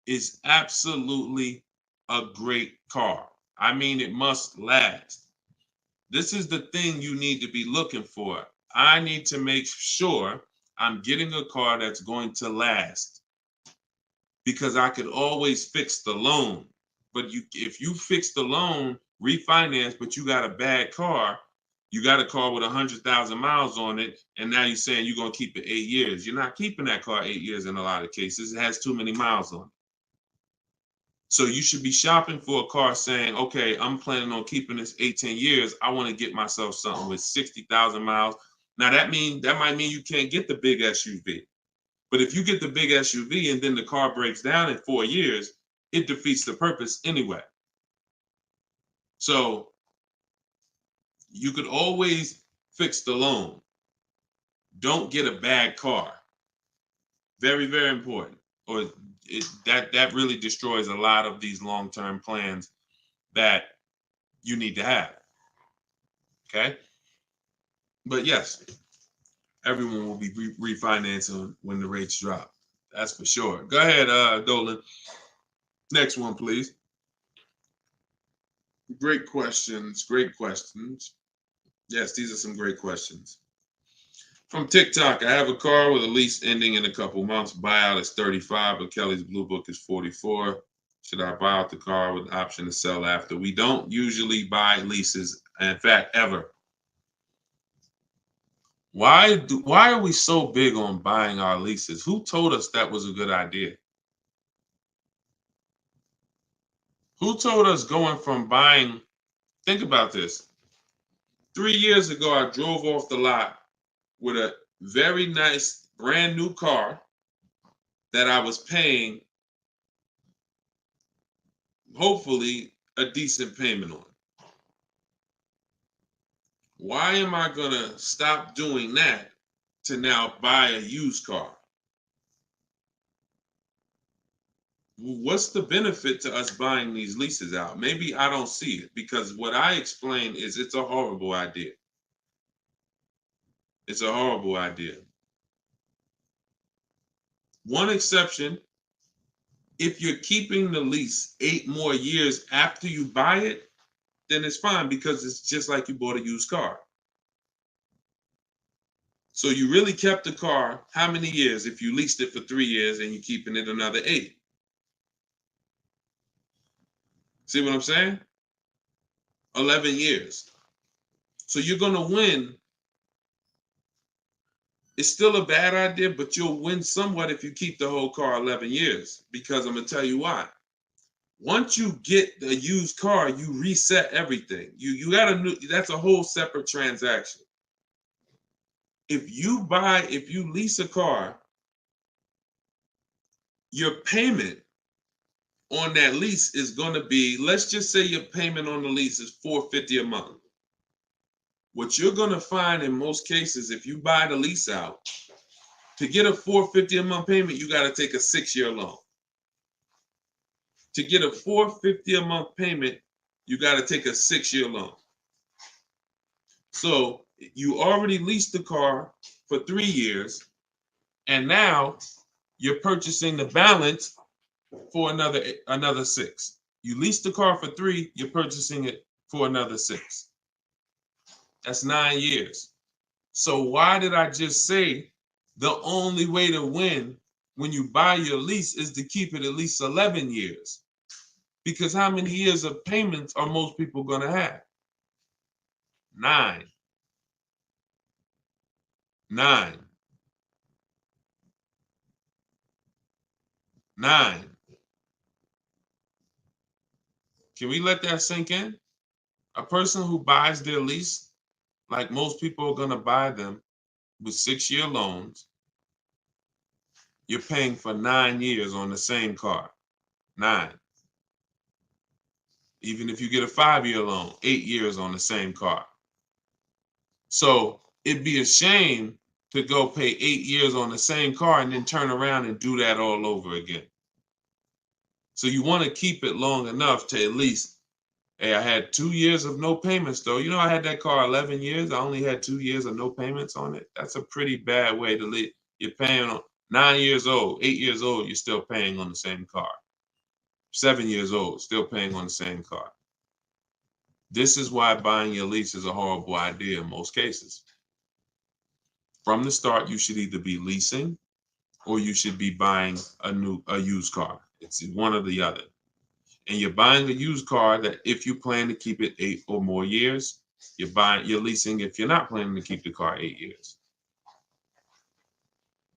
Speaker 1: is absolutely a great car. I mean, it must last. This is the thing you need to be looking for. I need to make sure I'm getting a car that's going to last, because I could always fix the loan. But if you fix the loan, refinance, but you got a bad car. You got a car with 100,000 miles on it, and now you're saying you're gonna keep it 8 years. You're not keeping that car 8 years in a lot of cases. It has too many miles on it. So you should be shopping for a car saying, okay, I'm planning on keeping this 18 years. I want to get myself something with 60,000 miles. Now that might mean you can't get the big SUV. But if you get the big SUV and then the car breaks down in 4 years, it defeats the purpose anyway. So you could always fix the loan. Don't get a bad car. Very, very important. Or that really destroys a lot of these long-term plans that you need to have. Okay? But yes, everyone will be refinancing when the rates drop. That's for sure. Go ahead, Dolan. Next one, please. Great questions. Great questions. Yes, these are some great questions. From TikTok, I have a car with a lease ending in a couple months. Buyout is 35, but Kelly's Blue Book is 44. Should I buy out the car with the option to sell after? We don't usually buy leases, in fact, ever. Why are we so big on buying our leases? Who told us that was a good idea? Who told us going from buying? Think about this. 3 years ago, I drove off the lot with a very nice brand new car that I was paying, hopefully, a decent payment on. Why am I going to stop doing that to now buy a used car? What's the benefit to us buying these leases out? Maybe I don't see it, because what I explained is it's a horrible idea. It's a horrible idea. One exception, if you're keeping the lease 8 more years after you buy it, then it's fine, because it's just like you bought a used car. So you really kept the car how many years if you leased it for 3 years and you're keeping it another 8? See what I'm saying? 11 years. So you're going to win. It's still a bad idea, but you'll win somewhat if you keep the whole car 11 years, because I'm going to tell you why. Once you get a used car, you reset everything. You got a new, that's a whole separate transaction. If you lease a car, your payment on that lease is going to be, let's just say your payment on the lease is $450 a month. What you're going to find in most cases, if you buy the lease out, to get a $450 a month payment, you got to take a 6-year loan. To get a $450 a month payment, you got to take a 6-year loan. So you already leased the car for 3 years, and now you're purchasing the balance for another 6. You leased the car for 3, you're purchasing it for another 6. That's 9 years. So why did I just say the only way to win when you buy your lease is to keep it at least 11 years? Because how many years of payments are most people going to have? 9. 9. 9. Can we let that sink in? A person who buys their lease, like most people are going to buy them with 6-year loans, you're paying for 9 years on the same car. 9. Even if you get a 5-year loan, 8 years on the same car. So it'd be a shame to go pay 8 years on the same car and then turn around and do that all over again. So you want to keep it long enough to at least, hey, I had 2 years of no payments though. You know, I had that car 11 years. I only had 2 years of no payments on it. That's a pretty bad way to live. You're paying on 9 years old, 8 years old, you're still paying on the same car. 7 years old, still paying on the same car. This is why buying your lease is a horrible idea in most cases. From the start, you should either be leasing or you should be buying a used car. It's one or the other. and you're buying a used car that if you plan to keep it 8 or more years, you're leasing if you're not planning to keep the car 8 years.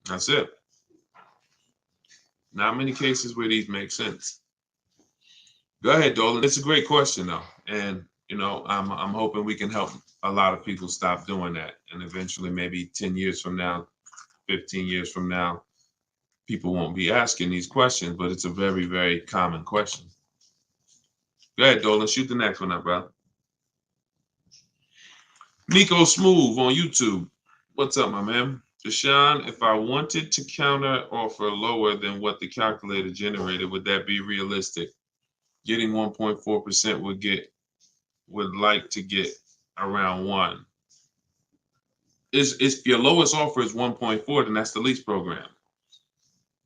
Speaker 1: That's it. Not many cases where these make sense. Go ahead, Dolan. It's a great question though. And I'm hoping we can help a lot of people stop doing that. And eventually maybe 10 years from now, 15 years from now, people won't be asking these questions, but it's a very, very common question. Go ahead, Dolan. Shoot the next one up, brother. Nico Smooth on YouTube. What's up, my man? Deshone, if I wanted to counter offer lower than what the calculator generated, would that be realistic? Getting 1.4% would like to get around 1. If your lowest offer is 1.4, then that's the lease program.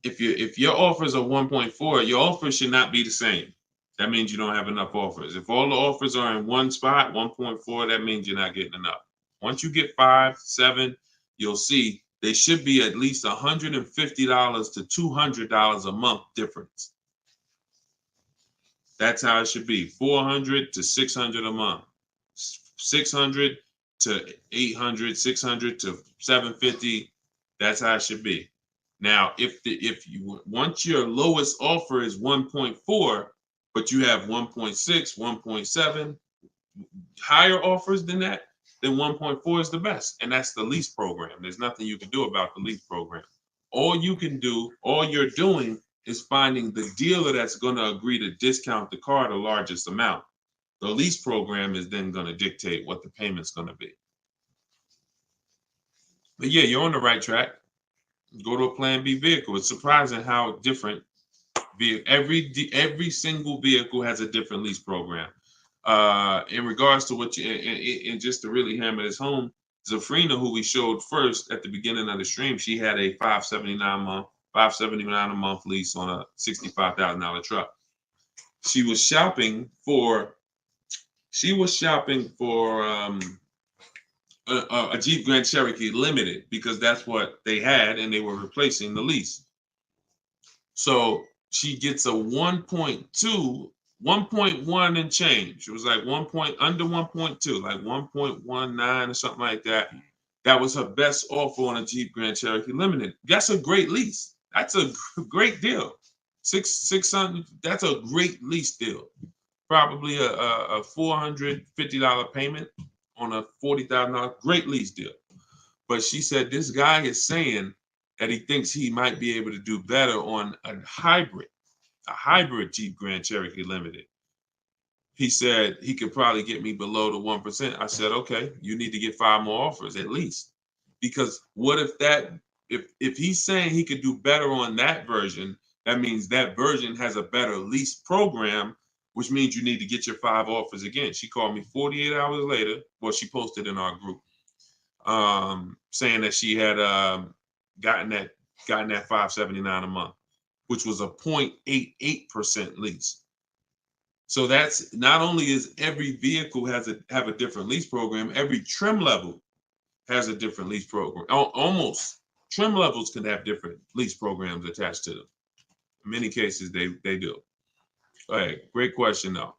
Speaker 1: If your offers are 1.4, your offers should not be the same. That means you don't have enough offers. If all the offers are in one spot, 1.4, that means you're not getting enough. Once you get 5, 7, you'll see they should be at least $150 to $200 a month difference. That's how it should be. $400 to $600 a month. $600 to $800, $600 to $750. That's how it should be. Now, if you once your lowest offer is 1.4, but you have 1.6, 1.7, higher offers than that, then 1.4 is the best. And that's the lease program. There's nothing you can do about the lease program. All you're doing is finding the dealer that's going to agree to discount the car the largest amount. The lease program is then going to dictate what the payment's going to be. But yeah, you're on the right track. Go to a Plan B vehicle. It's surprising how different every single vehicle has a different lease program. In regards to what and just to really hammer this home, Zafrina, who we showed first at the beginning of the stream, she had a $579 a month lease on a $65,000 truck. She was shopping for a Jeep Grand Cherokee Limited because that's what they had and they were replacing the lease. So she gets a 1.1 and change. It was like under 1.2, like 1.19 or something like that. That was her best offer on a Jeep Grand Cherokee Limited. That's a great lease. That's a great deal. $600. That's a great lease deal. Probably a $450 payment on a $40,000. Great lease deal. But she said this guy is saying that he thinks he might be able to do better on a hybrid Jeep Grand Cherokee Limited. He said he could probably get me below the 1%. I said, okay, you need to get 5 more offers at least. Because what if he's saying he could do better on that version, that means that version has a better lease program, which means you need to get your 5 offers again. She called me 48 hours later. Well, she posted in our group saying that she had gotten that $579 a month, which was a 0.88% lease. So that's not only is every vehicle have a different lease program, every trim level has a different lease program. Almost trim levels can have different lease programs attached to them. In many cases, they do. All right, great question though.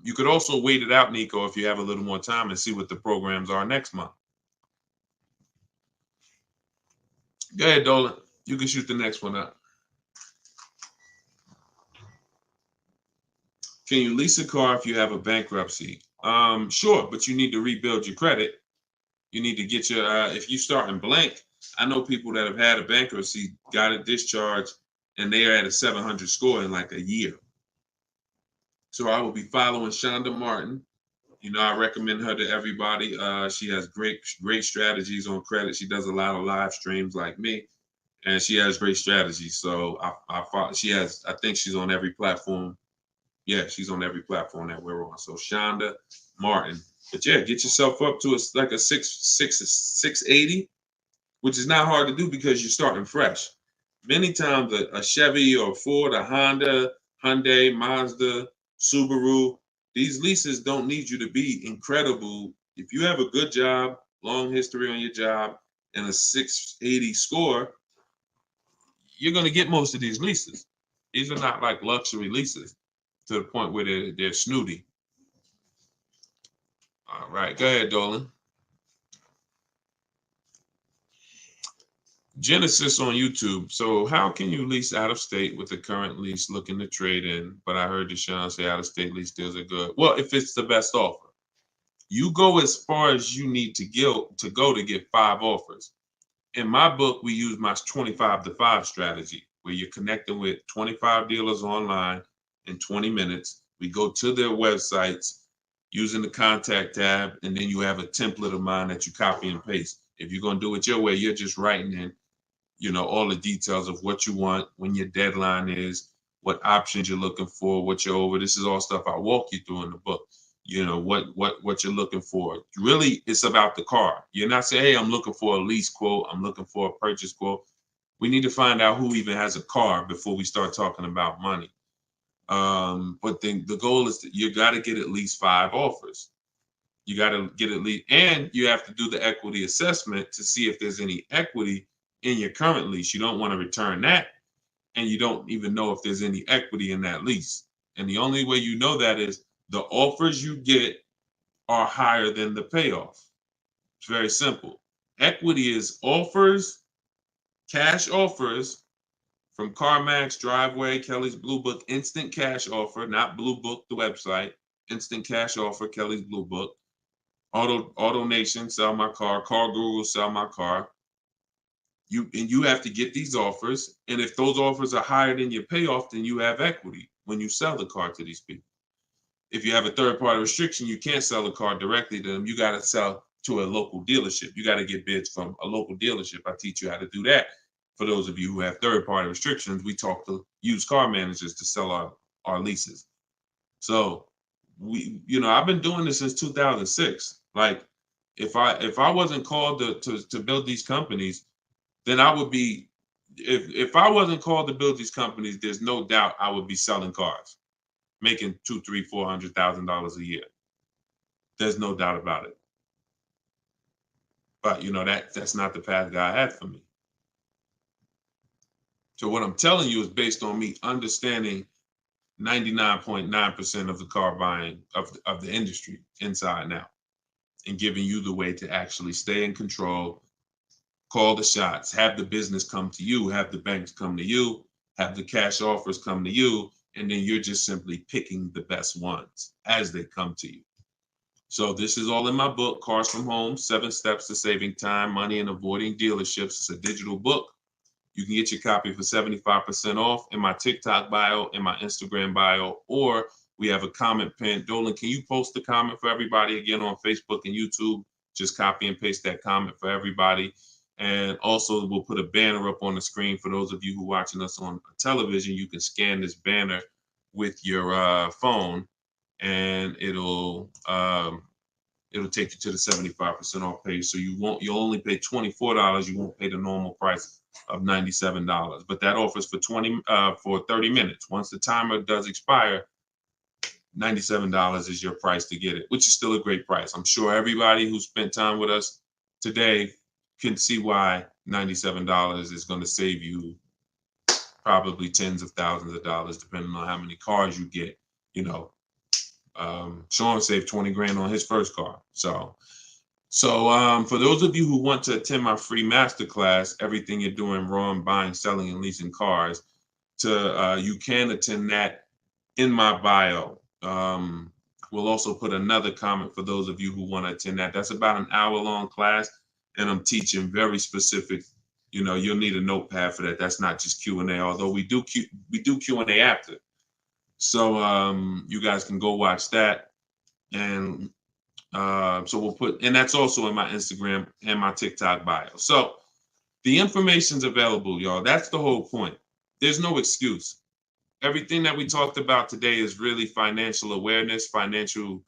Speaker 1: You could also wait it out, Nico, if you have a little more time and see what the programs are next month. Go ahead, Dolan. You can shoot the next one up. Can you lease a car if you have a bankruptcy? Sure, but you need to rebuild your credit. You need to get your, if you start in blank, I know people that have had a bankruptcy, got a discharge, and they are at a 700 score in like a year. So I will be following Shonda Martin. I recommend her to everybody. She has great strategies on credit. She does a lot of live streams like me, and she has great strategies. So I think she's on every platform. Yeah, she's on every platform that we're on. So Shonda Martin. But yeah, get yourself up to like a 680, which is not hard to do because you're starting fresh. Many times a Chevy or a Ford, a Honda, Hyundai, Mazda, Subaru, these leases don't need you to be incredible. If you have a good job, long history on your job, and a 680 score, you're going to get most of these leases. These are not like luxury leases to the point where they're snooty. All right, go ahead, Dolan. Genesis on YouTube. So how can you lease out of state with the current lease looking to trade in? But I heard Deshone say out of state lease deals are good. Well, if it's the best offer, you go as far as you need to go to get 5 offers. In my book, we use my 25 to 5 strategy, where you're connecting with 25 dealers online in 20 minutes. We go to their websites using the contact tab, and then you have a template of mine that you copy and paste. If you're going to do it your way, you're just writing in, all the details of what you want, when your deadline is, what options you're looking for, what you're over. This is all stuff I walk you through in the book. What you're looking for. Really, it's about the car. You're not saying, hey, I'm looking for a lease quote, I'm looking for a purchase quote. We need to find out who even has a car before we start talking about money. But then the goal is that you got to get at least 5 offers. You got to get at least, and you have to do the equity assessment to see if there's any equity in your current lease. You don't want to return that, and you don't even know if there's any equity in that lease. And the only way you know that is the offers you get are higher than the payoff. It's very simple. Equity is offers, cash offers from CarMax, Driveway, Kelly's Blue Book, instant cash offer, not Blue Book, the website, instant cash offer, Kelly's Blue Book, Auto Nation, sell my car, Car Guru, sell my car. You have to get these offers, and if those offers are higher than your payoff, then you have equity when you sell the car to these people. If you have a third-party restriction, you can't sell the car directly to them. You got to sell to a local dealership. You got to get bids from a local dealership. I teach you how to do that. For those of you who have third-party restrictions, we talk to used car managers to sell our leases. So I've been doing this since 2006. Like, if I wasn't called to build these companies, then I would be. If I wasn't called to build these companies, there's no doubt I would be selling cars, making $200,000, $300,000, $400,000 a year. There's no doubt about it. But that's not the path God had for me. So what I'm telling you is based on me understanding 99.9% of the car buying of the industry inside and out, and giving you the way to actually stay in control, call the shots, have the business come to you, have the banks come to you, have the cash offers come to you, and then you're just simply picking the best ones as they come to you. So this is all in my book, Cars from Home, 7 Steps to Saving Time, Money, and Avoiding Dealerships. It's a digital book. You can get your copy for 75% off in my TikTok bio, in my Instagram bio, or we have a comment pin. Dolan, can you post the comment for everybody again on Facebook and YouTube? Just copy and paste that comment for everybody. And also we'll put a banner up on the screen for those of you who are watching us on television. You can scan this banner with your phone, and it'll take you to the 75% off page. So you'll only pay $24. You won't pay the normal price of $97. But that offers for 30 minutes. Once the timer does expire, $97 is your price to get it, which is still a great price. I'm sure everybody who spent time with us today can see why $97 is going to save you probably tens of thousands of dollars, depending on how many cars you get. Sean saved 20 grand on his first car. So for those of you who want to attend my free masterclass, Everything You're Doing Wrong, Buying, Selling, and Leasing Cars, you can attend that in my bio. We'll also put another comment for those of you who want to attend that. That's about an hour-long class, and I'm teaching very specific. You'll need a notepad for that. That's not just Q&A, although we do Q&A after. So you guys can go watch that, and so we'll put, and that's also in my Instagram and my TikTok bio. So the information's available, y'all. That's the whole point. There's no excuse. Everything that we talked about today is really financial awareness, financial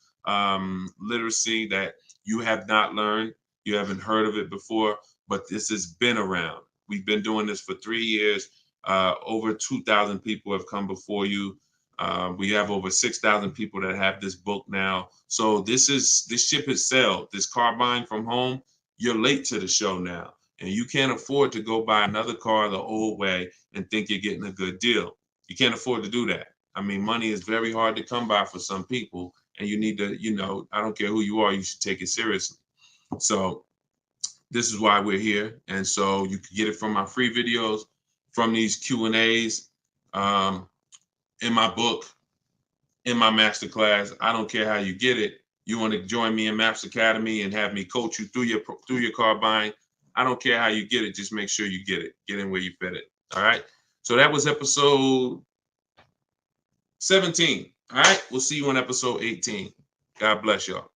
Speaker 1: literacy that you have not learned. You haven't heard of it before, but this has been around. We've been doing this for 3 years. Over 2,000 people have come before you. We have over 6,000 people that have this book now. So this ship has sailed. This car buying from home, you're late to the show now. And you can't afford to go buy another car the old way and think you're getting a good deal. You can't afford to do that. I mean, money is very hard to come by for some people, and you need to, I don't care who you are, you should take it seriously. So this is why we're here. And so you can get it from my free videos, from these Q&As, in my book, in my masterclass. I don't care how you get it. You want to join me in Maps Academy and have me coach you through your car buying. I don't care how you get it. Just make sure you get it. Get in where you fit it. All right. So that was episode 17. All right. We'll see you on episode 18. God bless y'all.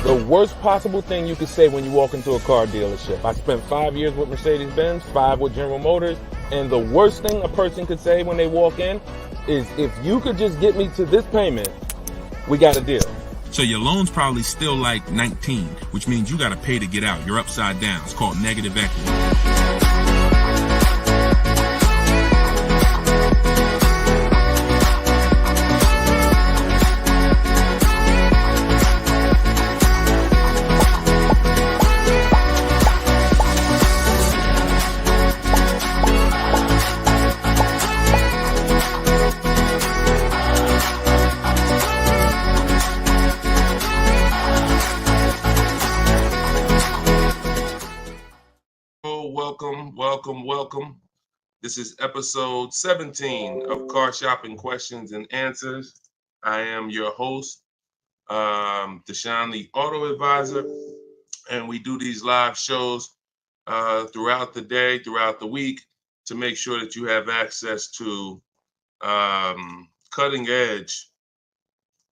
Speaker 2: The worst possible thing you could say when you walk into a car dealership. I spent 5 years with Mercedes-Benz, 5 with General Motors, and the worst thing a person could say when they walk in is, if you could just get me to this payment, we got a deal.
Speaker 3: So your loan's probably still like 19, which means you got to pay to get out. You're upside down. It's called negative equity.
Speaker 1: Welcome. This is episode 17 of Car Shopping Questions and Answers. I am your host, Deshone the Auto Advisor, and we do these live shows throughout the day, throughout the week, to make sure that you have access to cutting edge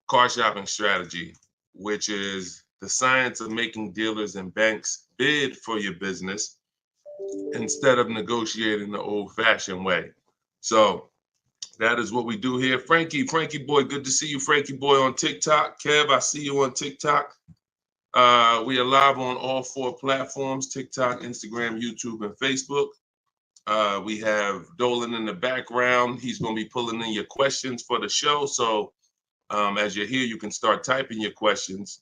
Speaker 1: car shopping strategy, which is the science of making dealers and banks bid for your business instead of negotiating the old-fashioned way. So that is what we do here. Frankie boy, good to see you, Frankie boy, on TikTok. Kev, I see you on TikTok. We are live on all 4 platforms: TikTok, Instagram, YouTube, and Facebook. We have Dolan in the background. He's going to be pulling in your questions for the show. So as you're here, you can start typing your questions.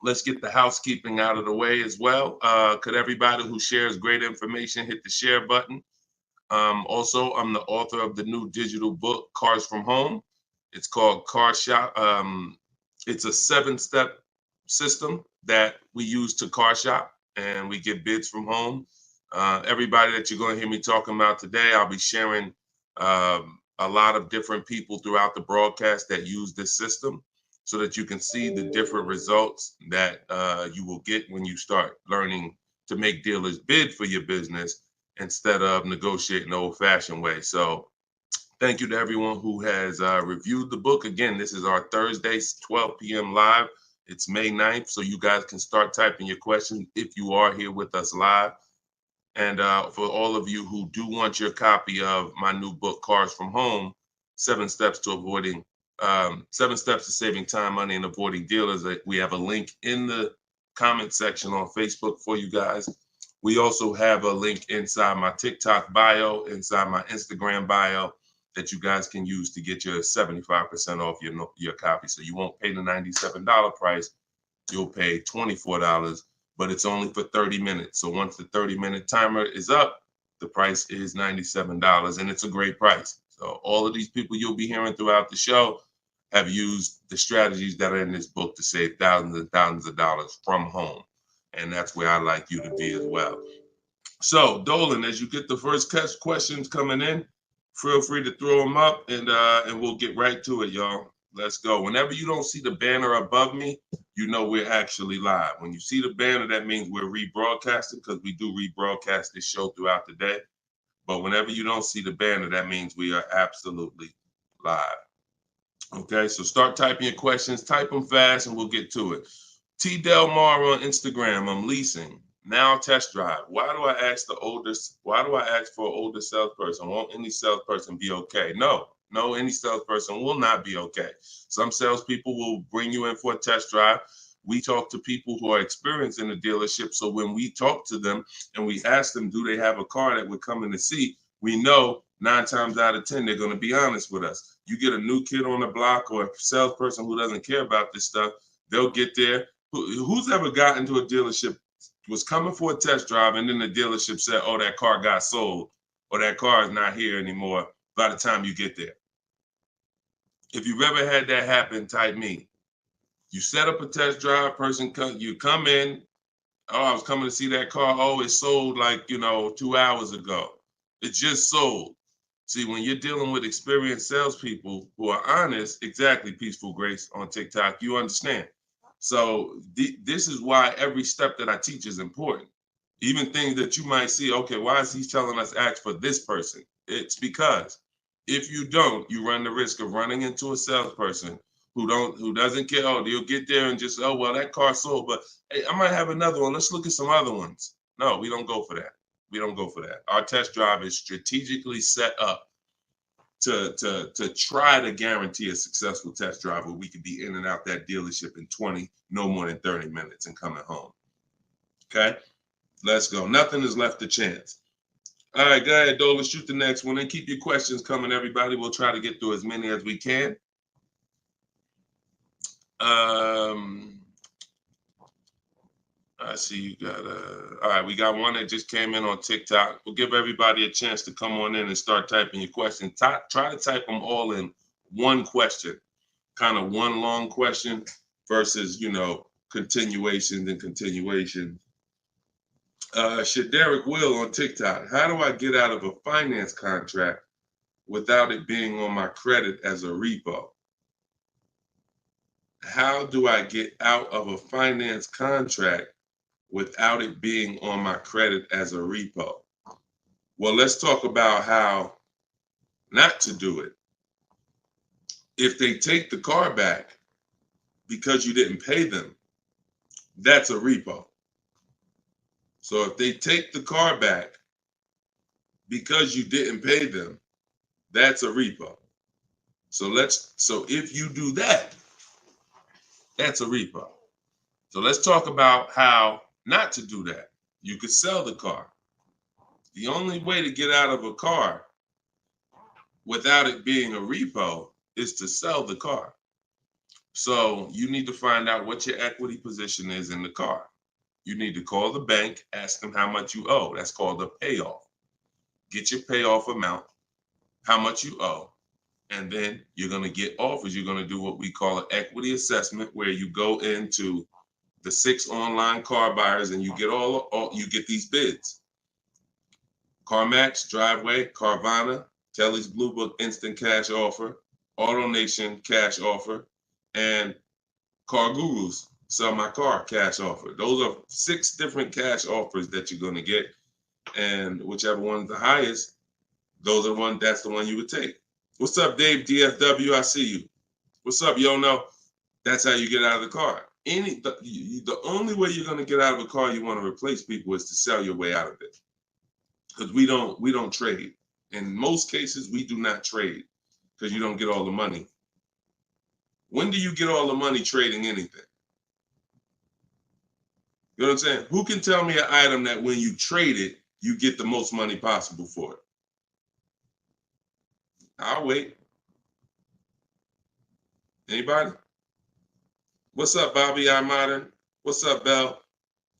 Speaker 1: Let's get the housekeeping out of the way as well. Could everybody who shares great information hit the share button? Also, I'm the author of the new digital book, Cars from Home. It's called Car Shop. It's a 7-step system that we use to car shop, and we get bids from home. Everybody that you're going to hear me talking about today, I'll be sharing a lot of different people throughout the broadcast that use this system, so that you can see the different results that you will get when you start learning to make dealers bid for your business instead of negotiating the old-fashioned way. So thank you to everyone who has reviewed the book. Again, this is our Thursday, 12 p.m. live. It's May 9th, so you guys can start typing your questions if you are here with us live. And for all of you who do want your copy of my new book, Cars from Home, 7 steps to saving time, money, and avoiding dealers. We have a link in the comment section on Facebook for you guys. We also have a link inside my TikTok bio, inside my Instagram bio, that you guys can use to get your 75% off your copy. So you won't pay the $97 price. You'll pay $24, but it's only for 30 minutes. So once the 30-minute timer is up, the price is $97, and it's a great price. So all of these people you'll be hearing throughout the show have used the strategies that are in this book to save thousands and thousands of dollars from home. And that's where I'd like you to be as well. So Dolan, as you get the first questions coming in, feel free to throw them up, and we'll get right to it, y'all. Let's go. Whenever you don't see the banner above me, you know we're actually live. When you see the banner, that means we're rebroadcasting, because we do rebroadcast this show throughout the day. But whenever you don't see the banner, that means we are absolutely live. Okay, so start typing your questions. Type them fast, and we'll get to it. T. Del Mar on Instagram. I'm leasing. Now test drive. Why do I ask for an older salesperson? Won't any salesperson be okay? No, any salesperson will not be okay. Some salespeople will bring you in for a test drive, we talk to people who are experienced in the dealership. So when we talk to them and we ask them, do they have a car that would come in to see, we know 9 times out of 10, they're going to be honest with us. You get a new kid on the block or a salesperson who doesn't care about this stuff, they'll get there. Who's ever gotten to a dealership, was coming for a test drive, and then the dealership said, oh, that car got sold, or that car is not here anymore by the time you get there? If you've ever had that happen, type me. You set up a test drive, you come in, oh, I was coming to see that car. Oh, it sold like, 2 hours ago. It just sold. See, when you're dealing with experienced salespeople who are honest, exactly, Peaceful Grace on TikTok, you understand. So this is why every step that I teach is important. Even things that you might see, okay, why is he telling us ask for this person? It's because if you don't, you run the risk of running into a salesperson who doesn't care. Oh, they'll get there and just, oh, well, that car sold, but hey, I might have another one. Let's look at some other ones. No, we don't go for that. We don't go for that. Our test drive is strategically set up to try to guarantee a successful test drive where we can be in and out that dealership in 20, no more than 30 minutes and coming home. Okay, let's go. Nothing is left to chance. All right, go ahead, Dole. Let's shoot the next one and keep your questions coming, everybody. We'll try to get through as many as we can. I see you got all right, we got one that just came in on TikTok. We'll give everybody a chance to come on in and start typing your questions. Try to type them all in one question, kind of one long question versus, continuations and continuations. Shaderick Will on TikTok. How do I get out of a finance contract without it being on my credit as a repo? How do I get out of a finance contract without it being on my credit as a repo? Well, let's talk about how not to do it. If they take the car back because you didn't pay them, that's a repo. So if they take the car back because you didn't pay them, that's a repo. So if you do that, that's a repo. So let's talk about how not to do that. You could sell the car. The only way to get out of a car without it being a repo is to sell the car. So you need to find out what your equity position is in the car. You need to call the bank, ask them how much you owe. That's called a payoff. Get your payoff amount, how much you owe, and then you're going to get offers. You're going to do what we call an equity assessment, where you go into the 6 online car buyers and you get you get these bids. CarMax, Driveway, Carvana, Kelly's Blue Book Instant Cash Offer, AutoNation Cash Offer, and Car Guru's Sell My Car Cash Offer. Those are 6 different cash offers that you're going to get, and whichever one's the highest, that's the one you would take. What's up, Dave DFW? I see you. What's up, Yono? That's how you get out of the car. The only way you're going to get out of a car you want to replace people is to sell your way out of it. Because we don't trade. In most cases, we do not trade because you don't get all the money. When do you get all the money trading anything? You know what I'm saying? Who can tell me an item that when you trade it, you get the most money possible for it? I'll wait. Anybody? What's up, Bobby I Modern? What's up, Bell?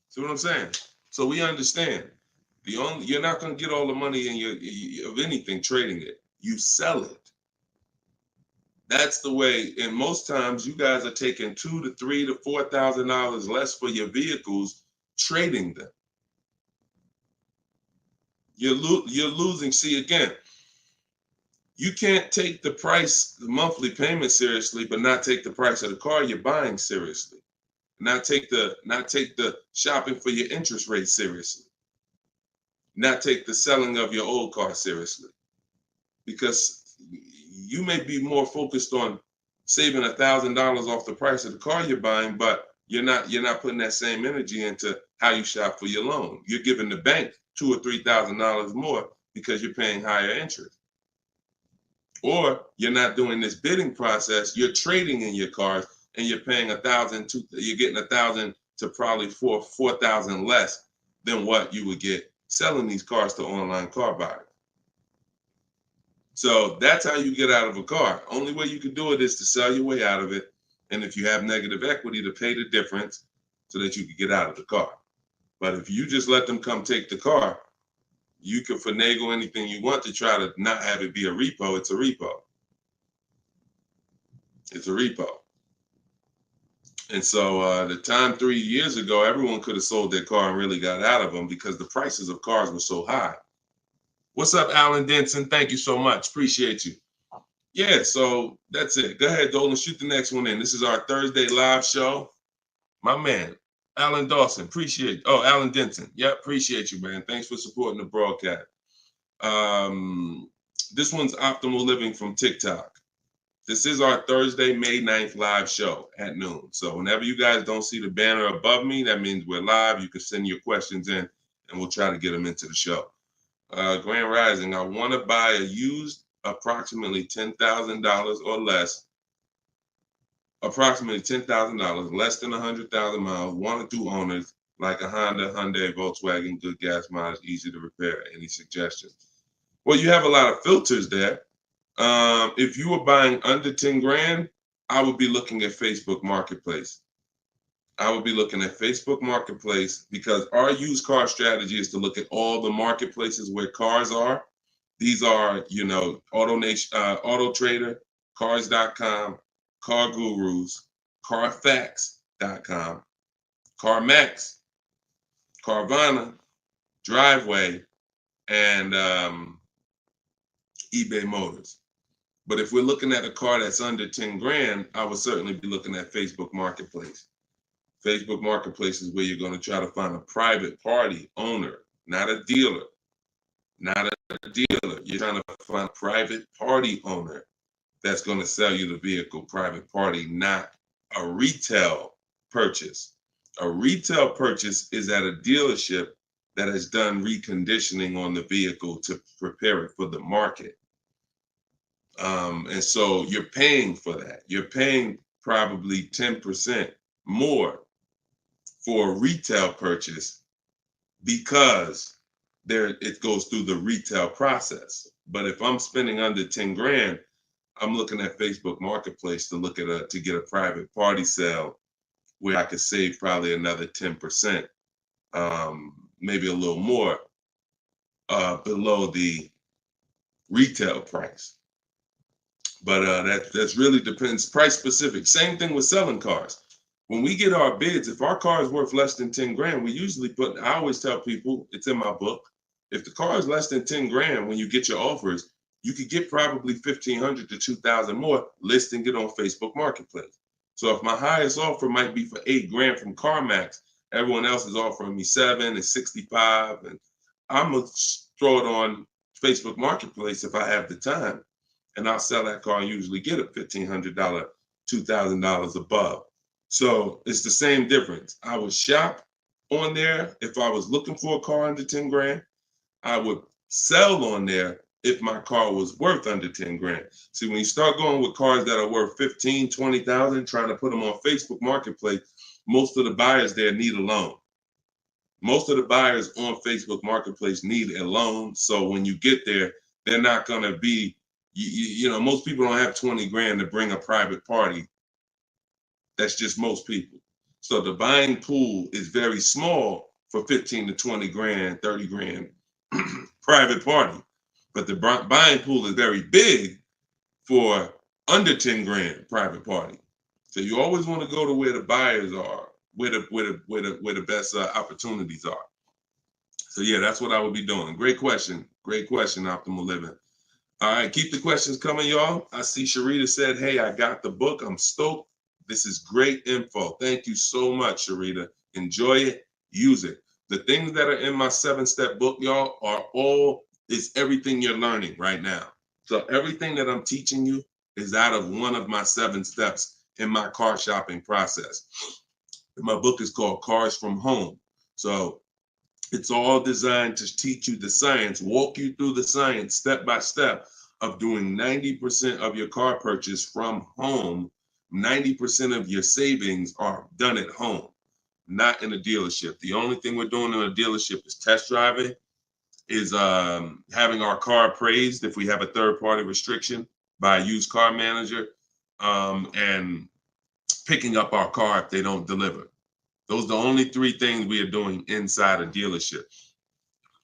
Speaker 1: See what I'm saying? So we understand. You're not going to get all the money of anything trading it. You sell it. That's the way. And most times, you guys are taking $2,000 to $3,000 to $4,000 less for your vehicles, trading them. You're losing. See, again, you can't take the monthly payment seriously, but not take the price of the car you're buying seriously. Not take the shopping for your interest rate seriously. Not take the selling of your old car seriously. Because you may be more focused on saving $1,000 off the price of the car you're buying, but you're not putting that same energy into how you shop for your loan. You're giving the bank $2,000 or $3,000 more because you're paying higher interest. Or you're not doing this bidding process. You're trading in your cars. and you're paying $1,000, you're getting $1,000 to probably $4,000 less than what you would get selling these cars to online car buyers. So that's how you get out of a car. Only way you can do it is to sell your way out of it, and if you have negative equity, to pay the difference so that you can get out of the car. But if you just let them come take the car, you can finagle anything you want to try to not have it be a repo. It's a repo. It's a repo. And so the time 3 years ago, everyone could have sold their car and really got out of them because the prices of cars were so high. What's up, Alan Denson? Thank you so much. Appreciate you. Yeah, so that's it. Go ahead, Dolan. Shoot the next one in. This is our Thursday live show. My man, Alan Dawson. Appreciate you. Oh, Alan Denson. Yeah, appreciate you, man. Thanks for supporting the broadcast. This one's Optimal Living from TikTok. This is our Thursday, May 9th live show at noon. So whenever you guys don't see the banner above me, that means we're live. You can send your questions in, and we'll try to get them into the show. Grand Rising, I want to buy a used approximately $10,000 or less, approximately $10,000, less than 100,000 miles, 1 or 2 owners, like a Honda, Hyundai, Volkswagen, good gas mileage, easy to repair. Any suggestions? Well, you have a lot of filters there. If you were buying under 10 grand, I would be looking at Facebook Marketplace. I would be looking at Facebook Marketplace because our used car strategy is to look at all the marketplaces where cars are. These are, you know, Auto Nation, Auto Trader, Cars.com, Car Gurus, Carfax.com, CarMax, Carvana, Driveway, and eBay Motors. But if we're looking at a car that's under 10 grand, I would certainly be looking at Facebook Marketplace. Facebook Marketplace is where you're going to try to find a private party owner, not a dealer. Not a dealer. You're trying to find a private party owner that's going to sell you the vehicle, private party, not a retail purchase. A retail purchase is at a dealership that has done reconditioning on the vehicle to prepare it for the market. And so you're paying for that. You're paying probably 10% more for a retail purchase because it goes through the retail process. But if I'm spending under 10 grand, I'm looking at Facebook Marketplace to look at to get a private party sale where I could save probably another 10%, maybe a little more below the retail price. But that's really depends, price specific. Same thing with selling cars. When we get our bids, if our car is worth less than 10 grand, we usually I always tell people, it's in my book, if the car is less than 10 grand, when you get your offers, you could get probably 1,500 to 2,000 more listing it on Facebook Marketplace. So if my highest offer might be for 8 grand from CarMax, everyone else is offering me 7 and 65, and I'm gonna throw it on Facebook Marketplace if I have the time, and I'll sell that car and usually get a $1,500, $2,000 above. So it's the same difference. I would shop on there if I was looking for a car under 10 grand. I would sell on there if my car was worth under 10 grand. See, when you start going with cars that are worth 15, 20,000, trying to put them on Facebook Marketplace, most of the buyers there need a loan. Most of the buyers on Facebook Marketplace need a loan. So when you get there, they're not going to be, you know, most people don't have 20 grand to bring a private party. That's just most people. So the buying pool is very small for 15 to 20 grand, 30 grand private party. But the buying pool is very big for under 10 grand private party. So you always want to go to where the buyers are, where the best opportunities are. So yeah, that's what I would be doing. Great question, Optimal Living. All right, keep the questions coming, y'all. I see Sharita said, hey, I got the book. I'm stoked. This is great info. Thank you so much, Sharita. Enjoy it, use it. The things that are in my 7-step book, y'all, is everything you're learning right now. So everything that I'm teaching you is out of one of my 7 steps in my car shopping process. My book is called Cars from Home. So it's all designed to teach you the science, walk you through the science step by step of doing 90% of your car purchase from home, 90% of your savings are done at home, not in a dealership. The only thing we're doing in a dealership is test driving, is having our car appraised if we have a third-party restriction by a used car manager, and picking up our car if they don't deliver. Those are the only three things we are doing inside a dealership.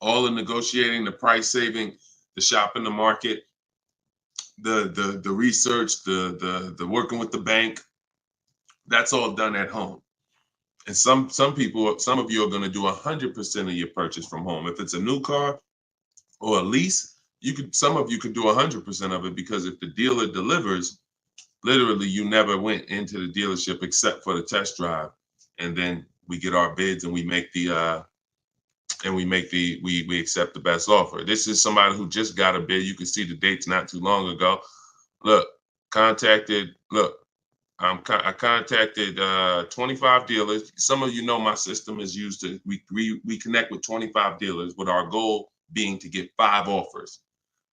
Speaker 1: All the negotiating, the price saving, the shopping the market, the research, the working with the bank, that's all done at home. And some people, some of you are going to do 100% of your purchase from home. If it's a new car or a lease, some of you could do 100% of it, because if the dealer delivers, literally you never went into the dealership except for the test drive, and then we get our bids and we accept the best offer. This is somebody who just got a bid. You can see the dates not too long ago. I contacted 25 dealers. Some of you know my system is used to, we connect with 25 dealers, with our goal being to get 5 offers.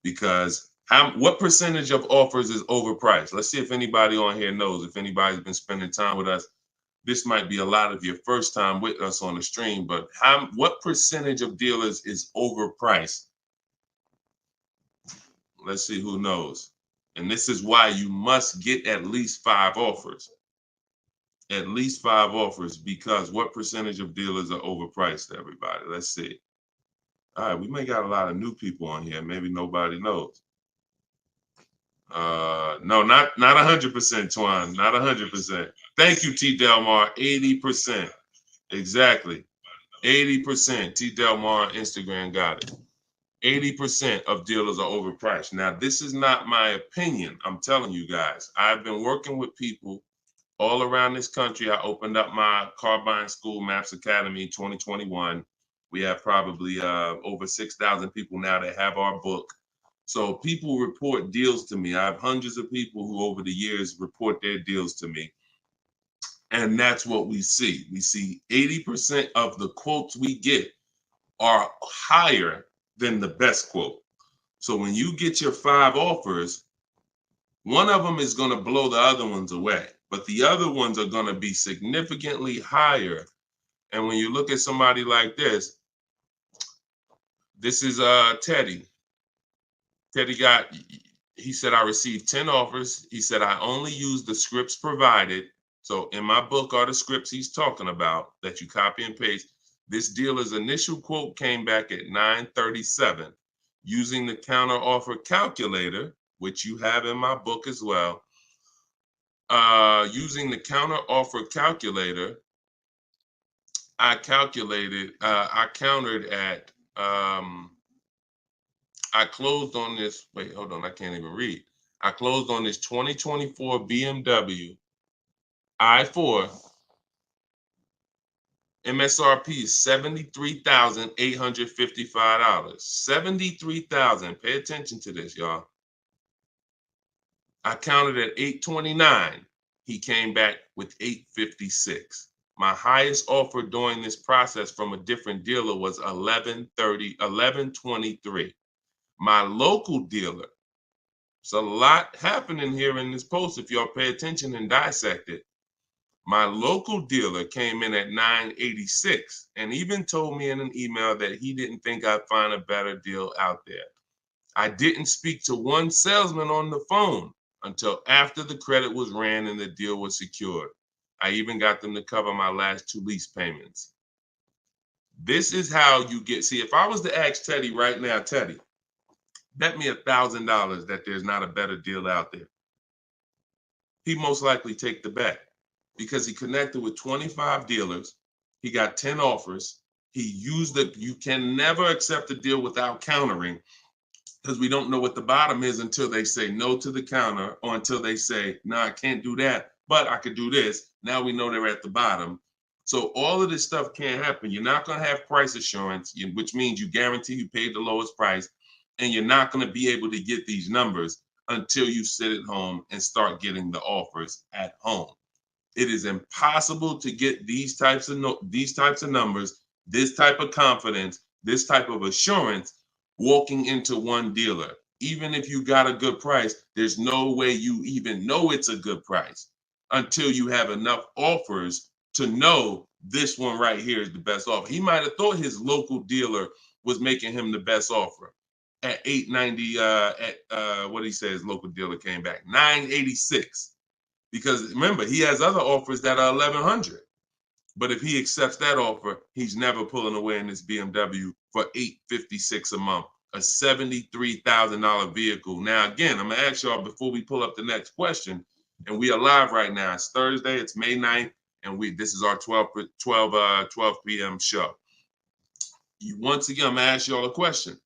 Speaker 1: Because what percentage of offers is overpriced? Let's see if anybody on here knows. If anybody's been spending time with us, this might be a lot of your first time with us on the stream, but what percentage of dealers is overpriced? Let's see who knows. And this is why you must get at least 5 offers. At least 5 offers, because what percentage of dealers are overpriced, everybody? Let's see. All right, we may got a lot of new people on here. Maybe nobody knows. No, not 100%, Twan. Not 100%. Thank you, T. Delmar. 80%. Exactly. 80%. T. Delmar Instagram got it. 80% of dealers are overpriced. Now, this is not my opinion. I'm telling you guys. I've been working with people all around this country. I opened up my car buying school, Maps Academy, 2021. We have probably over 6,000 people now that have our book. So people report deals to me. I have hundreds of people who over the years report their deals to me. And that's what we see. We see 80% of the quotes we get are higher than the best quote. So when you get your 5 offers, one of them is going to blow the other ones away, but the other ones are going to be significantly higher. And when you look at somebody like this is Teddy. Teddy he said, I received 10 offers. He said, I only used the scripts provided. So in my book are the scripts he's talking about that you copy and paste. This dealer's initial quote came back at 937. Using the counter offer calculator, which you have in my book as well. Using the counter offer calculator, I countered at, I closed on this, wait, hold on, I can't even read. I closed on this 2024 BMW i4. MSRP is $73,855. $73,000. Pay attention to this, y'all. I counted at 829. He came back with 856. My highest offer during this process from a different dealer was 1123. My local dealer, there's a lot happening here in this post if y'all pay attention and dissect it. My local dealer came in at 986 and even told me in an email that he didn't think I'd find a better deal out there. I didn't speak to one salesman on the phone until after the credit was ran and the deal was secured. I even got them to cover my last 2 lease payments. This is how you get, see, if I was to ask Teddy right now, Teddy, bet me $1,000 that there's not a better deal out there. He'd most likely take the bet because he connected with 25 dealers. He got 10 offers. He used it. You can never accept a deal without countering, because we don't know what the bottom is until they say no to the counter, or until they say, no, I can't do that, but I could do this. Now we know they're at the bottom. So all of this stuff can't happen. You're not going to have price assurance, which means you guarantee you paid the lowest price, and you're not going to be able to get these numbers until you sit at home and start getting the offers at home. It is impossible to get these types of numbers, this type of confidence, this type of assurance walking into one dealer. Even if you got a good price, there's no way you even know it's a good price. until you have enough offers to know this one right here is the best offer. He might have thought his local dealer was making him the best offer at 890. What did he say? His local dealer came back 986, because remember he has other offers that are 1100. But if he accepts that offer, he's never pulling away in this BMW for $856 a month, a $73,000 vehicle. Now, again, I'm gonna ask y'all before we pull up the next question, and we are live right now. It's Thursday, it's May 9th, and this is our 12 p.m. show. Once again, I'm gonna ask y'all a question.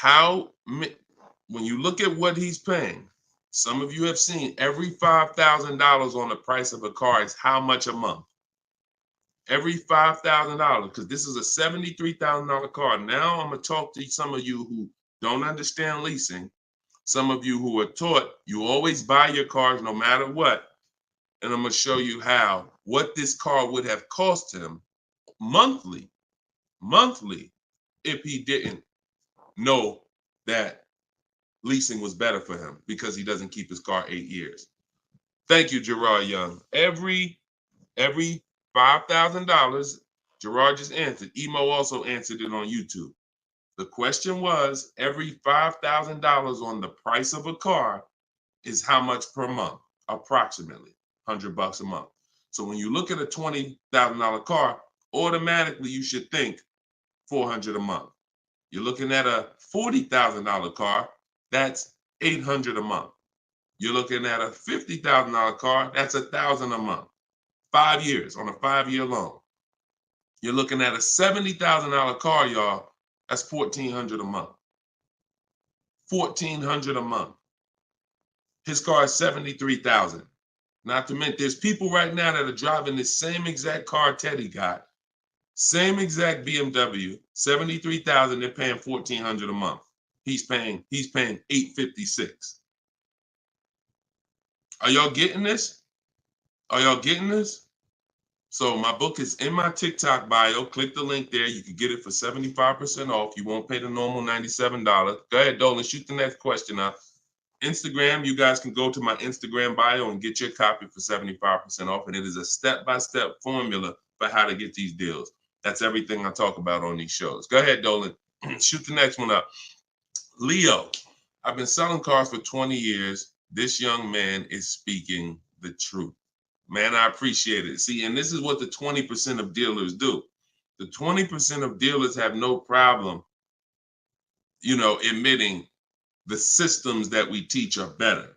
Speaker 1: When you look at what he's paying, some of you have seen every $5,000 on the price of a car is how much a month? Every $5,000, because this is a $73,000 car. Now I'm going to talk to some of you who don't understand leasing, some of you who are taught you always buy your cars no matter what, and I'm going to show you what this car would have cost him monthly, if he didn't know that leasing was better for him because he doesn't keep his car 8 years. Thank you, Gerard Young. Every $5,000, Gerard just answered. Emo also answered it on YouTube. The question was, every $5,000 on the price of a car is how much per month? Approximately $100 a month. So when you look at a $20,000 car, automatically you should think $400 a month. You're looking at a $40,000 car, that's $800 a month. You're looking at a $50,000 car, that's $1,000 a month. 5 years on a 5-year loan. You're looking at a $70,000 car, y'all. That's $1,400 a month. $1,400 a month. His car is $73,000. Not to mention, there's people right now that are driving this same exact car Teddy got, same exact BMW, $73,000. They're paying $1,400 a month. He's paying $856. Are y'all getting this? Are y'all getting this? So my book is in my TikTok bio. Click the link there. You can get it for 75% off. You won't pay the normal $97. Go ahead, Dolan, shoot the next question up. Instagram, you guys can go to my Instagram bio and get your copy for 75% off. And it is a step-by-step formula for how to get these deals. That's everything I talk about on these shows. Go ahead, Dolan. Shoot the next one up. Leo, I've been selling cars for 20 years. This young man is speaking the truth. Man, I appreciate it. See, and this is what the 20% of dealers do. The 20% of dealers have no problem, admitting the systems that we teach are better.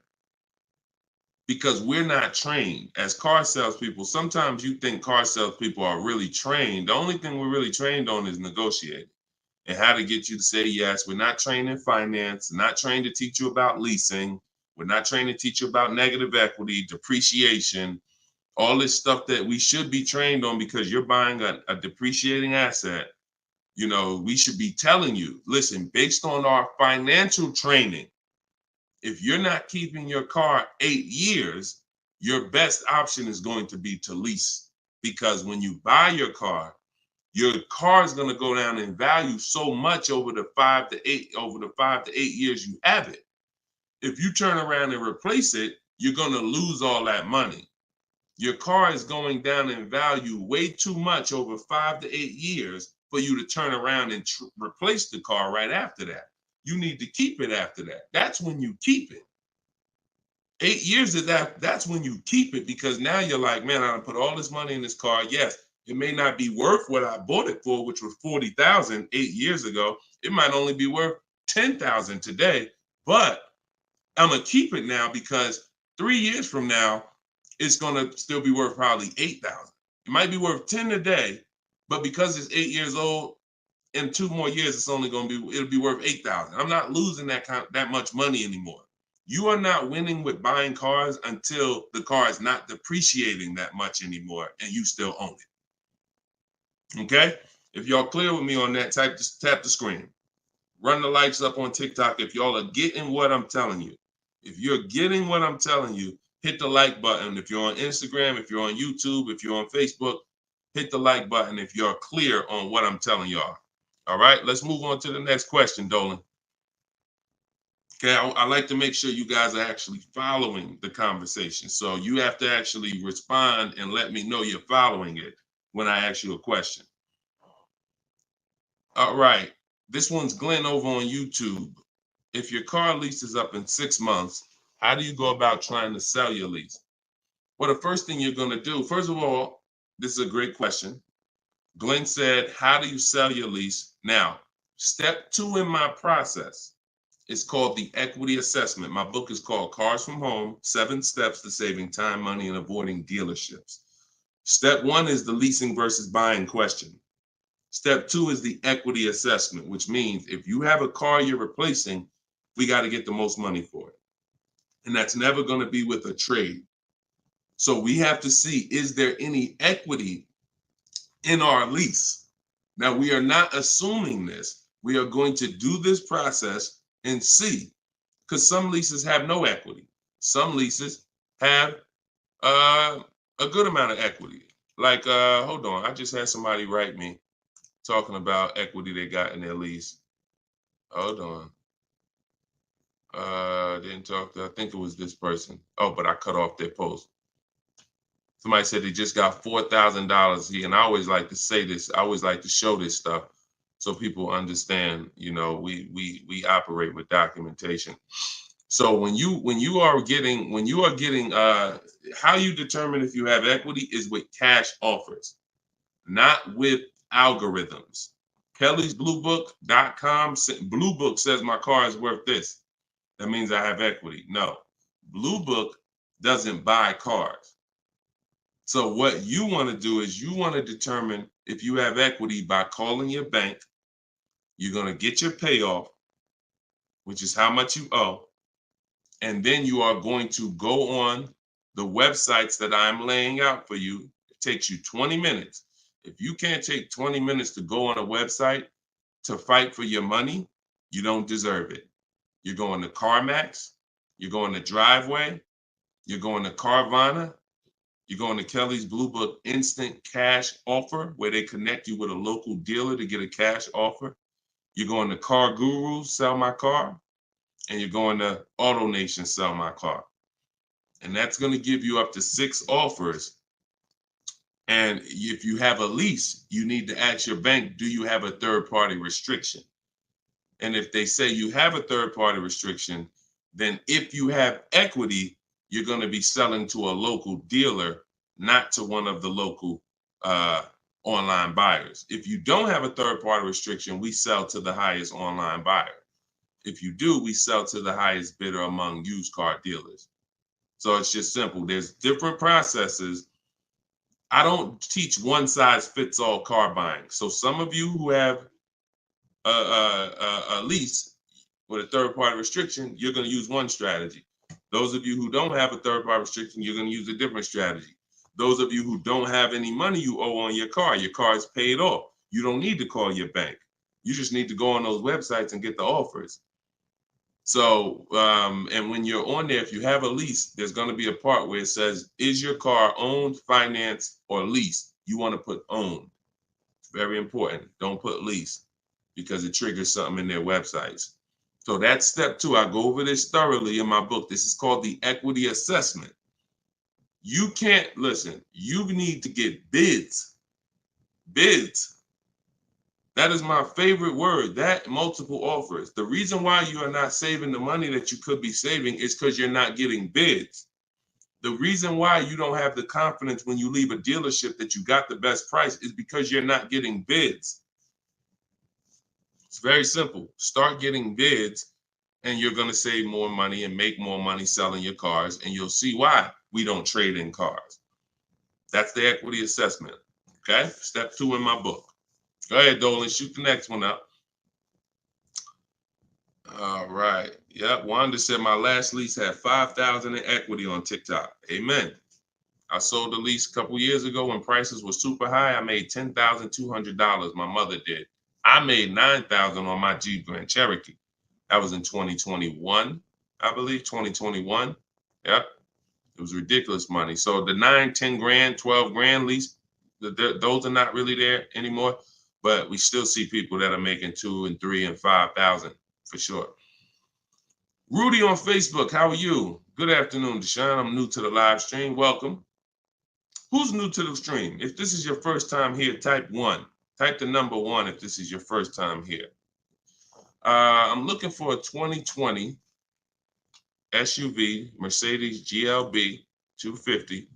Speaker 1: Because we're not trained as car salespeople. Sometimes you think car salespeople are really trained. The only thing we're really trained on is negotiating and how to get you to say yes. We're not trained in finance, not trained to teach you about leasing. We're not trained to teach you about negative equity, depreciation, all this stuff that we should be trained on, because you're buying a depreciating asset. We should be telling you, listen, based on our financial training, if you're not keeping your car 8 years, your best option is going to be to lease. Because when you buy your car is going to go down in value so much over the 5 to 8 years you have it. If you turn around and replace it, you're going to lose all that money. Your car is going down in value way too much over 5 to 8 years for you to turn around and replace the car right after that. You need to keep it after that. That's when you keep it. 8 years of that's when you keep it, because now you're like, man, I put all this money in this car. Yes, it may not be worth what I bought it for, which was $40,000 8 years ago. It might only be worth $10,000 today, but I'm gonna keep it now because 3 years from now, it's gonna still be worth probably $8,000. It might be worth 10 today, but because it's 8 years old, in 2 more years, it'll be worth $8,000. I'm not losing that much money anymore. You are not winning with buying cars until the car is not depreciating that much anymore and you still own it. Okay? If y'all clear with me on that, just tap the screen. Run the lights up on TikTok if y'all are getting what I'm telling you. If you're getting what I'm telling you, hit the like button. If you're on Instagram, if you're on YouTube, if you're on Facebook, hit the like button if you're clear on what I'm telling y'all. All right, let's move on to the next question, Dolan. Okay, I like to make sure you guys are actually following the conversation. So you have to actually respond and let me know you're following it when I ask you a question. All right, this one's Glenn over on YouTube. If your car lease is up in 6 months, how do you go about trying to sell your lease? Well, the first thing you're going to do, first of all, this is a great question. Glenn said, how do you sell your lease? Now, step 2 in my process. It's called the equity assessment. My book is called Cars from Home, 7 Steps to Saving Time, Money, and Avoiding Dealerships. Step 1 is the leasing versus buying question. Step 2 is the equity assessment, which means if you have a car you're replacing, we got to get the most money for it. And that's never going to be with a trade. So we have to see, is there any equity in our lease? Now, we are not assuming this. We are going to do this process and see, because some leases have no equity. Some leases have a good amount of equity. Like, hold on, I just had somebody write me talking about equity they got in their lease. Hold on. Didn't talk to, I think it was this person. Oh, but I cut off their post. Somebody said they just got $4,000 here, and I always like to say this. I always like to show this stuff so people understand. You know, we operate with documentation. So when you are getting how you determine if you have equity is with cash offers, not with algorithms. KellysBlueBook.com. Blue Book says my car is worth this. That means I have equity. No, Blue Book doesn't buy cars. So what you want to do is you want to determine if you have equity by calling your bank. You're going to get your payoff, which is how much you owe. And then you are going to go on the websites that I'm laying out for you. It takes you 20 minutes. If you can't take 20 minutes to go on a website to fight for your money, you don't deserve it. You're going to CarMax, you're going to Driveway, you're going to Carvana, you're going to Kelly's Blue Book Instant Cash Offer, where they connect you with a local dealer to get a cash offer. You're going to Car Guru, Sell My Car, and you're going to Auto Nation, Sell My Car. And that's going to give you up to 6 offers. And if you have a lease, you need to ask your bank, do you have a third-party restriction? And if they say you have a third-party restriction, then if you have equity, you're going to be selling to a local dealer, not to one of the local online buyers. If you don't have a third-party restriction, we sell to the highest online buyer. If you do, we sell to the highest bidder among used car dealers. So it's just simple. There's different processes. I don't teach one size fits all car buying. So some of you who have a lease with a third party restriction, you're going to use one strategy. Those of you who don't have a third party restriction, you're going to use a different strategy. Those of you who don't have any money you owe on your car is paid off. You don't need to call your bank. You just need to go on those websites and get the offers. So, and when you're on there, if you have a lease, there's going to be a part where it says, is your car owned, financed, or leased? You want to put owned. It's very important. Don't put lease, because it triggers something in their websites. So that's step 2. I go over this thoroughly in my book. This is called the equity assessment. You can't, listen, you need to get bids. Bids. That is my favorite word, that multiple offers. The reason why you are not saving the money that you could be saving is because you're not getting bids. The reason why you don't have the confidence when you leave a dealership that you got the best price is because you're not getting bids. It's very simple. Start getting bids and you're going to save more money and make more money selling your cars, and you'll see why we don't trade in cars. That's the equity assessment. Okay? Step 2 in my book. Go ahead, Dolan. Shoot the next one up. All right. Yep. Wanda said my last lease had 5,000 in equity on TikTok. Amen. I sold the lease a couple years ago when prices were super high. I made $10,200. My mother did. I made $9,000 on my Jeep Grand Cherokee. That was in 2021, I believe. 2021. Yep. It was ridiculous money. So the 9, 10 grand, 12 grand lease, those are not really there anymore. But we still see people that are making 2 and 3 and 5,000 for sure. Rudy on Facebook, how are you? Good afternoon, Deshone. I'm new to the live stream. Welcome. Who's new to the stream? If this is your first time here, type 1. Type the number 1 if this is your first time here. I'm looking for a 2020 SUV, Mercedes GLB 250,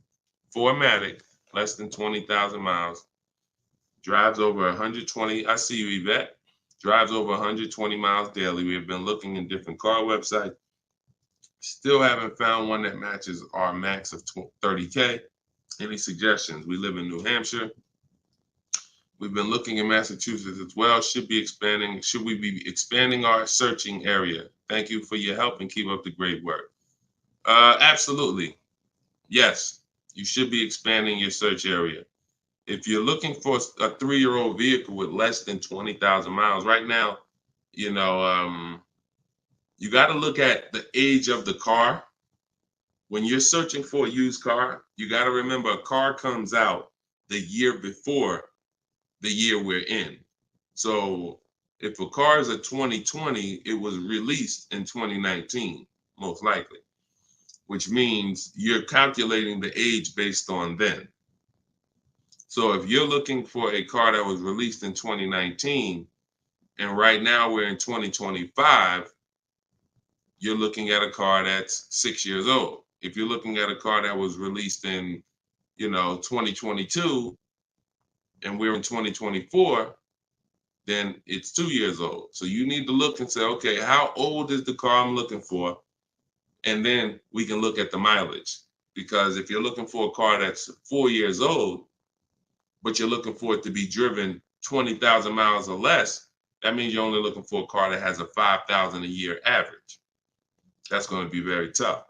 Speaker 1: 4MATIC, less than 20,000 miles. Drives over 120. I see you, Yvette. Drives over 120 miles daily. We have been looking in different car websites. Still haven't found one that matches our max of 30K. Any suggestions? We live in New Hampshire. We've been looking in Massachusetts as well. Should we be expanding our searching area? Thank you for your help and keep up the great work. Absolutely. Yes, you should be expanding your search area. If you're looking for a 3-year-old vehicle with less than 20,000 miles, right now, you know, you got to look at the age of the car. When you're searching for a used car, you got to remember a car comes out the year before the year we're in. So if a car is a 2020, it was released in 2019, most likely, which means you're calculating the age based on then. So if you're looking for a car that was released in 2019, and right now we're in 2025, you're looking at a car that's 6 years old. If you're looking at a car that was released in, 2022, and we're in 2024, then it's 2 years old. So you need to look and say, okay, how old is the car I'm looking for? And then we can look at the mileage. Because if you're looking for a car that's 4 years old, but you're looking for it to be driven 20,000 miles or less, that means you're only looking for a car that has a 5,000 a year average. That's going to be very tough.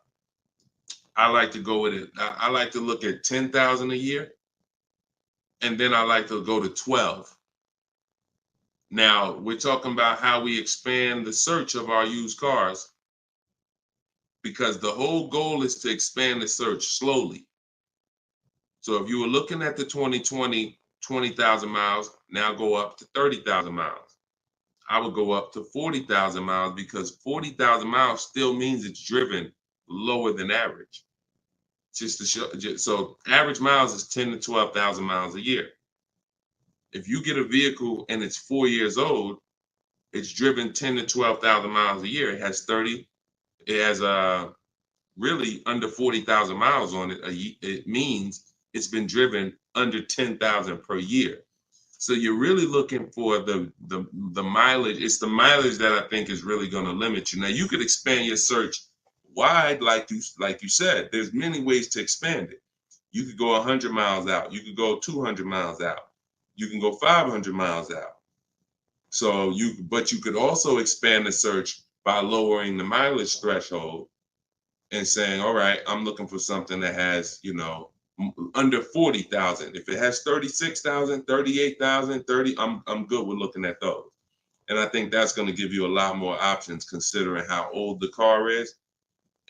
Speaker 1: I like to go with it. I like to look at 10,000 a year, and then I like to go to 12. Now, we're talking about how we expand the search of our used cars, because the whole goal is to expand the search slowly. So if you were looking at the 2020, 20,000 miles, now go up to 30,000 miles. I would go up to 40,000 miles, because 40,000 miles still means it's driven lower than average. Just to show, so average miles is 10 to 12,000 miles a year. If you get a vehicle and it's 4 years old, it's driven 10 to 12,000 miles a year. It has really under 40,000 miles on it. It means it's been driven under 10,000 per year. So you're really looking for the mileage. It's the mileage that I think is really going to limit you. Now you could expand your search wide, like you said. There's many ways to expand it. You could go 100 miles out. You could go 200 miles out. You can go 500 miles out. So but you could also expand the search by lowering the mileage threshold and saying, all right, I'm looking for something that has, under 40,000. If it has 36,000, 38,000, 30, I'm good with looking at those. And I think that's going to give you a lot more options, considering how old the car is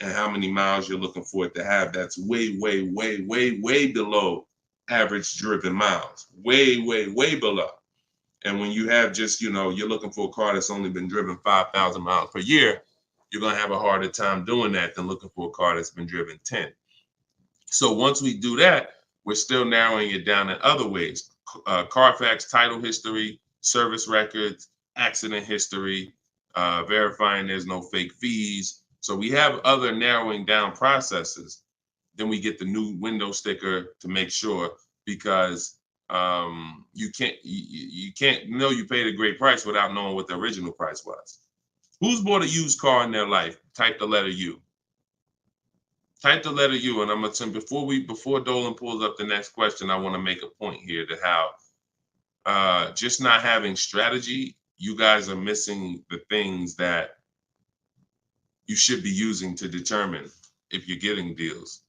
Speaker 1: and how many miles you're looking for it to have. That's way, way, way, way, way below average driven miles. Way, way, way below. And when you have just, you're looking for a car that's only been driven 5,000 miles per year, you're going to have a harder time doing that than looking for a car that's been driven 10. So once we do that, we're still narrowing it down in other ways. Carfax title history, service records, accident history, verifying there's no fake fees. So we have other narrowing down processes. Then we get the new window sticker to make sure, because you can't know you paid a great price without knowing what the original price was. Who's bought a used car in their life? Type the letter U. Type the letter U, and I'm gonna tell before Dolan pulls up the next question, I want to make a point here to how just not having strategy, you guys are missing the things that you should be using to determine if you're getting deals.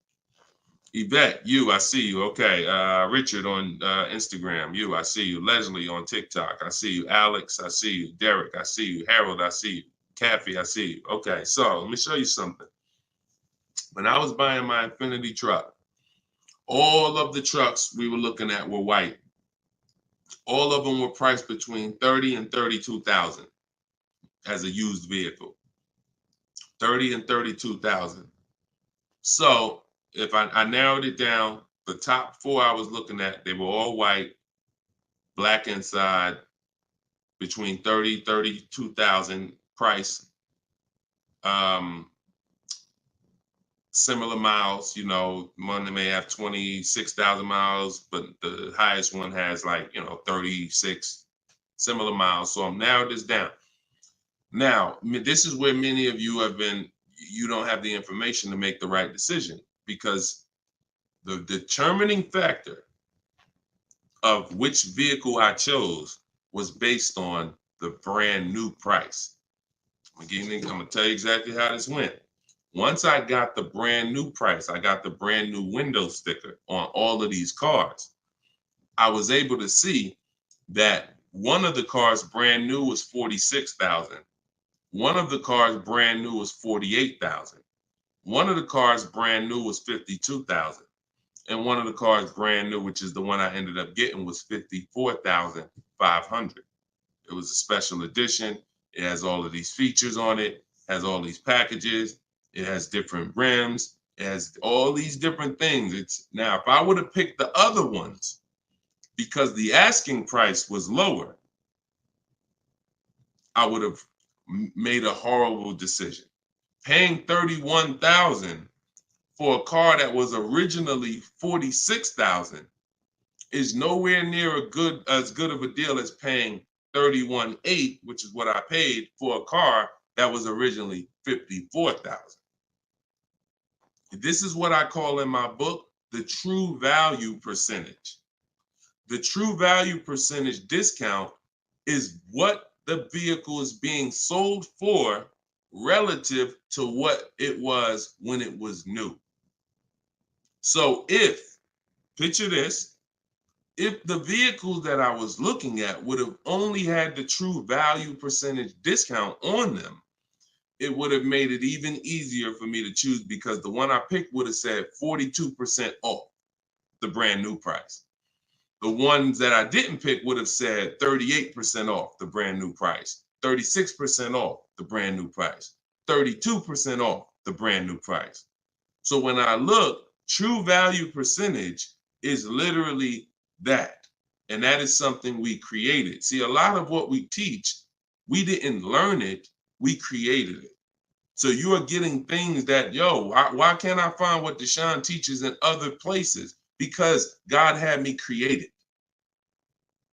Speaker 1: Yvette, you, I see you. Okay. Richard on Instagram, you, I see you. Leslie on TikTok, I see you. Alex, I see you. Derek, I see you. Harold, I see you. Kathy, I see you. Okay, so let me show you something. When I was buying my Infiniti truck, all of the trucks we were looking at were white. All of them were priced between 30 and 32,000 as a used vehicle. 30 and 32,000. So if I narrowed it down, the top four I was looking at, they were all white, black inside, between 30, 32,000 price. Similar miles, you know, one may have 26,000 miles, but the highest one has like, 36 similar miles. So I'm narrowed this down. Now, this is where many of you you don't have the information to make the right decision, because the determining factor of which vehicle I chose was based on the brand new price. I'm gonna tell you exactly how this went. Once I got the brand new price, I got the brand new window sticker on all of these cars, I was able to see that one of the cars brand new was 46,000. One of the cars brand new was 48,000. One of the cars brand new was 52,000. And one of the cars brand new, which is the one I ended up getting, was 54,500. It was a special edition. It has all of these features on it, has all these packages. It has different rims. It has all these different things. Now, if I would have picked the other ones, because the asking price was lower, I would have made a horrible decision. Paying 31,000 for a car that was originally 46,000 is nowhere near as good of a deal as paying 31,800, which is what I paid for a car that was originally 54,000. This is what I call in my book the true value percentage. The true value percentage discount is what the vehicle is being sold for relative to what it was when it was new. So picture this, if the vehicles that I was looking at would have only had the true value percentage discount on them, it would have made it even easier for me to choose, because the one I picked would have said 42% off the brand new price. The ones that I didn't pick would have said 38% off the brand new price, 36% off the brand new price, 32% off the brand new price. So when I look, true value percentage is literally that. And that is something we created. See, a lot of what we teach, we didn't learn it, we created it. So you are getting things that, why can't I find what Deshone teaches in other places? Because God had me create it.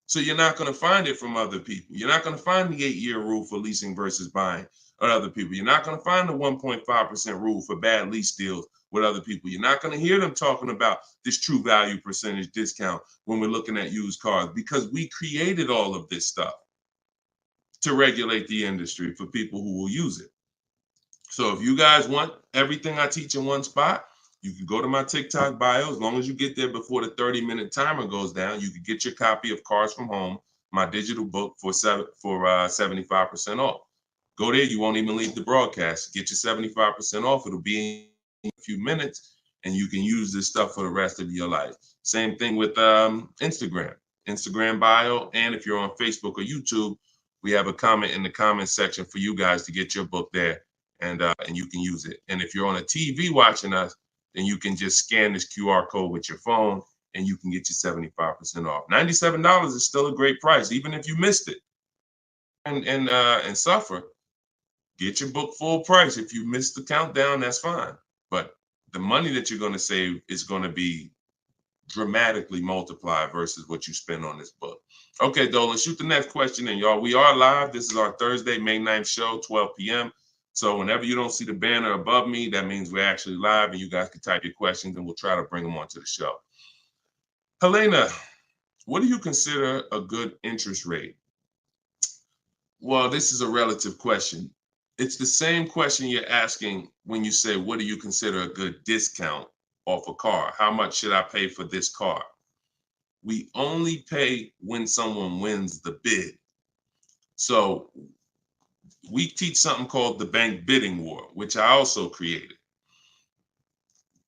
Speaker 1: So you're not going to find it from other people. You're not going to find the 8-year rule for leasing versus buying or other people. You're not going to find the 1.5% rule for bad lease deals with other people. You're not going to hear them talking about this true value percentage discount when we're looking at used cars, because we created all of this stuff to regulate the industry for people who will use it. So if you guys want everything I teach in one spot, you can go to my TikTok bio. As long as you get there before the 30-minute timer goes down, you can get your copy of Cars from Home, my digital book, for 75% off. Go there. You won't even leave the broadcast. Get your 75% off. It'll be in a few minutes, and you can use this stuff for the rest of your life. Same thing with Instagram bio. And if you're on Facebook or YouTube, we have a comment in the comment section for you guys to get your book there, and you can use it. And if you're on a TV watching us, then you can just scan this QR code with your phone, and you can get your 75% off. $97 is still a great price, even if you missed it and suffer. Get your book full price. If you missed the countdown, that's fine. But the money that you're going to save is going to be dramatically multiplied versus what you spend on this book. Okay, Dolan, shoot the next question in, y'all. We are live. This is our Thursday, May 9th show, 12 p.m. So whenever you don't see the banner above me, that means we're actually live, and you guys can type your questions and we'll try to bring them onto the show. Helena, what do you consider a good interest rate? Well, this is a relative question. It's the same question you're asking when you say, what do you consider a good discount off a car? How much should I pay for this car? We only pay when someone wins the bid. So we teach something called the bank bidding war, which I also created.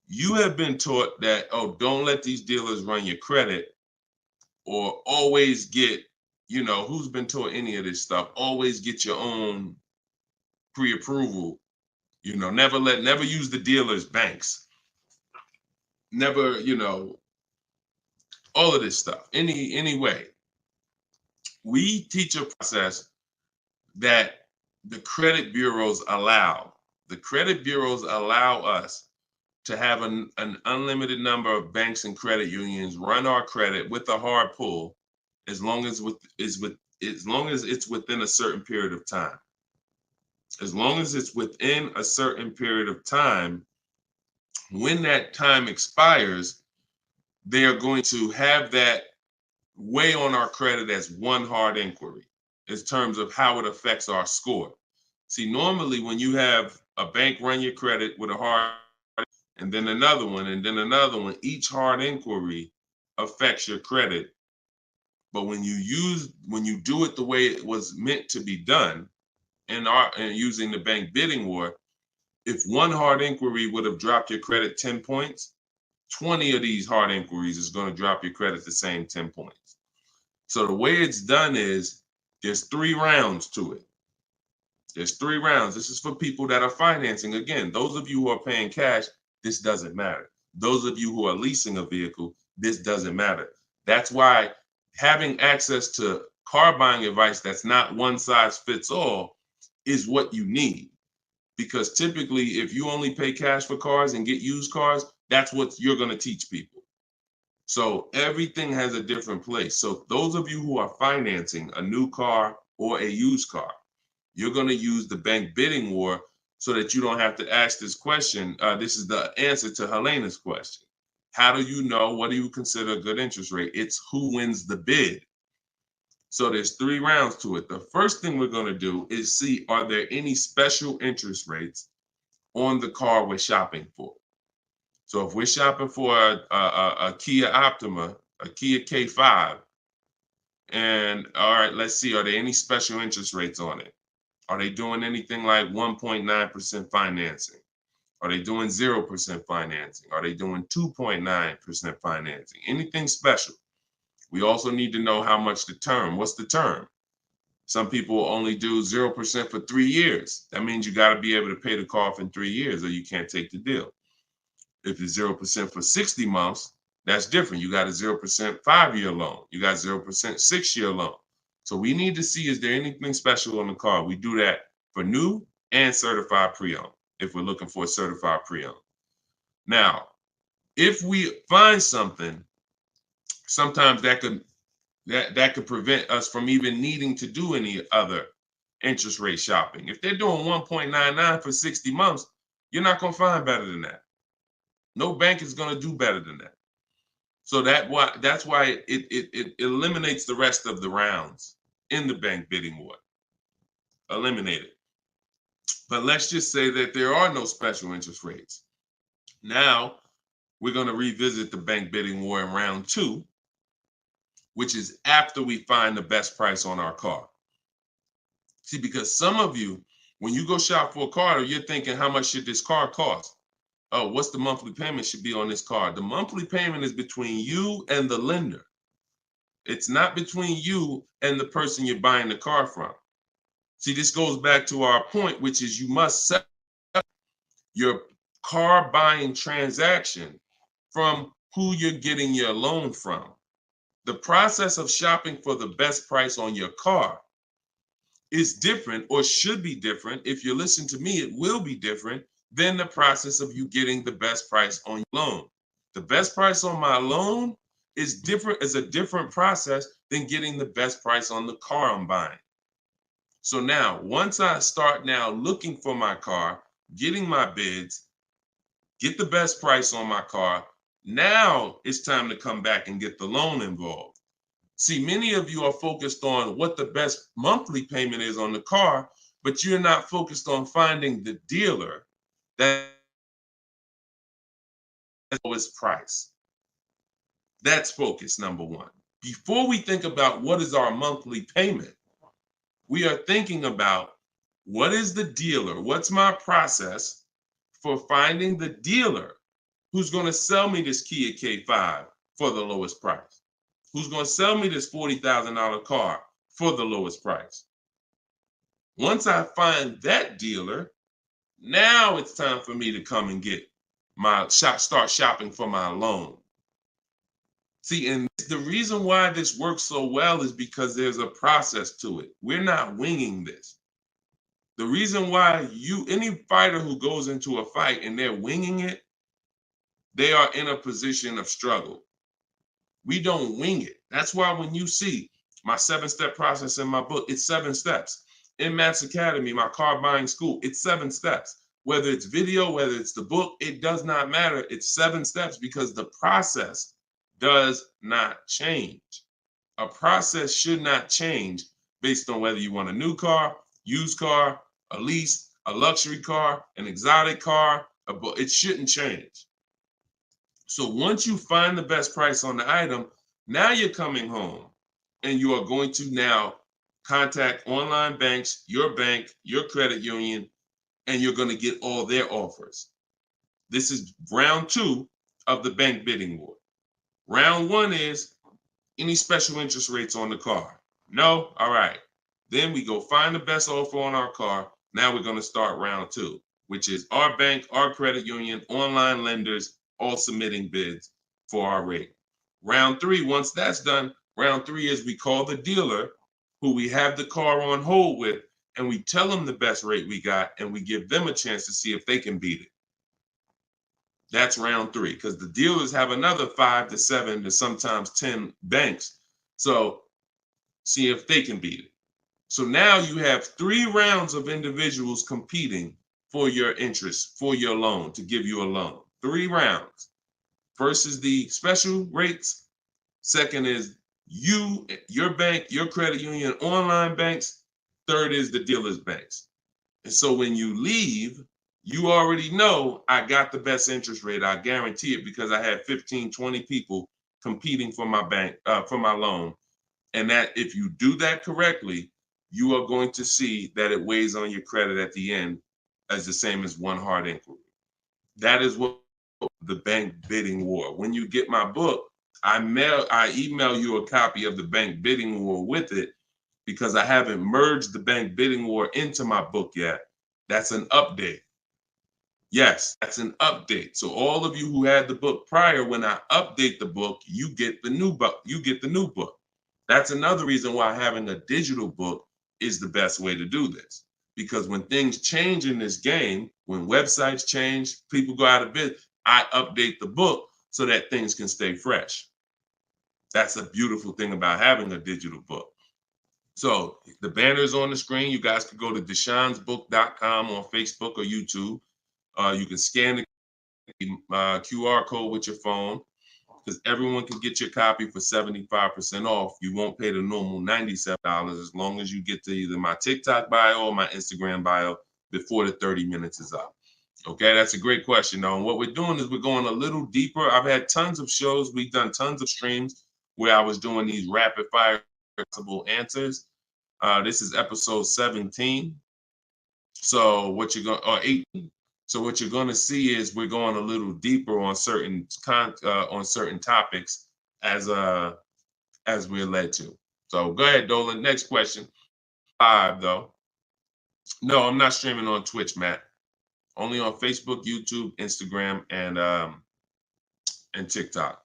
Speaker 1: You have been taught that, don't let these dealers run your credit, or always get, who's been taught any of this stuff? Always get your own pre-approval, never use the dealer's banks. Never, all of this stuff. Anyway, we teach a process that the credit bureaus allow. The credit bureaus allow us to have an unlimited number of banks and credit unions run our credit with a hard pull, as long as it's within a certain period of time. As long as it's within a certain period of time, when that time expires, they are going to have that weigh on our credit as one hard inquiry in terms of how it affects our score. See, normally when you have a bank run your credit with a hard, and then another one, and then another one, each hard inquiry affects your credit. But when you do it the way it was meant to be done, and using the bank bidding war, if one hard inquiry would have dropped your credit 10 points, 20 of these hard inquiries is going to drop your credit the same 10 points. So the way it's done is there's 3 rounds to it. There's 3 rounds. This is for people that are financing. Again, those of you who are paying cash, this doesn't matter. Those of you who are leasing a vehicle, this doesn't matter. That's why having access to car buying advice that's not one size fits all is what you need. Because typically, if you only pay cash for cars and get used cars, that's what you're going to teach people. So everything has a different place. So those of you who are financing a new car or a used car, you're going to use the bank bidding war so that you don't have to ask this question. This is the answer to Helena's question. How do you know? What do you consider a good interest rate? It's who wins the bid. So there's 3 rounds to it. The first thing we're going to do is see, are there any special interest rates on the car we're shopping for? So if we're shopping for a Kia Optima, a Kia K5, and all right, let's see, are there any special interest rates on it? Are they doing anything like 1.9% financing? Are they doing 0% financing? Are they doing 2.9% financing? Anything special? We also need to know how much the term. What's the term? Some people only do 0% for 3 years. That means you got to be able to pay the car off in 3 years or you can't take the deal. If it's 0% for 60 months, that's different. You got a 0% 5-year loan. You got 0% 6-year loan. So we need to see, is there anything special on the car? We do that for new and certified pre-owned, if we're looking for a certified pre-owned. Now, if we find something, sometimes that could prevent us from even needing to do any other interest rate shopping. If they're doing 1.99 for 60 months, you're not going to find better than that. No bank is going to do better than that. So that's why it eliminates the rest of the rounds in the bank bidding war. Eliminate it. But let's just say that there are no special interest rates. Now we're going to revisit the bank bidding war in round 2, which is after we find the best price on our car. See, because some of you, when you go shop for a car, you're thinking, how much should this car cost? Oh, what's the monthly payment should be on this car? The monthly payment is between you and the lender. It's not between you and the person you're buying the car from. See, this goes back to our point, which is you must set up your car buying transaction from who you're getting your loan from. The process of shopping for the best price on your car is different, or should be different. If you listen to me, it will be different than the process of you getting the best price on your loan. The best price on my loan is a different process than getting the best price on the car I'm buying. So now, once I start now looking for my car, getting my bids, get the best price on my car, now it's time to come back and get the loan involved. See, many of you are focused on what the best monthly payment is on the car, but you're not focused on finding the dealer that has the lowest price. That's focus number 1. Before we think about what is our monthly payment, we are thinking about what is the dealer? What's my process for finding the dealer who's going to sell me this Kia K5 for the lowest price? Who's going to sell me this $40,000 car for the lowest price? Once I find that dealer, Now it's time for me to come and get start shopping for my loan. See, and the reason why this works so well is because there's a process to it. We're not winging this. The reason why any fighter who goes into a fight and they're winging it, they are in a position of struggle. We don't wing it. That's why when you see my 7-step process in my book, it's 7 steps. In Matt's Academy, my car buying school, it's 7 steps. Whether it's video, whether it's the book, it does not matter. It's 7 steps because the process does not change. A process should not change based on whether you want a new car, used car, a lease, a luxury car, an exotic car. It shouldn't change. So once you find the best price on the item, now you're coming home and you are going to now contact online banks, your bank, your credit union, and you're going to get all their offers. This is round 2 of the bank bidding war. Round 1 is any special interest rates on the car. No? All right. Then we go find the best offer on our car. Now we're going to start round 2, which is our bank, our credit union, online lenders, all submitting bids for our rate. Round 3, once that's done, round 3 is we call the dealer who we have the car on hold with, and we tell them the best rate we got, and we give them a chance to see if they can beat it. That's round 3, because the dealers have another 5 to 7 to sometimes 10 banks. So see if they can beat it. So now you have 3 rounds of individuals competing for your interest, for your loan, to give you a loan. 3 rounds. First is the special rates. Second is you, your bank, your credit union, online banks. Third is the dealer's banks. And so when you leave, you already know I got the best interest rate. I guarantee it because I had 15, 20 people competing for my bank, for my loan. And that if you do that correctly, you are going to see that it weighs on your credit at the end as the same as one hard inquiry. That is what the bank bidding war. When you get my book, I email you a copy of the bank bidding war with it because I haven't merged the bank bidding war into my book yet. That's an update. Yes, that's an update. So all of you who had the book prior, when I update the book, you get the new book. You get the new book. That's another reason why having a digital book is the best way to do this. Because when things change in this game, when websites change, people go out of business, I update the book so that things can stay fresh. That's a beautiful thing about having a digital book. So the banner is on the screen. You guys can go to deshonesbook.com on Facebook or YouTube. You can scan the QR code with your phone because everyone can get your copy for 75% off. You won't pay the normal $97 as long as you get to either my TikTok bio or my Instagram bio before the 30 minutes is up. Okay, that's a great question, though. And what we're doing is we're going a little deeper. I've had tons of shows. We've done tons of streams where I was doing these rapid fire answers. This is episode 17. So what you're going, or 18. So what you're going to see is we're going a little deeper on certain topics as we're led to. So go ahead, Dolan. Next question. 5 though. No, I'm not streaming on Twitch, Matt. Only on Facebook, YouTube, Instagram, and TikTok.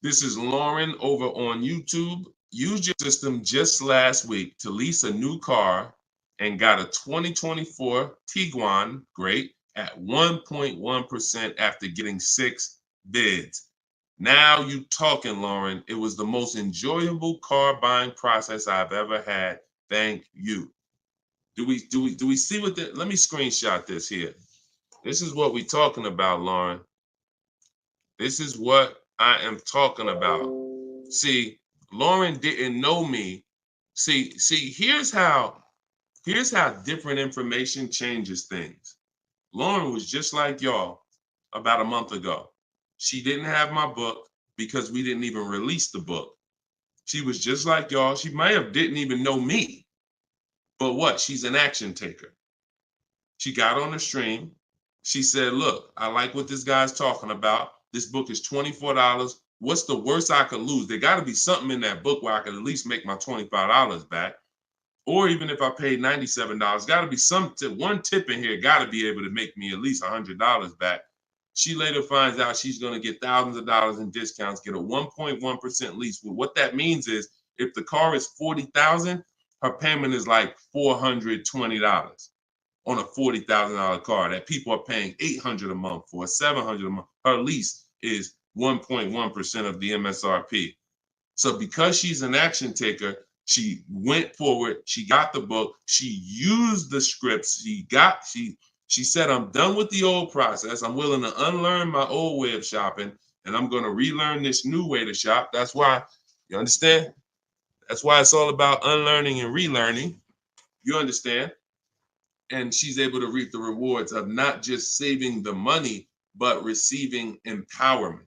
Speaker 1: This is Lauren over on YouTube. Used your system just last week to lease a new car and got a 2024 Tiguan, great, at 1.1% after getting 6 bids. Now you talking, Lauren. It was the most enjoyable car buying process I've ever had. Thank you. Do we see what the, let me screenshot this here. This is what we're talking about, Lauren. This is what I am talking about. See, Lauren didn't know me. See, here's how different information changes things. Lauren was just like y'all about a month ago. She didn't have my book because we didn't even release the book. She was just like y'all. She might have didn't even know me. But what? She's an action taker. She got on the stream. She said, look, I like what this guy's talking about. This book is $24. What's the worst I could lose? There got to be something in that book where I could at least make my $25 back. Or even if I paid $97, got to be one tip in here, got to be able to make me at least $100 back. She later finds out she's going to get thousands of dollars in discounts, get a 1.1% lease. Well, what that means is if the car is $40,000, her payment is like $420 on a $40,000 car that people are paying $800 a month for, $700 a month. Her lease is 1.1% of the MSRP. So because she's an action taker, she went forward, she got the book, she used the scripts, she said, I'm done with the old process. I'm willing to unlearn my old way of shopping, and I'm going to relearn this new way to shop. That's why, you understand? That's why it's all about unlearning and relearning. You understand? And she's able to reap the rewards of not just saving the money, but receiving empowerment.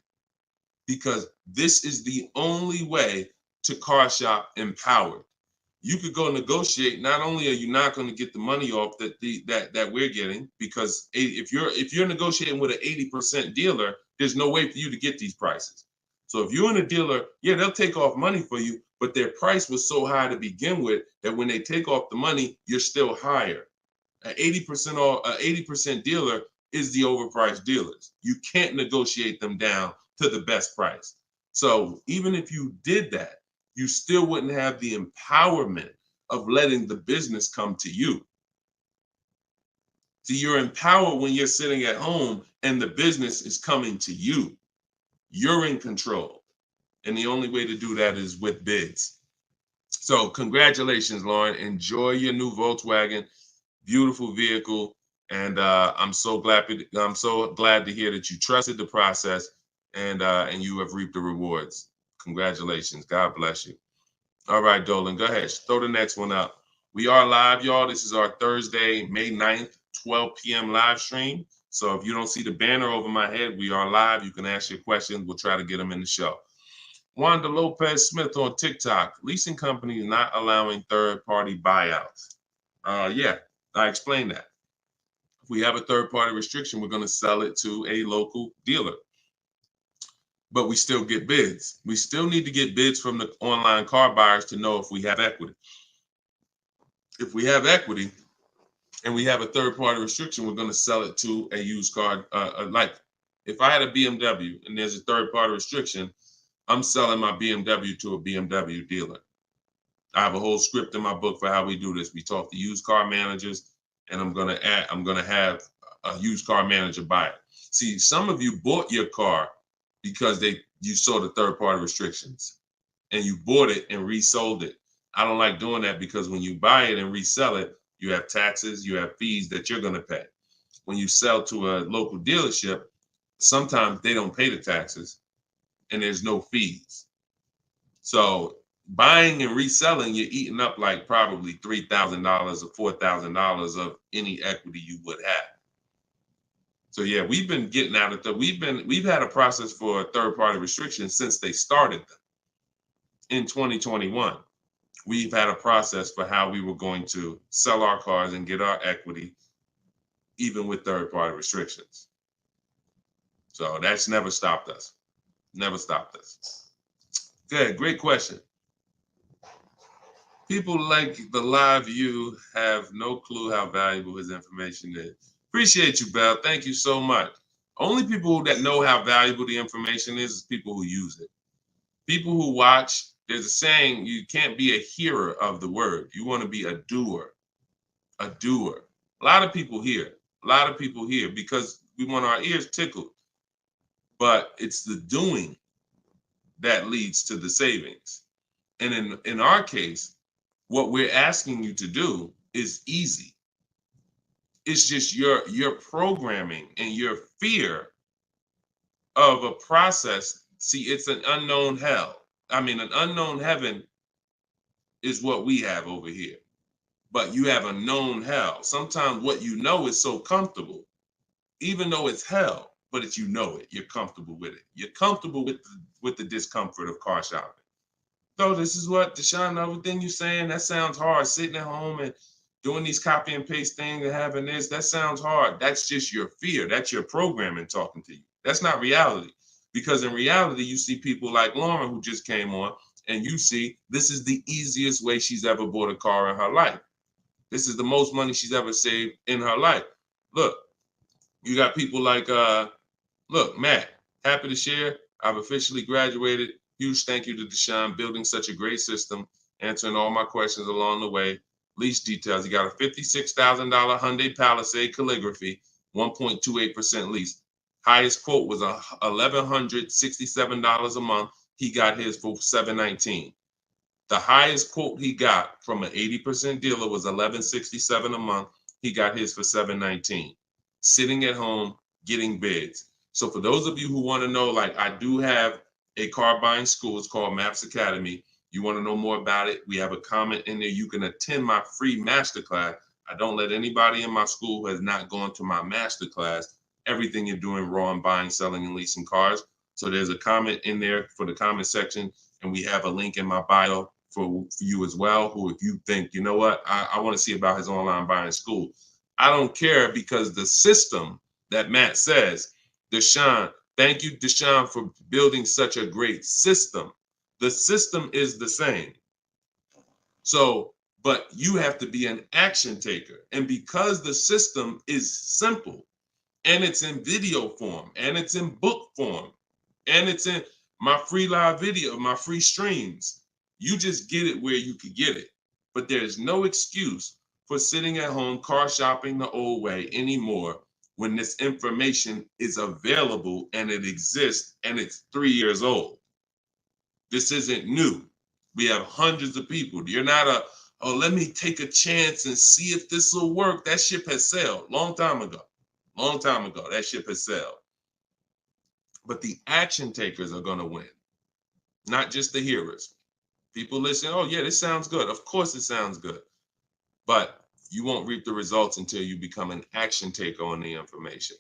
Speaker 1: Because this is the only way to car shop empowered. You could go negotiate. Not only are you not going to get the money off that we're getting, because if you're negotiating with an 80% dealer, there's no way for you to get these prices. So if you're in a dealer, yeah, they'll take off money for you, but their price was so high to begin with that when they take off the money, you're still higher. An 80% dealer is the overpriced dealers. You can't negotiate them down to the best price. So even if you did that, you still wouldn't have the empowerment of letting the business come to you. So you're empowered when you're sitting at home and the business is coming to you. You're in control. And the only way to do that is with bids. So congratulations, Lauren. Enjoy your new Volkswagen. Beautiful vehicle. And I'm so glad to hear that you trusted the process and you have reaped the rewards. Congratulations. God bless you. All right, Dolan, go ahead. Throw the next one up. We are live, y'all. This is our Thursday, May 9th, 12 p.m. live stream. So if you don't see the banner over my head, we are live. You can ask your questions. We'll try to get them in the show. Wanda Lopez Smith on TikTok. Leasing companies not allowing third-party buyouts. Yeah, I explained that. If we have a third-party restriction, we're going to sell it to a local dealer. But we still get bids. We still need to get bids from the online car buyers to know if we have equity. If we have equity and we have a third-party restriction, we're going to sell it to a used car. Like if I had a BMW and there's a third-party restriction, I'm selling my BMW to a BMW dealer. I have a whole script in my book for how we do this. We talk to used car managers, and I'm going to have a used car manager buy it. See, some of you bought your car because you saw the third-party restrictions and you bought it and resold it. I don't like doing that because when you buy it and resell it, you have taxes, you have fees that you're going to pay. When you sell to a local dealership, sometimes they don't pay the taxes and there's no fees. So buying and reselling, you're eating up like probably $3,000 or $4,000 of any equity you would have. So yeah, we've been getting out of we've had a process for third-party restrictions since they started them. In 2021, we've had a process for how we were going to sell our cars and get our equity, even with third-party restrictions. So that's never stopped us. Never stopped us. Good, great question. People like the live view have no clue how valuable his information is. Appreciate you, Belle. Thank you so much. Only people that know how valuable the information is people who use it. People who watch, there's a saying, you can't be a hearer of the word. You want to be a doer. A doer. A lot of people hear. A lot of people hear because we want our ears tickled. But it's the doing that leads to the savings. And in our case, what we're asking you to do is easy. It's just your programming and your fear of a process. See, it's an unknown hell. I mean, an unknown heaven is what we have over here. But you have a known hell. Sometimes what you know is so comfortable, even though it's hell, but it's you know it. You're comfortable with it. You're comfortable with the discomfort of car shopping. So this is what, Deshone, everything you're saying, that sounds hard. Sitting at home and doing these copy and paste things and having this, that sounds hard. That's just your fear. That's your programming talking to you. That's not reality. Because in reality, you see people like Lauren who just came on and you see this is the easiest way she's ever bought a car in her life. This is the most money she's ever saved in her life. Look, you got people like, look, Matt, happy to share. I've officially graduated. Huge thank you to Deshone, building such a great system, answering all my questions along the way. Lease details. You got a $56,000 Hyundai Palisade calligraphy, 1.28% lease. Highest quote was $1,167 a month. He got his for $719. The highest quote he got from an 80% dealer was $1,167 a month. He got his for $719. Sitting at home, getting bids. So for those of you who want to know, like, I do have a car buying school. It's called Maps Academy. You want to know more about it? We have a comment in there. You can attend my free masterclass. I don't let anybody in my school who has not gone to my masterclass. Everything you're doing wrong, buying, selling, and leasing cars. So there's a comment in there for the comment section, and we have a link in my bio for you as well, who, if you think, you know what, I want to see about his online buying school. I don't care, because the system that Matt says, Deshone, thank you, Deshone, for building such a great system. The system is the same. So, but you have to be an action taker. And because the system is simple, and it's in video form, and it's in book form, and it's in my free live video, my free streams, you just get it where you could get it. But there's no excuse for sitting at home car shopping the old way anymore when this information is available and it exists and it's 3 years old. This isn't new. We have hundreds of people. You're not oh, let me take a chance and see if this will work. That ship has sailed long time ago. Long time ago, that ship has sailed. But the action takers are going to win, not just the hearers. People listen, oh yeah, this sounds good. Of course it sounds good. But you won't reap the results until you become an action taker on the information.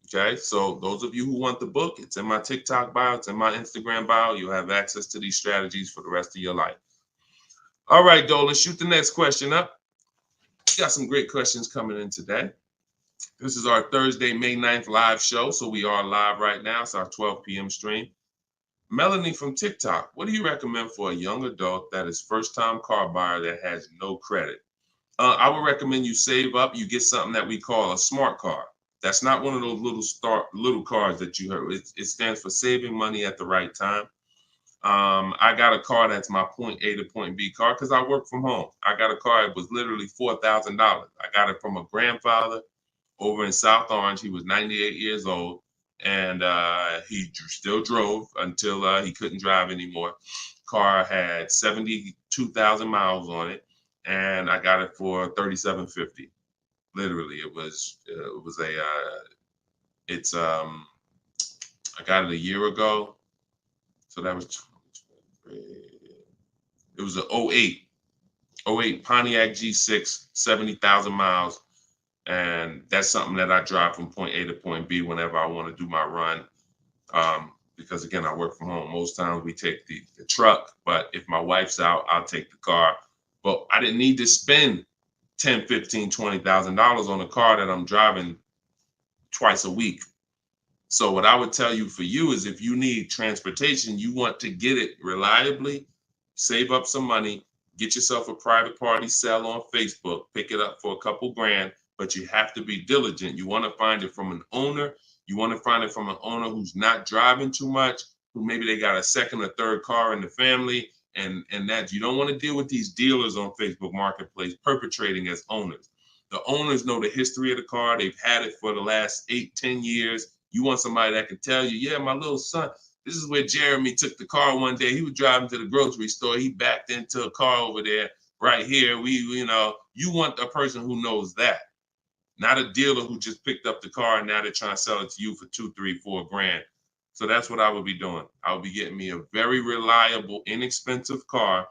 Speaker 1: Okay, so those of you who want the book, it's in my TikTok bio, it's in my Instagram bio. You'll have access to these strategies for the rest of your life. All right, Dolan, shoot the next question up. We got some great questions coming in today. This is our Thursday, May 9th live show. So we are live right now. It's our 12 p.m. stream. Melanie from TikTok, what do you recommend for a young adult that is first-time car buyer that has no credit? I would recommend you save up. You get something that we call a smart car. That's not one of those little cars that you heard. It stands for saving money at the right time. I got a car that's my point A to point B car because I work from home. I got a car that was literally $4,000. I got it from a grandfather over in South Orange. He was 98 years old, and he still drove until he couldn't drive anymore. Car had 72,000 miles on it, and I got it for $3,750. Literally, I got it a year ago, so that was, it was an 08 Pontiac G6, 70,000 miles. And that's something that I drive from point A to point B whenever I want to do my run. Because again, I work from home. Most times we take the truck, but if my wife's out, I'll take the car. But I didn't need to spend $10,000, $15,000, $20,000 on a car that I'm driving twice a week. So what I would tell you for you is, if you need transportation, you want to get it reliably, save up some money, get yourself a private party sell on Facebook, pick it up for a couple grand, but you have to be diligent. You want to find it from an owner. You want to find it from an owner who's not driving too much, who maybe they got a second or third car in the family, and that you don't want to deal with these dealers on Facebook Marketplace perpetrating as owners. The owners know the history of the car. They've had it for the last 8-10 years. You want somebody that can tell you, yeah, my little son, this is where Jeremy took the car one day. He was driving to the grocery store. He backed into a car over there right here. You want a person who knows that, not a dealer who just picked up the car and now they're trying to sell it to you for $2, $3, $4 grand. So that's what I would be doing. I would be getting me a very reliable, inexpensive car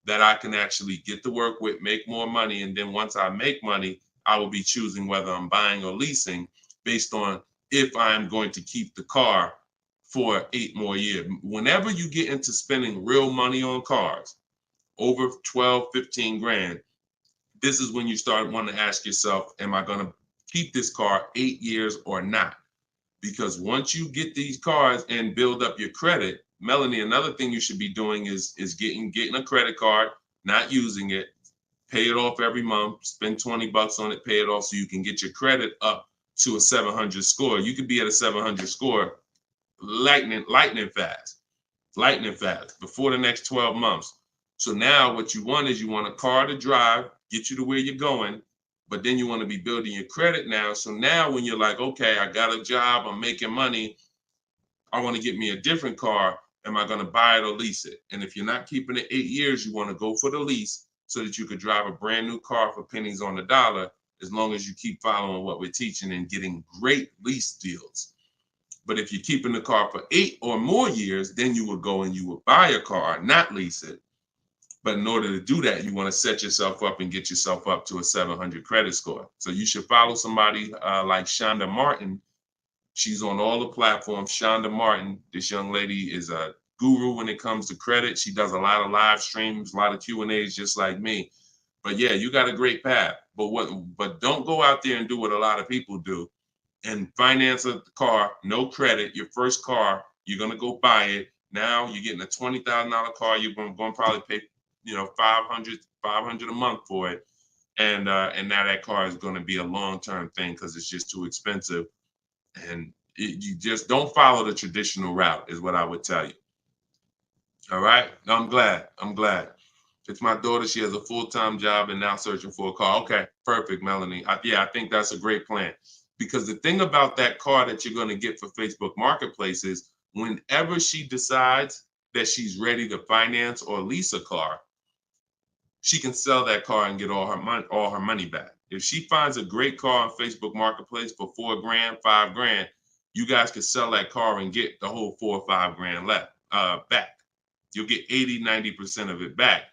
Speaker 1: that I can actually get to work with, make more money. And then once I make money, I will be choosing whether I'm buying or leasing based on if I'm going to keep the car for 8 more years. Whenever you get into spending real money on cars, over 12, 15 grand, this is when you start wanting to ask yourself, am I going to keep this car 8 years or not? Because once you get these cars and build up your credit, Melanie, another thing you should be doing is getting a credit card, not using it, pay it off every month, spend $20 on it, pay it off so you can get your credit up to a 700 score. You could be at a 700 score lightning fast before the next 12 months. So now what you want is you want a car to drive, get you to where you're going, but then you want to be building your credit now. So now when you're like, okay, I got a job, I'm making money, I want to get me a different car. Am I going to buy it or lease it? And if you're not keeping it 8 years, you want to go for the lease so that you could drive a brand new car for pennies on the dollar, as long as you keep following what we're teaching and getting great lease deals. But if you're keeping the car for 8 or more years, then you would go and you would buy a car, not lease it. But in order to do that, you want to set yourself up and get yourself up to a 700 credit score. So you should follow somebody like Shonda Martin. She's on all the platforms. Shonda Martin, this young lady is a guru when it comes to credit. She does a lot of live streams, a lot of Q&As, just like me. But yeah, you got a great path. But don't go out there and do what a lot of people do and finance a car, no credit, your first car, you're going to go buy it. Now you're getting a $20,000 car. You're going to probably pay, $500 a month for it. And now that car is going to be a long-term thing because it's just too expensive. And you just don't follow the traditional route is what I would tell you. All right. I'm glad. It's my daughter. She has a full-time job and now searching for a car. Okay. Perfect, Melanie. I think that's a great plan. Because the thing about that car that you're going to get for Facebook Marketplace is whenever she decides that she's ready to finance or lease a car, she can sell that car and get all her money back. If she finds a great car on Facebook Marketplace for $4,000, $5,000, you guys can sell that car and get the whole $4,000 or $5,000 back. You'll get 80-90% of it back.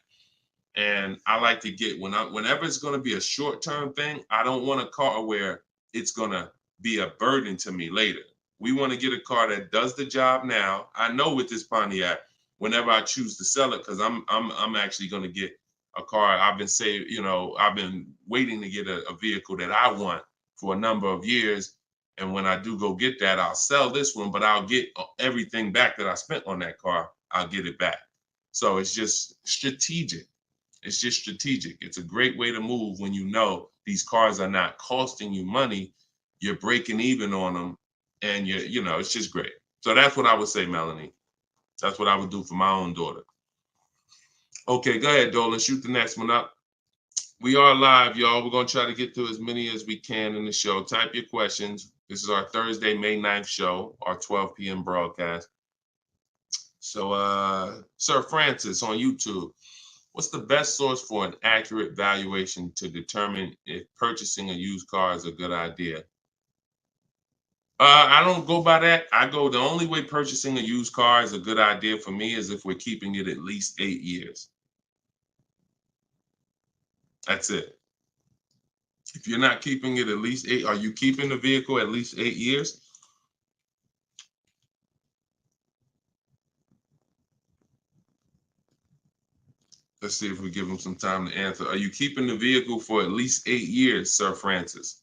Speaker 1: And I like to get whenever it's going to be a short-term thing, I don't want a car where it's going to be a burden to me later. We want to get a car that does the job now. I know with this Pontiac, whenever I choose to sell it, because I'm actually going to get a car. I've been waiting to get a vehicle that I want for a number of years. And when I do go get that, I'll sell this one, but I'll get everything back that I spent on that car. I'll get it back. So it's just strategic. It's a great way to move when you know these cars are not costing you money. You're breaking even on them, and it's just great. So that's what I would say, Melanie. That's what I would do for my own daughter. Okay, go ahead, Dolan. Shoot the next one up. We are live, y'all. We're going to try to get through as many as we can in the show. Type your questions. This is our Thursday, May 9th show, our 12 p.m. broadcast. So, Sir Francis on YouTube. What's the best source for an accurate valuation to determine if purchasing a used car is a good idea? I don't go by that. The only way purchasing a used car is a good idea for me is if we're keeping it at least 8 years. That's it. If you're not keeping it at least 8, are you keeping the vehicle at least 8 years? Let's see if we give him some time to answer. Are you keeping the vehicle for at least 8 years, Sir Francis?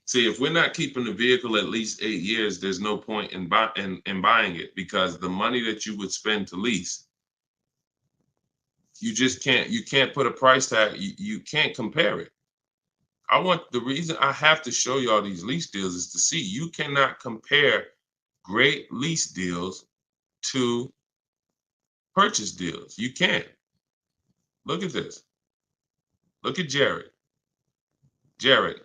Speaker 1: See, if we're not keeping the vehicle at least 8 years, there's no point in buying it, because the money that you would spend to lease, you can't put a price tag. You can't compare it. The reason I have to show you all these lease deals is to see you cannot compare great lease deals to purchase deals. You can't. Look at this. Look at Jared. Jared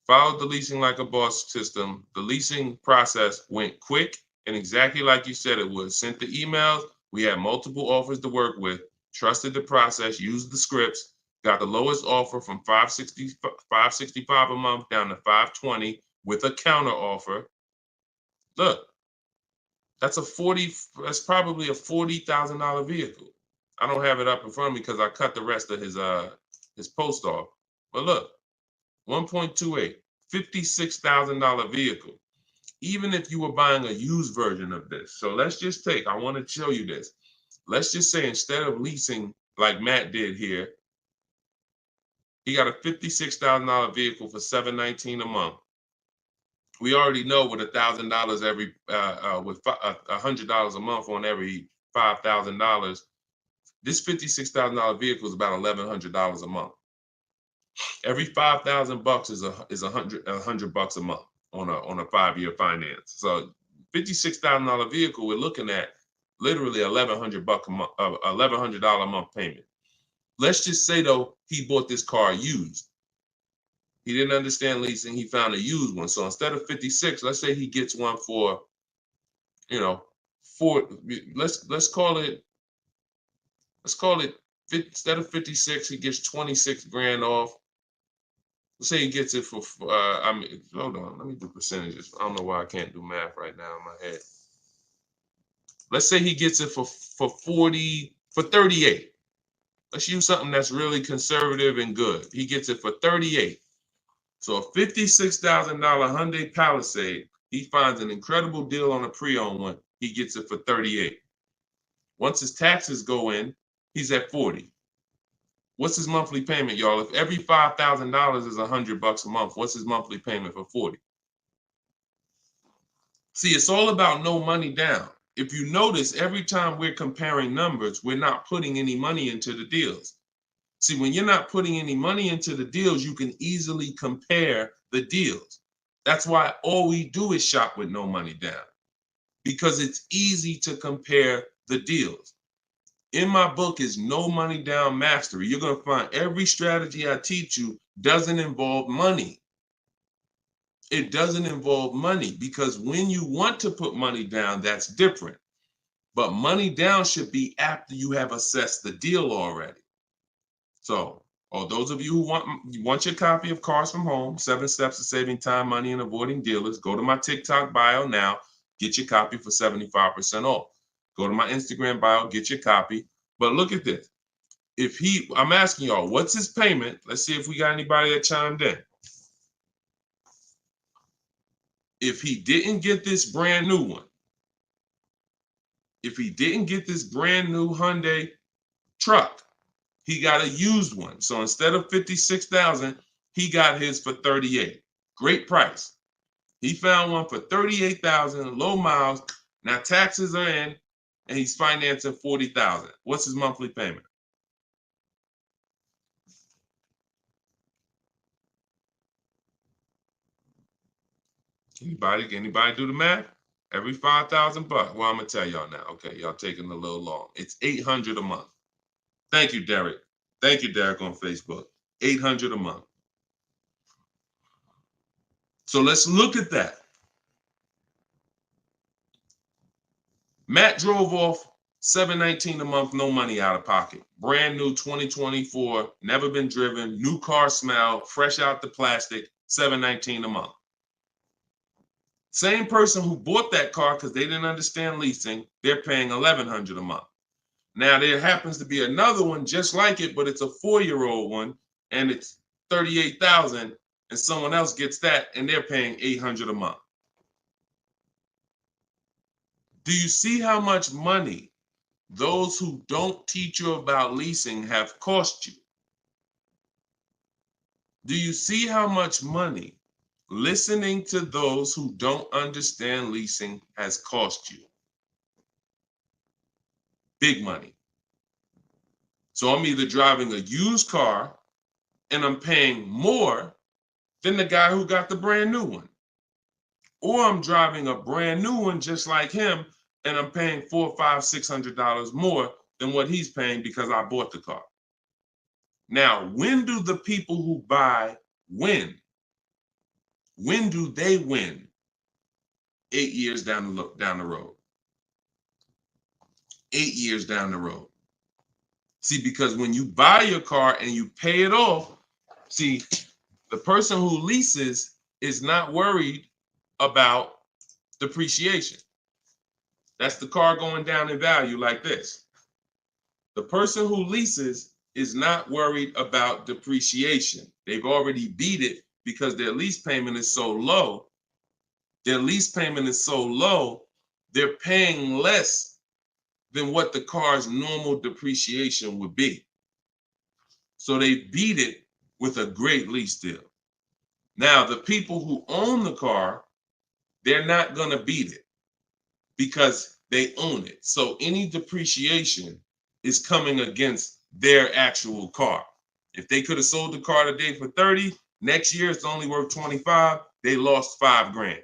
Speaker 1: followed the leasing like a boss system. The leasing process went quick and exactly like you said it would. Sent the emails. We had multiple offers to work with. Trusted the process. Used the scripts. Got the lowest offer from $565 a month down to $520 with a counter offer. Look. That's probably a $40,000 vehicle. I don't have it up in front of me because I cut the rest of his post off. But look, 1.28, $56,000 vehicle. Even if you were buying a used version of this. So let's just I want to show you this. Let's just say instead of leasing like Matt did here, he got a $56,000 vehicle for $719 a month We already know with $1,000 every, with $100 a month on every $5,000, this $56,000 vehicle is about $1,100 a month. Every 5,000 bucks is $100 a month on a 5-year finance. So $56,000 vehicle, we're looking at literally $1,100 a month, $1,100 a month payment. Let's just say though he bought this car used. He didn't understand leasing. He found a used one. So instead of 56, let's say he gets one for, let's call it instead of 56, he gets 26 grand off. Let's say he gets it for, hold on, let me do percentages. I don't know why I can't do math right now in my head. Let's say he gets it for 38. Let's use something that's really conservative and good. He gets it for 38. So a $56,000 Hyundai Palisade, he finds an incredible deal on a pre-owned one. He gets it for 38. Once his taxes go in, he's at 40. What's his monthly payment, y'all? If every $5,000 is $100 a month, what's his monthly payment for 40? See, it's all about no money down. If you notice, every time we're comparing numbers, we're not putting any money into the deals. See, when you're not putting any money into the deals, you can easily compare the deals. That's why all we do is shop with no money down, because it's easy to compare the deals. In my book is No Money Down Mastery. You're going to find every strategy I teach you doesn't involve money. It doesn't involve money, because when you want to put money down, that's different. But money down should be after you have assessed the deal already. So, those of you who want your copy of Cars from Home, 7 Steps to Saving Time, Money, and Avoiding Dealers, go to my TikTok bio now, get your copy for 75% off. Go to my Instagram bio, get your copy. But look at this. I'm asking y'all, what's his payment? Let's see if we got anybody that chimed in. If he didn't get this brand new one, if he didn't get this brand new Hyundai truck, he got a used one. So instead of 56,000, he got his for 38. Great price. He found one for 38,000, low miles. Now taxes are in, and he's financing 40,000. What's his monthly payment? Anybody do the math? Every 5,000 bucks. Well, I'm gonna tell y'all now. Okay, y'all taking a little long. It's $800 a month. Thank you, Derek. Thank you, Derek, on Facebook. $800 a month. So let's look at that. Matt drove off $719 a month, no money out of pocket. Brand new 2024, never been driven, new car smell, fresh out the plastic, $719 a month. Same person who bought that car because they didn't understand leasing, they're paying $1,100 a month. Now there happens to be another one just like it, but it's a 4-year-old one, and it's $38,000, and someone else gets that, and they're paying $800 a month. Do you see how much money those who don't teach you about leasing have cost you? Do you see how much money listening to those who don't understand leasing has cost you? Big money. So I'm either driving a used car and I'm paying more than the guy who got the brand new one, or I'm driving a brand new one just like him and I'm paying $400, $500, $600 more than what he's paying because I bought the car. Now, when do the people who buy win? When do they win? 8 years down the road. 8 years down the road. See, because when you buy your car and you pay it off, see, the person who leases is not worried about depreciation. That's the car going down in value like this. The person who leases is not worried about depreciation. They've already beat it because their lease payment is so low. Their lease payment is so low, they're paying less than what the car's normal depreciation would be. So they beat it with a great lease deal. Now, the people who own the car they're not going to beat it because they own it. So any depreciation is coming against their actual car. If they could have sold the car today for 30, next year it's only worth 25, they lost $5,000.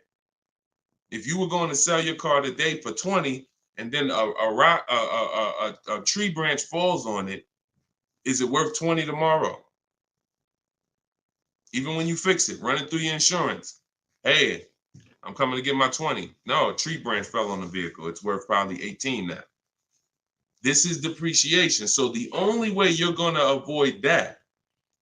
Speaker 1: If you were going to sell your car today for 20 and then a tree branch falls on it, is it worth 20 tomorrow? Even when you fix it, run it through your insurance. Hey, I'm coming to get my 20. No, a tree branch fell on the vehicle. It's worth probably 18 now. This is depreciation. So the only way you're going to avoid that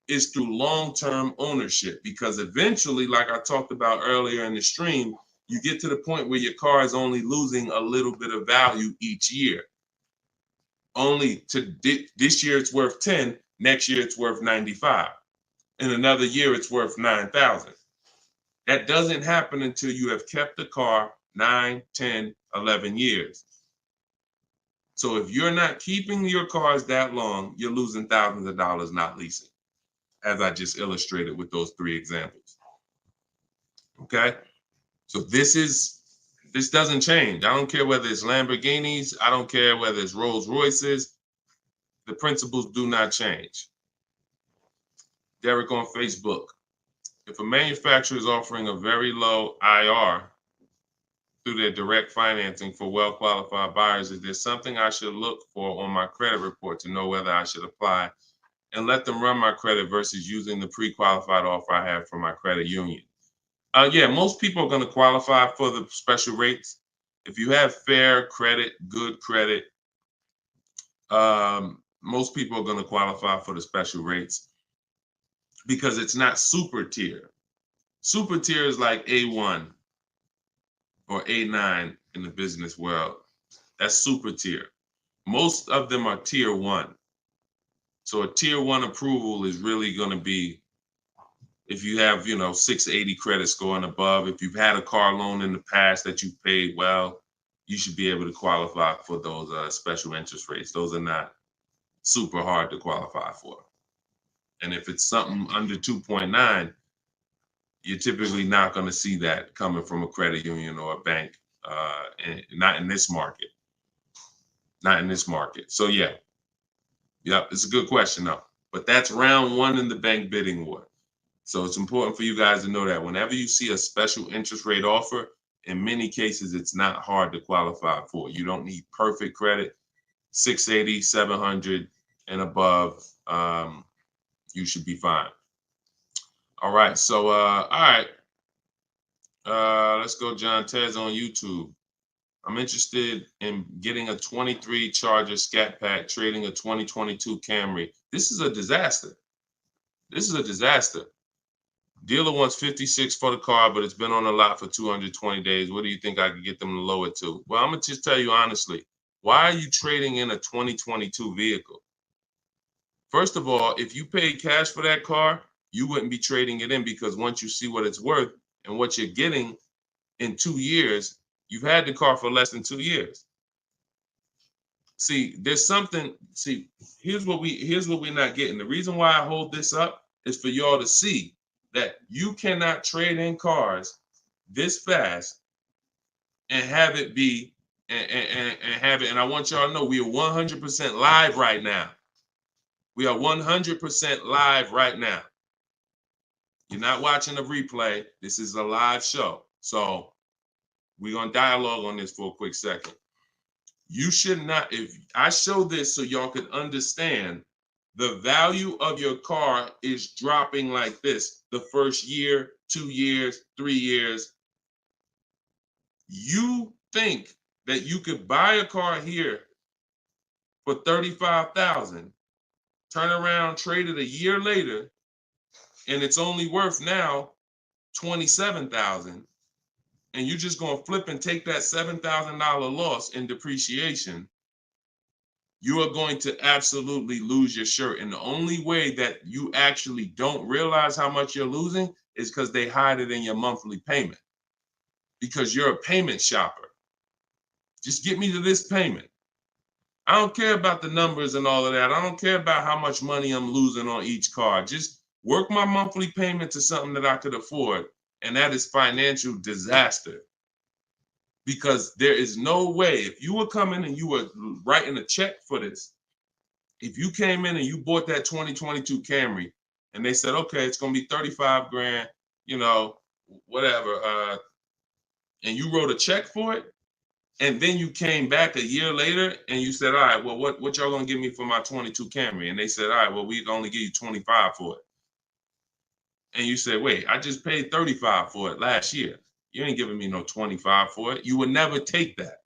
Speaker 1: is through long-term ownership, because eventually, like I talked about earlier in the stream, you get to the point where your car is only losing a little bit of value each year. Only to this year it's worth 10, next year it's worth 95. In another year it's worth 9,000. That doesn't happen until you have kept the car 9, 10, 11 years. So if you're not keeping your cars that long, you're losing thousands of dollars not leasing, as I just illustrated with those 3 examples. Okay? So this doesn't change. I don't care whether it's Lamborghinis. I don't care whether it's Rolls Royces. The principles do not change. Derek on Facebook. If a manufacturer is offering a very low IR through their direct financing for well-qualified buyers, is there something I should look for on my credit report to know whether I should apply and let them run my credit versus using the pre-qualified offer I have from my credit union? Yeah, most people are going to qualify for the special rates. If you have fair credit, good credit, most people are going to qualify for the special rates because it's not super tier. Super tier is like A1 or A9 in the business world. That's super tier. Most of them are tier 1. So a tier 1 approval is really going to be if you have, 680 credit score and above. If you've had a car loan in the past that you've paid well, you should be able to qualify for those special interest rates. Those are not super hard to qualify for. And if it's something under 2.9, you're typically not going to see that coming from a credit union or a bank, not in this market. Not in this market. So yeah, it's a good question though. But that's round 1 in the bank bidding war. So it's important for you guys to know that whenever you see a special interest rate offer, in many cases, it's not hard to qualify for. You don't need perfect credit. 680, 700 and above, you should be fine. All right. So, all right. Let's go. John Tez on YouTube. I'm interested in getting a 23 Charger Scat Pack, trading a 2022 Camry. This is a disaster. This is a disaster. Dealer wants 56 for the car, but it's been on the lot for 220 days. What do you think I could get them to lower it to? Well, I'm going to just tell you honestly, why are you trading in a 2022 vehicle? First of all, if you paid cash for that car, you wouldn't be trading it in, because once you see what it's worth and what you're getting in 2 years, you've had the car for less than 2 years. See, there's something, here's what we're not getting. The reason why I hold this up is for y'all to see that you cannot trade in cars this fast and have it be and have it. And I want y'all to know we are 100% live right now. We are 100% live right now. You're not watching a replay. This is a live show. So we're going to dialogue on this for a quick second. You should not, if I show this so y'all can understand the value of your car is dropping like this the first year, 2 years, 3 years. You think that you could buy a car here for $35,000, turn around, trade it a year later, and it's only worth now $27,000, and you're just going to flip and take that $7,000 loss in depreciation. You are going to absolutely lose your shirt. And the only way that you actually don't realize how much you're losing is because they hide it in your monthly payment, because you're a payment shopper. Just get me to this payment. I don't care about the numbers and all of that. I don't care about how much money I'm losing on each car. Just work my monthly payment to something that I could afford. And that is financial disaster. because there is no way, if you were coming and you were writing a check for this, if you came in and you bought that 2022 Camry and they said, okay, it's going to be 35 grand, you know, whatever, and you wrote a check for it, and then you came back a year later and you said, all right, well, what y'all going to give me for my 22 Camry? And they said, all right, well, we only give you 25 for it. And you said, wait, I just paid 35 for it last year. You ain't giving me no 25 for it. You would never take that.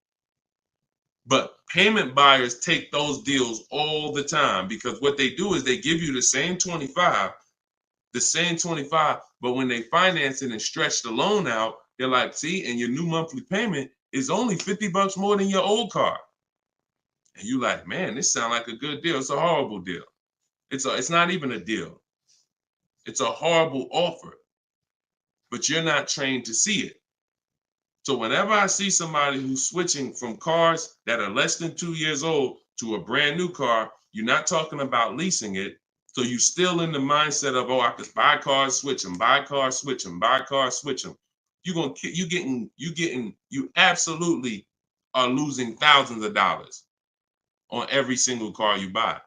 Speaker 1: But payment buyers take those deals all the time, because what they do is they give you the same 25, but when they finance it and stretch the loan out, they're like, see, and your new monthly payment is only $50 more than your old car. And you like, man, this sounds like a good deal. It's a horrible deal. It's not even a deal. It's a horrible offer, but you're not trained to see it. So whenever I see somebody who's switching from cars that are less than 2 years old to a brand new car, you're not talking about leasing it. So you're still in the mindset of, oh, I could buy cars, switch them, buy cars, switch them, buy cars, switch them. You absolutely are losing thousands of dollars on every single car you buy.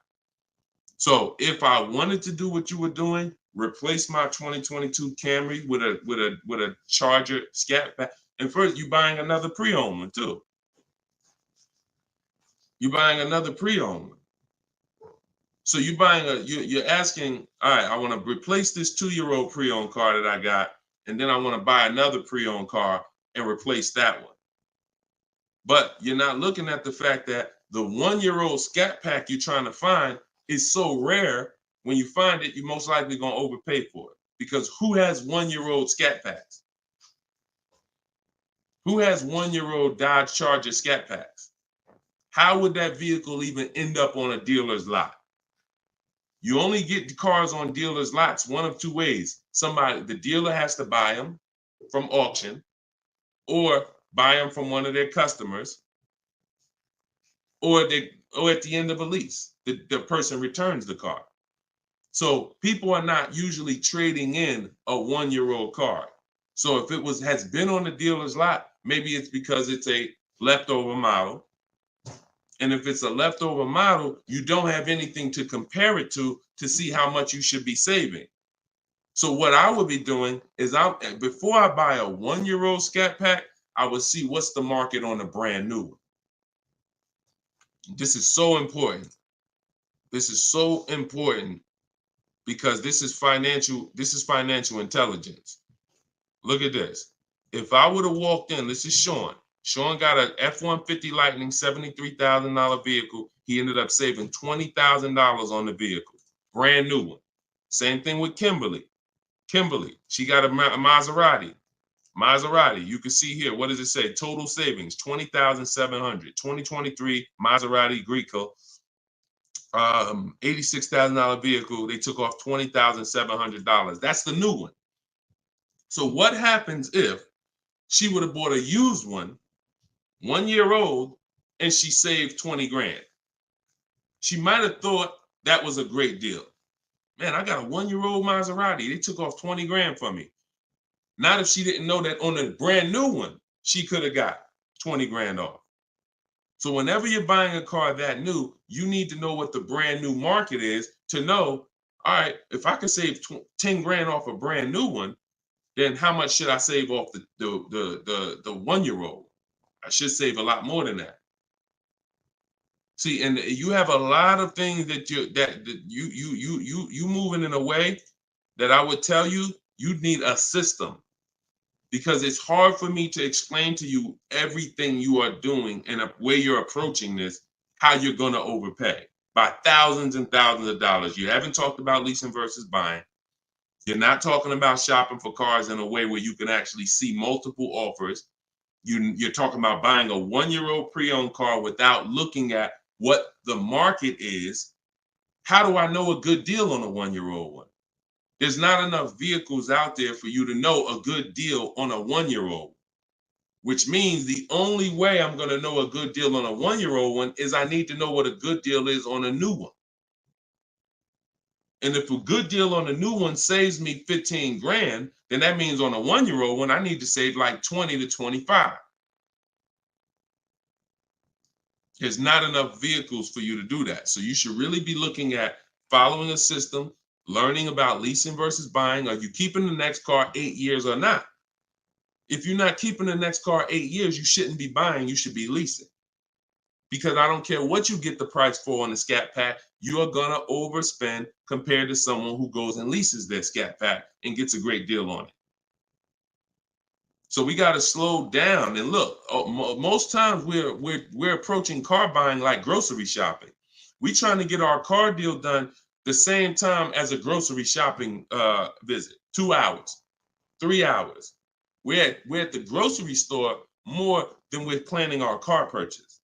Speaker 1: So if I wanted to do what you were doing, replace my 2022 Camry with a Charger Scat Pack. And first, you're buying another pre-owned one too. You're buying another pre-owned one. So you're asking, all right, I want to replace this 2-year-old pre-owned car that I got, and then I want to buy another pre-owned car and replace that one. But you're not looking at the fact that the 1-year-old Scat Pack you're trying to find is so rare. When you find it, you're most likely going to overpay for it, because who has 1-year-old Scat Packs? Who has 1-year-old Dodge Charger Scat Packs? How would that vehicle even end up on a dealer's lot? You only get the cars on dealers' lots one of two ways. The dealer has to buy them from auction, or buy them from one of their customers, or at the end of a lease, the person returns the car. So people are not usually trading in a 1-year-old car. So if it has been on the dealer's lot, maybe it's because it's a leftover model. And if it's a leftover model, you don't have anything to compare it to see how much you should be saving. So what I would be doing is, before I buy a 1-year-old Scat Pack, I would see what's the market on a brand new one. This is so important. This is so important, because this is financial intelligence. Look at this. If I would have walked in, this is Sean. Sean got an F-150 Lightning, $73,000 vehicle. He ended up saving $20,000 on the vehicle. Brand new one. Same thing with Kimberly. She got a Maserati. You can see here, what does it say? Total savings, $20,700. 2023 Maserati Greco, $86,000 vehicle. They took off $20,700. That's the new one. So what happens if she would have bought a used one, 1 year old, and she saved 20 grand? She might have thought that was a great deal. Man, I got a 1-year-old Maserati. They took off 20 grand from me. Not if she didn't know that on a brand new one, she could have got 20 grand off. So whenever you're buying a car that new, you need to know what the brand new market is to know, all right, if I can save 10 grand off a brand new one, then how much should I save off the 1-year-old? I should save a lot more than that. See, and you have a lot of things that you moving in a way that I would tell you need a system, because it's hard for me to explain to you everything you are doing and a way you're approaching this, how you're going to overpay by thousands and thousands of dollars. You haven't talked about leasing versus buying. You're not talking about shopping for cars in a way where you can actually see multiple offers. You're talking about buying a 1-year-old pre-owned car without looking at what the market is. How do I know a good deal on a 1-year-old one? There's not enough vehicles out there for you to know a good deal on a 1-year-old, which means the only way I'm going to know a good deal on a 1-year-old one is I need to know what a good deal is on a new one. And if a good deal on a new one saves me 15 grand, then that means on a 1-year-old one, I need to save like 20 to 25. There's not enough vehicles for you to do that. So you should really be looking at following a system, learning about leasing versus buying. Are you keeping the next car 8 years or not? If you're not keeping the next car 8 years, you shouldn't be buying, you should be leasing. Because I don't care what you get the price for on the Scat Pack, you are gonna overspend compared to someone who goes and leases their Scat Pack and gets a great deal on it. So we got to slow down and look. Most times we're approaching car buying like grocery shopping. We trying to get our car deal done the same time as a grocery shopping visit. 2 hours, 3 hours. We're at the grocery store more than we're planning our car purchase.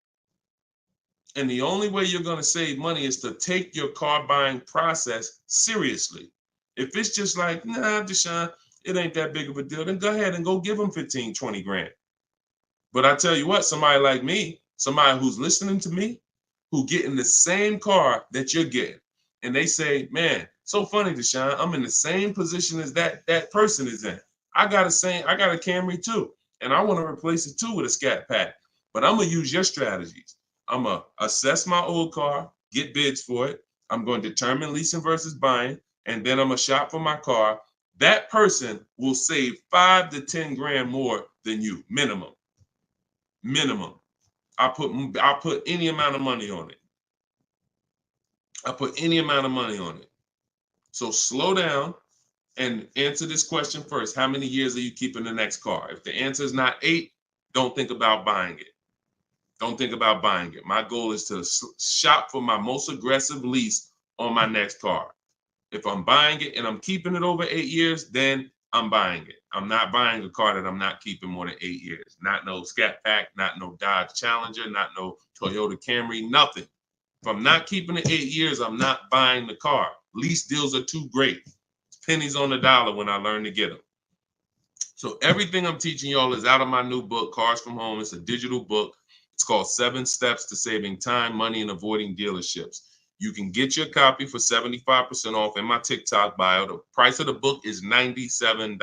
Speaker 1: And the only way you're going to save money is to take your car buying process seriously. If it's just like, nah, Deshone, it ain't that big of a deal, then go ahead and go give them 15, 20 grand. But I tell you what, somebody like me, somebody who's listening to me, who getting the same car that you're getting, and they say, man, so funny, Deshone, I'm in the same position as that person is in. I got a Camry too, and I want to replace it too with a Scat Pack. But I'm gonna use your strategies. I'm gonna assess my old car, get bids for it. I'm going to determine leasing versus buying, and then I'm gonna shop for my car. That person will save 5 to 10 grand more than you, minimum. Minimum. I'll put any amount of money on it. I put any amount of money on it. So slow down and answer this question first. How many years are you keeping the next car? If the answer is not 8, don't think about buying it. Don't think about buying it. My goal is to shop for my most aggressive lease on my next car. If I'm buying it and I'm keeping it over 8 years, then I'm buying it. I'm not buying a car that I'm not keeping more than 8 years. Not no Scat Pack, not no Dodge Challenger, not no Toyota Camry, nothing. If I'm not keeping it 8 years, I'm not buying the car. Lease deals are too great. It's pennies on the dollar when I learn to get them. So everything I'm teaching y'all is out of my new book, Cars from Home. It's a digital book. It's called 7 Steps to Saving Time, Money, and Avoiding Dealerships. You can get your copy for 75% off in my TikTok bio. The price of the book is $97.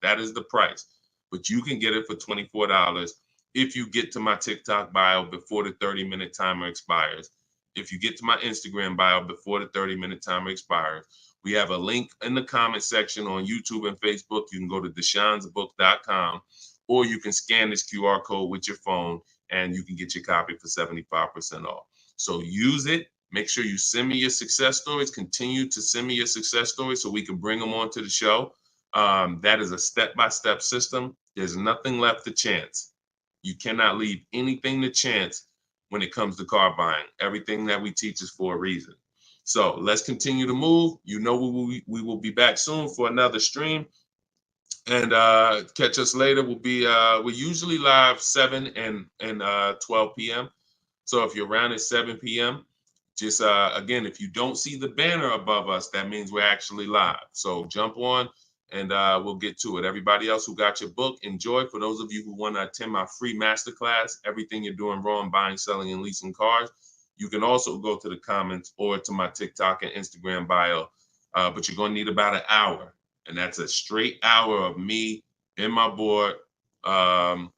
Speaker 1: That is the price. But you can get it for $24 if you get to my TikTok bio before the 30-minute timer expires. If you get to my Instagram bio before the 30-minute timer expires. We have a link in the comment section on YouTube and Facebook. You can go to deshonsbook.com, or you can scan this QR code with your phone and you can get your copy for 75% off. So use it. Make sure you send me your success stories. Continue to send me your success stories so we can bring them onto the show. That is a step-by-step system. There's nothing left to chance. You cannot leave anything to chance when it comes to car buying. Everything that we teach is for a reason. So let's continue to move. You know we will be back soon for another stream. And catch us later. We're usually live 7 and 12 p.m. So if you're around at 7 p.m., just again, if you don't see the banner above us, that means we're actually live. So jump on and we'll get to it. Everybody else who got your book, enjoy. For those of you who want to attend my free masterclass, Everything You're Doing Wrong, Buying, Selling, and Leasing Cars, you can also go to the comments or to my TikTok and Instagram bio. But you're going to need about an hour. And that's a straight hour of me and my board. And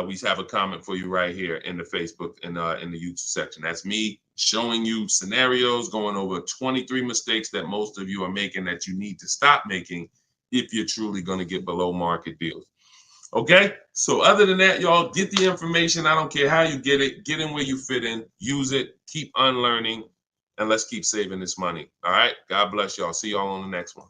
Speaker 1: we have a comment for you right here in the Facebook and in the YouTube section. That's me showing you scenarios, going over 23 mistakes that most of you are making that you need to stop making if you're truly going to get below market deals. Okay, so other than that, y'all, get the information. I don't care how you get it. Get in where you fit in. Use it. Keep unlearning. And let's keep saving this money. All right, God bless y'all. See y'all on the next one.